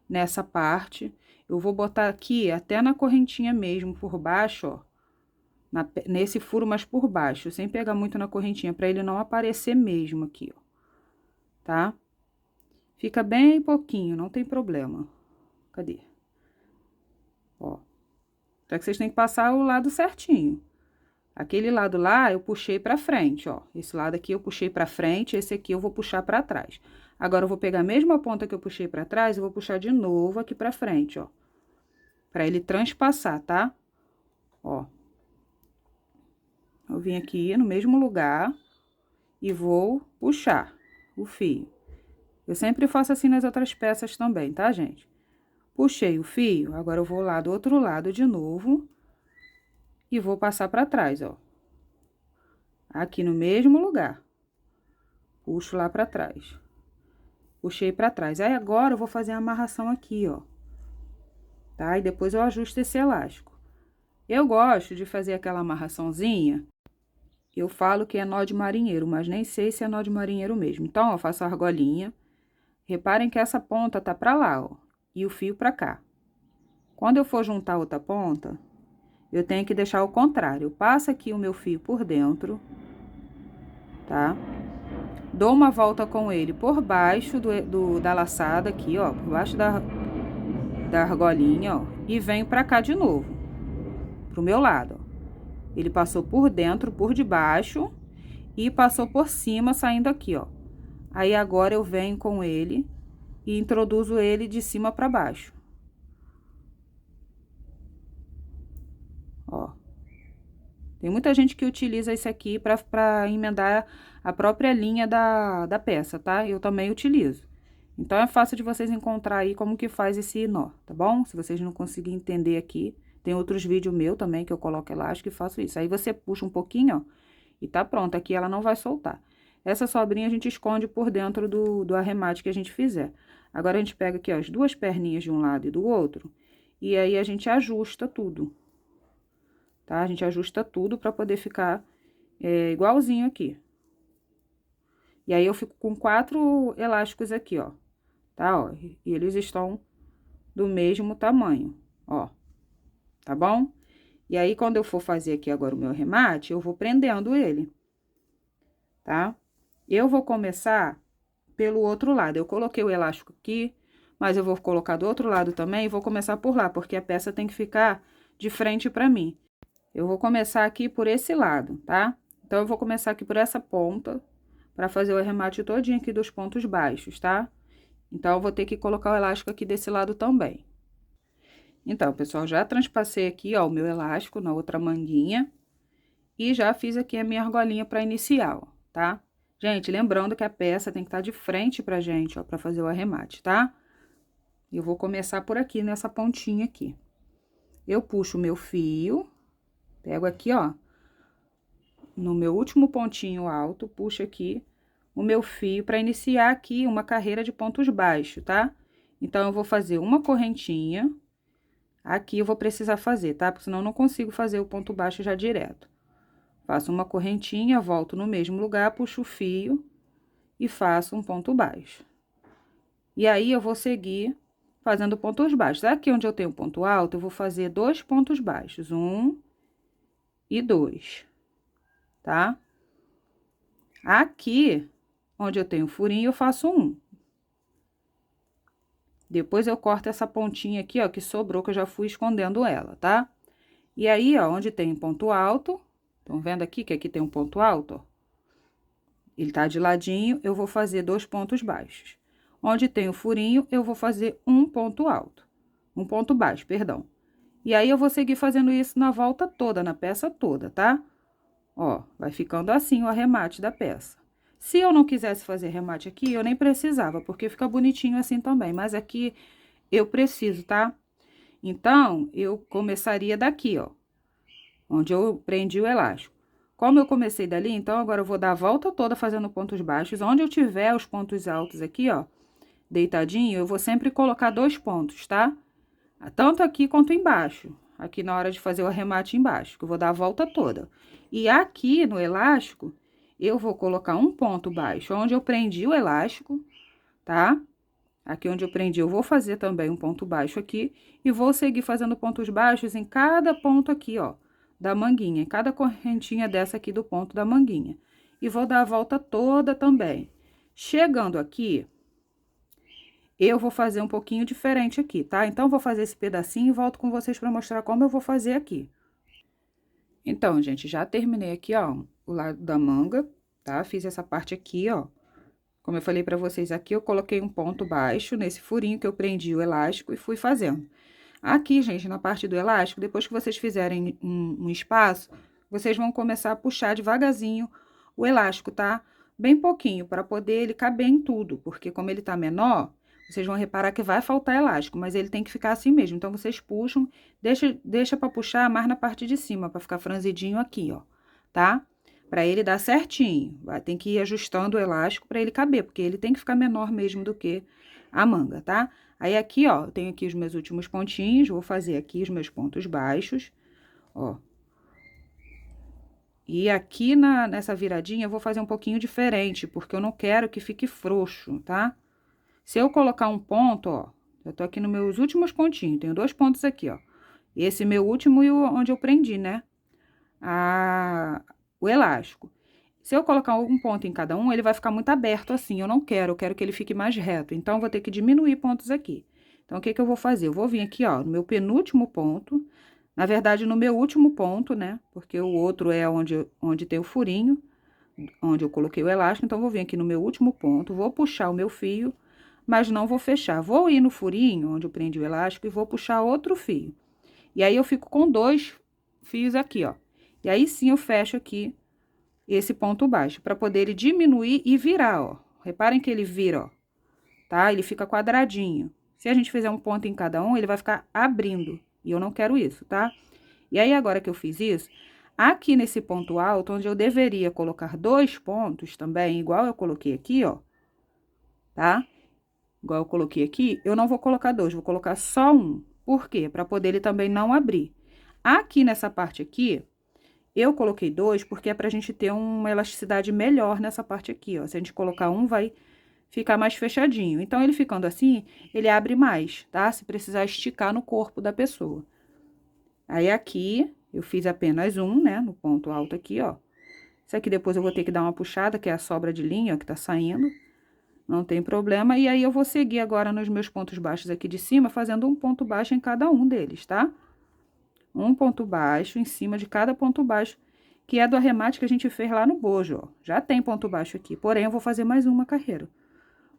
nessa parte. Eu vou botar aqui até na correntinha mesmo, por baixo, ó. Nesse furo, mas por baixo, sem pegar muito na correntinha, pra ele não aparecer mesmo aqui, ó. Tá? Fica bem pouquinho, não tem problema. Cadê? Ó. Só que vocês têm que passar o lado certinho. Aquele lado lá, eu puxei pra frente, ó. Esse lado aqui eu puxei pra frente, esse aqui eu vou puxar pra trás. Agora, eu vou pegar a mesma ponta que eu puxei pra trás e vou puxar de novo aqui pra frente, ó. Pra ele transpassar, tá? Ó. Eu vim aqui no mesmo lugar e vou puxar o fio. Eu sempre faço assim nas outras peças também, tá, gente? Puxei o fio, agora eu vou lá do outro lado de novo e vou passar pra trás, ó. Aqui no mesmo lugar. Puxo lá pra trás. Puxei pra trás. Aí, agora eu vou fazer a amarração aqui, ó. Tá? E depois eu ajusto esse elástico. Eu gosto de fazer aquela amarraçãozinha. Eu falo que é nó de marinheiro, mas nem sei se é nó de marinheiro mesmo. Então, ó, eu faço a argolinha. Reparem que essa ponta tá pra lá, ó. E o fio pra cá. Quando eu for juntar outra ponta, eu tenho que deixar o contrário. Eu passo aqui o meu fio por dentro, tá? Dou uma volta com ele por baixo da laçada aqui, ó. Por baixo da argolinha, ó. E venho pra cá de novo. Pro meu lado, ó. Ele passou por dentro, por debaixo e passou por cima, saindo aqui, ó. Aí, agora eu venho com ele e introduzo ele de cima pra baixo. Ó. Tem muita gente que utiliza isso aqui pra emendar a própria linha da peça, tá? Eu também utilizo. Então, é fácil de vocês encontrar aí como que faz esse nó, tá bom? Se vocês não conseguirem entender aqui, tem outros vídeos meus também que eu coloco elástico e faço isso. Aí, você puxa um pouquinho, ó, e tá pronto. Aqui ela não vai soltar. Essa sobrinha a gente esconde por dentro do arremate que a gente fizer. Agora, a gente pega aqui, ó, as 2 perninhas de um lado e do outro, e aí a gente ajusta tudo, tá? A gente ajusta tudo pra poder ficar igualzinho aqui. E aí, eu fico com 4 elásticos aqui, ó, tá? Ó, e eles estão do mesmo tamanho, ó, tá bom? E aí, quando eu for fazer aqui agora o meu arremate, eu vou prendendo ele, tá? Eu vou começar pelo outro lado. Eu coloquei o elástico aqui, mas eu vou colocar do outro lado também e vou começar por lá, porque a peça tem que ficar de frente pra mim. Eu vou começar aqui por esse lado, tá? Então, eu vou começar aqui por essa ponta, pra fazer o arremate todinho aqui dos pontos baixos, tá? Então, eu vou ter que colocar o elástico aqui desse lado também. Então, pessoal, já transpassei aqui, ó, o meu elástico na outra manguinha. E já fiz aqui a minha argolinha pra iniciar, ó, tá? Gente, lembrando que a peça tem que estar de frente pra gente, ó, pra fazer o arremate, tá? Eu vou começar por aqui, nessa pontinha aqui. Eu puxo o meu fio, pego aqui, ó, no meu último pontinho alto, puxo aqui o meu fio para iniciar aqui uma carreira de pontos baixos, tá? Então, eu vou fazer uma correntinha. Aqui eu vou precisar fazer, tá? Porque senão eu não consigo fazer o ponto baixo já direto. Faço uma correntinha, volto no mesmo lugar, puxo o fio e faço um ponto baixo. E aí, eu vou seguir fazendo pontos baixos. Aqui onde eu tenho ponto alto, eu vou fazer 2 pontos baixos, 1 e 2, tá? Aqui, onde eu tenho furinho, eu faço 1. Depois, eu corto essa pontinha aqui, ó, que sobrou, que eu já fui escondendo ela, tá? E aí, ó, onde tem ponto alto, estão vendo aqui que aqui tem um ponto alto, ó? Ele tá de ladinho, eu vou fazer 2 pontos baixos. Onde tem o furinho, eu vou fazer um ponto alto. Um ponto baixo, perdão. E aí, eu vou seguir fazendo isso na volta toda, na peça toda, tá? Ó, vai ficando assim o arremate da peça. Se eu não quisesse fazer remate aqui, eu nem precisava, porque fica bonitinho assim também. Mas aqui eu preciso, tá? Então, eu começaria daqui, ó, onde eu prendi o elástico. Como eu comecei dali, então, agora eu vou dar a volta toda fazendo pontos baixos. Onde eu tiver os pontos altos aqui, ó, deitadinho, eu vou sempre colocar 2 pontos, tá? Tanto aqui quanto embaixo. Aqui na hora de fazer o arremate embaixo, que eu vou dar a volta toda. E aqui no elástico, eu vou colocar um ponto baixo, onde eu prendi o elástico, tá? Aqui onde eu prendi, eu vou fazer também um ponto baixo aqui. E vou seguir fazendo pontos baixos em cada ponto aqui, ó, da manguinha, em cada correntinha dessa aqui do ponto da manguinha. E vou dar a volta toda também. Chegando aqui, eu vou fazer um pouquinho diferente aqui, tá? Então, vou fazer esse pedacinho e volto com vocês para mostrar como eu vou fazer aqui. Então, gente, já terminei aqui, ó, o lado da manga, tá? Fiz essa parte aqui, ó. Como eu falei pra vocês aqui, eu coloquei um ponto baixo nesse furinho que eu prendi o elástico e fui fazendo. Aqui, gente, na parte do elástico, depois que vocês fizerem um espaço, vocês vão começar a puxar devagarzinho o elástico, tá? Bem pouquinho, para poder ele caber em tudo, porque como ele tá menor, vocês vão reparar que vai faltar elástico, mas ele tem que ficar assim mesmo. Então, vocês puxam, deixa para puxar mais na parte de cima, para ficar franzidinho aqui, ó, tá? Para ele dar certinho, tem que ir ajustando o elástico para ele caber, porque ele tem que ficar menor mesmo do que a manga, tá? Aí, aqui, ó, eu tenho aqui os meus últimos pontinhos, vou fazer aqui os meus pontos baixos, ó. E aqui nessa viradinha eu vou fazer um pouquinho diferente, porque eu não quero que fique frouxo, tá? Se eu colocar um ponto, ó, eu tô aqui nos meus últimos pontinhos, tenho 2 pontos aqui, ó. Esse meu último e onde eu prendi, né? O elástico. Se eu colocar um ponto em cada um, ele vai ficar muito aberto assim, eu não quero, eu quero que ele fique mais reto. Então, eu vou ter que diminuir pontos aqui. Então, o que que eu vou fazer? Eu vou vir aqui, ó, no meu penúltimo ponto, na verdade, no meu último ponto, né? Porque o outro é onde tem o furinho, onde eu coloquei o elástico. Então, eu vou vir aqui no meu último ponto, vou puxar o meu fio, mas não vou fechar. Vou ir no furinho, onde eu prendi o elástico, e vou puxar outro fio. E aí, eu fico com 2 fios aqui, ó. E aí, sim, eu fecho aqui esse ponto baixo, para poder ele diminuir e virar, ó. Reparem que ele vira, ó, tá? Ele fica quadradinho. Se a gente fizer um ponto em cada um, ele vai ficar abrindo, e eu não quero isso, tá? E aí, agora que eu fiz isso, aqui nesse ponto alto, onde eu deveria colocar 2 pontos também, igual eu coloquei aqui, ó, tá? Igual eu coloquei aqui, eu não vou colocar 2, vou colocar só um. Por quê? Para poder ele também não abrir. Aqui nessa parte aqui, eu coloquei 2 porque é pra gente ter uma elasticidade melhor nessa parte aqui, ó. Se a gente colocar um, vai ficar mais fechadinho. Então, ele ficando assim, ele abre mais, tá? Se precisar esticar no corpo da pessoa. Aí, aqui, eu fiz apenas um, né? No ponto alto aqui, ó. Isso aqui depois eu vou ter que dar uma puxada, que é a sobra de linha, ó, que tá saindo. Não tem problema. E aí, eu vou seguir agora nos meus pontos baixos aqui de cima, fazendo um ponto baixo em cada um deles, tá? Um ponto baixo em cima de cada ponto baixo, que é do arremate que a gente fez lá no bojo, ó. Já tem ponto baixo aqui, porém, eu vou fazer mais uma carreira,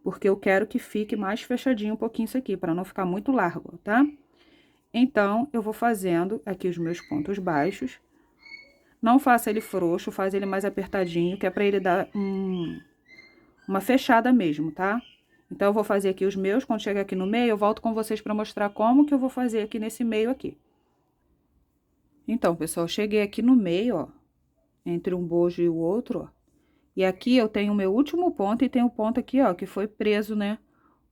porque eu quero que fique mais fechadinho um pouquinho isso aqui, para não ficar muito largo, tá? Então, eu vou fazendo aqui os meus pontos baixos. Não faça ele frouxo, faz ele mais apertadinho, que é para ele dar uma fechada mesmo, tá? Então, eu vou fazer aqui os meus, quando chegar aqui no meio, eu volto com vocês para mostrar como que eu vou fazer aqui nesse meio aqui. Então, pessoal, cheguei aqui no meio, ó, entre um bojo e o outro, ó. E aqui eu tenho o meu último ponto e tem o ponto aqui, ó, que foi preso, né,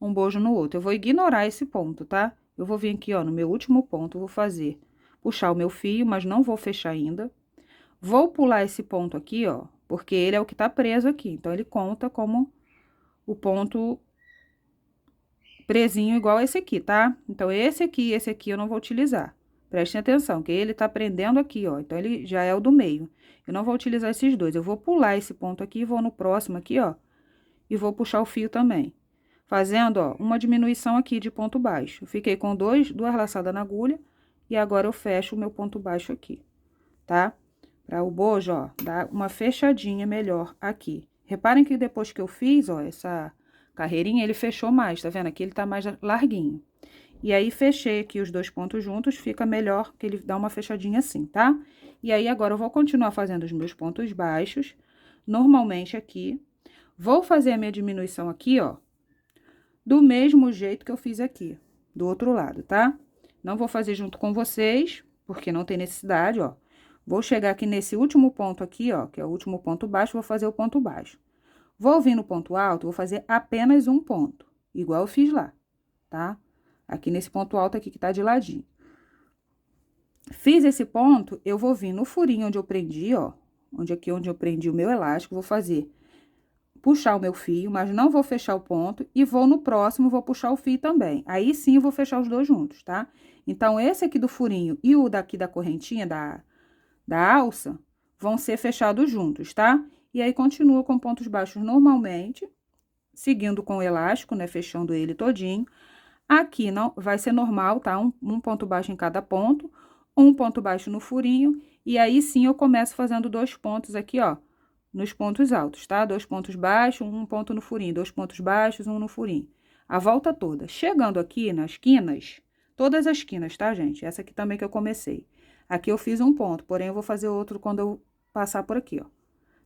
um bojo no outro. Eu vou ignorar esse ponto, tá? Eu vou vir aqui, ó, no meu último ponto, vou fazer, puxar o meu fio, mas não vou fechar ainda. Vou pular esse ponto aqui, ó, porque ele é o que tá preso aqui. Então, ele conta como o ponto presinho igual esse aqui, tá? Então, esse aqui eu não vou utilizar. Prestem atenção, que ele tá prendendo aqui, ó. Então, ele já é o do meio. Eu não vou utilizar esses dois. Eu vou pular esse ponto aqui, vou no próximo aqui, ó. E vou puxar o fio também. Fazendo, ó, uma diminuição aqui de ponto baixo. Fiquei com duas laçadas na agulha. E agora eu fecho o meu ponto baixo aqui, tá? Para o bojo, ó, dar uma fechadinha melhor aqui. Reparem que depois que eu fiz, ó, essa carreirinha, ele fechou mais, tá vendo? Aqui ele tá mais larguinho. E aí, fechei aqui os dois pontos juntos, fica melhor que ele dá uma fechadinha assim, tá? E aí, agora eu vou continuar fazendo os meus pontos baixos, normalmente aqui. Vou fazer a minha diminuição aqui, ó, do mesmo jeito que eu fiz aqui, do outro lado, tá? Não vou fazer junto com vocês, porque não tem necessidade, ó. Vou chegar aqui nesse último ponto aqui, ó, que é o último ponto baixo, vou fazer o ponto baixo. Vou vir no ponto alto, vou fazer apenas um ponto, igual eu fiz lá, tá? Aqui nesse ponto alto aqui que tá de ladinho. Fiz esse ponto, eu vou vir no furinho onde eu prendi, ó, onde eu prendi o meu elástico, vou fazer, puxar o meu fio, mas não vou fechar o ponto, e vou no próximo, vou puxar o fio também. Aí sim, eu vou fechar os dois juntos, tá? Então, esse aqui do furinho e o daqui da correntinha da alça vão ser fechados juntos, tá? E aí, continua com pontos baixos normalmente, seguindo com o elástico, né? Fechando ele todinho. Aqui não vai ser normal, tá? Um ponto baixo em cada ponto, um ponto baixo no furinho, e aí sim eu começo fazendo dois pontos aqui, ó, nos pontos altos, tá? Dois pontos baixos, um ponto no furinho, dois pontos baixos, um no furinho. A volta toda. Chegando aqui nas quinas, todas as quinas, tá, gente? Essa aqui também que eu comecei. Aqui eu fiz um ponto, porém eu vou fazer outro quando eu passar por aqui, ó,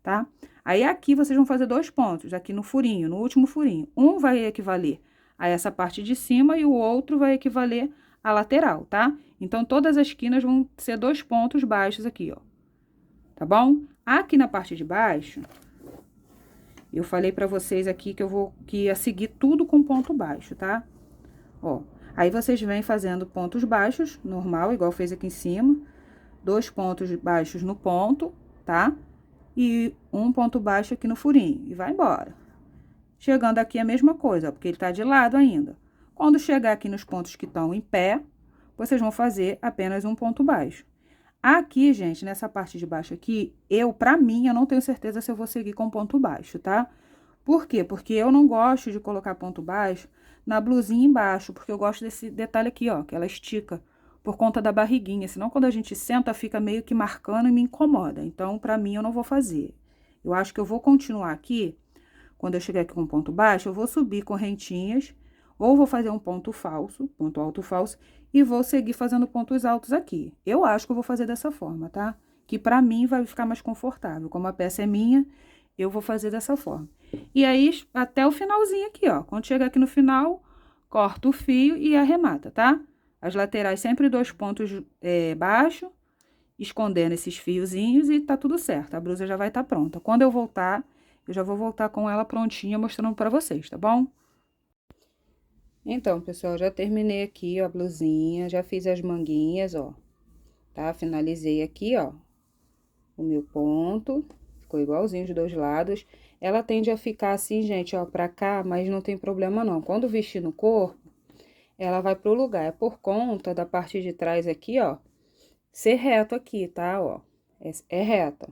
tá? Aí aqui vocês vão fazer dois pontos, aqui no furinho, no último furinho. Um vai equivaler a essa parte de cima e o outro vai equivaler à lateral, tá? Então, todas as quinas vão ser dois pontos baixos aqui, ó. Tá bom? Aqui na parte de baixo, eu falei pra vocês aqui que ia seguir tudo com ponto baixo, tá? Ó, aí vocês vêm fazendo pontos baixos, normal, igual fez aqui em cima. Dois pontos baixos no ponto, tá? E um ponto baixo aqui no furinho, e vai embora. Chegando aqui a mesma coisa, ó, porque ele tá de lado ainda. Quando chegar aqui nos pontos que estão em pé, vocês vão fazer apenas um ponto baixo. Aqui, gente, nessa parte de baixo aqui, pra mim, eu não tenho certeza se eu vou seguir com ponto baixo, tá? Por quê? Porque eu não gosto de colocar ponto baixo na blusinha embaixo, porque eu gosto desse detalhe aqui, ó, que ela estica por conta da barriguinha, senão quando a gente senta, fica meio que marcando e me incomoda. Então, pra mim, eu não vou fazer. Eu acho que eu vou continuar aqui, quando eu chegar aqui com ponto baixo, eu vou subir correntinhas, ou vou fazer um ponto falso, ponto alto falso, e vou seguir fazendo pontos altos aqui. Eu acho que eu vou fazer dessa forma, tá? Que pra mim vai ficar mais confortável. Como a peça é minha, eu vou fazer dessa forma. E aí, até o finalzinho aqui, ó. Quando chegar aqui no final, corta o fio e arremata, tá? As laterais sempre dois pontos baixos, escondendo esses fiozinhos e tá tudo certo. A blusa já vai estar pronta. Quando eu voltar, eu já vou voltar com ela prontinha, mostrando pra vocês, tá bom? Então, pessoal, já terminei aqui, ó, a blusinha, já fiz as manguinhas, ó, tá? Finalizei aqui, ó, o meu ponto, ficou igualzinho os dois lados. Ela tende a ficar assim, gente, ó, pra cá, mas não tem problema não. Quando vestir no corpo, ela vai pro lugar. É por conta da parte de trás aqui, ó, ser reto aqui, tá? Ó, é reta.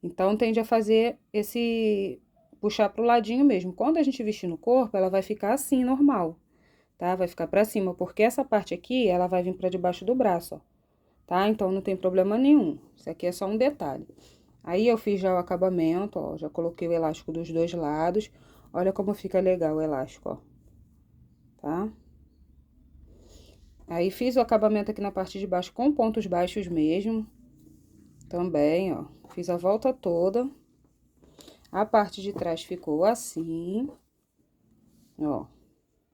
Então, tende a fazer puxar pro ladinho mesmo. Quando a gente vestir no corpo, ela vai ficar assim, normal, tá? Vai ficar pra cima, porque essa parte aqui, ela vai vir pra debaixo do braço, ó, tá? Então, não tem problema nenhum. Isso aqui é só um detalhe. Aí, eu fiz já o acabamento, ó, já coloquei o elástico dos dois lados. Olha como fica legal o elástico, ó, tá? Aí, fiz o acabamento aqui na parte de baixo com pontos baixos mesmo. Também, ó, fiz a volta toda. A parte de trás ficou assim, ó.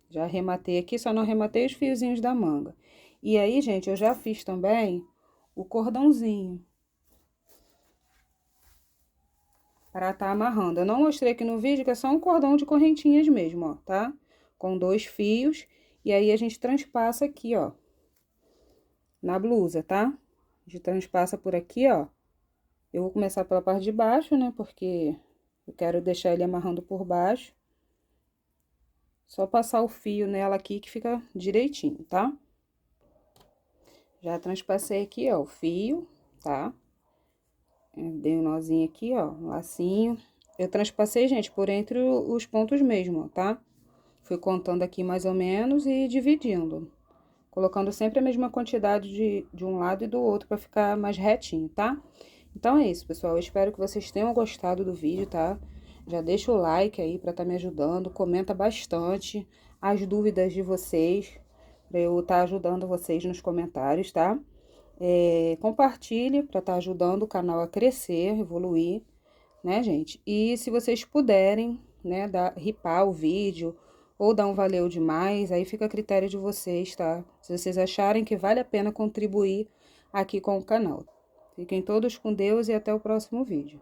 Já arrematei aqui, só não arrematei os fiozinhos da manga. E aí, gente, eu já fiz também o cordãozinho. para tá amarrando. Eu não mostrei aqui no vídeo que é só um cordão de correntinhas mesmo, ó, tá? Com 2 fios. E aí, a gente transpassa aqui, ó, na blusa, tá? A gente transpassa por aqui, ó. Eu vou começar pela parte de baixo, né? Porque eu quero deixar ele amarrando por baixo. Só passar o fio nela aqui que fica direitinho, tá? Já transpassei aqui, ó, o fio, tá? Dei um nozinho aqui, ó, um lacinho. Eu transpassei, gente, por entre os pontos mesmo, ó, tá? Fui contando aqui mais ou menos e dividindo. Colocando sempre a mesma quantidade de um lado e do outro pra ficar mais retinho, tá? Então é isso, pessoal. Eu espero que vocês tenham gostado do vídeo, tá? Já deixa o like aí pra tá me ajudando. Comenta bastante as dúvidas de vocês, pra eu tá ajudando vocês nos comentários, tá? Compartilhe pra tá ajudando o canal a crescer, evoluir, né, gente? E se vocês puderem, né, ripar o vídeo ou dar um valeu demais, aí fica a critério de vocês, tá? Se vocês acharem que vale a pena contribuir aqui com o canal. Fiquem todos com Deus e até o próximo vídeo.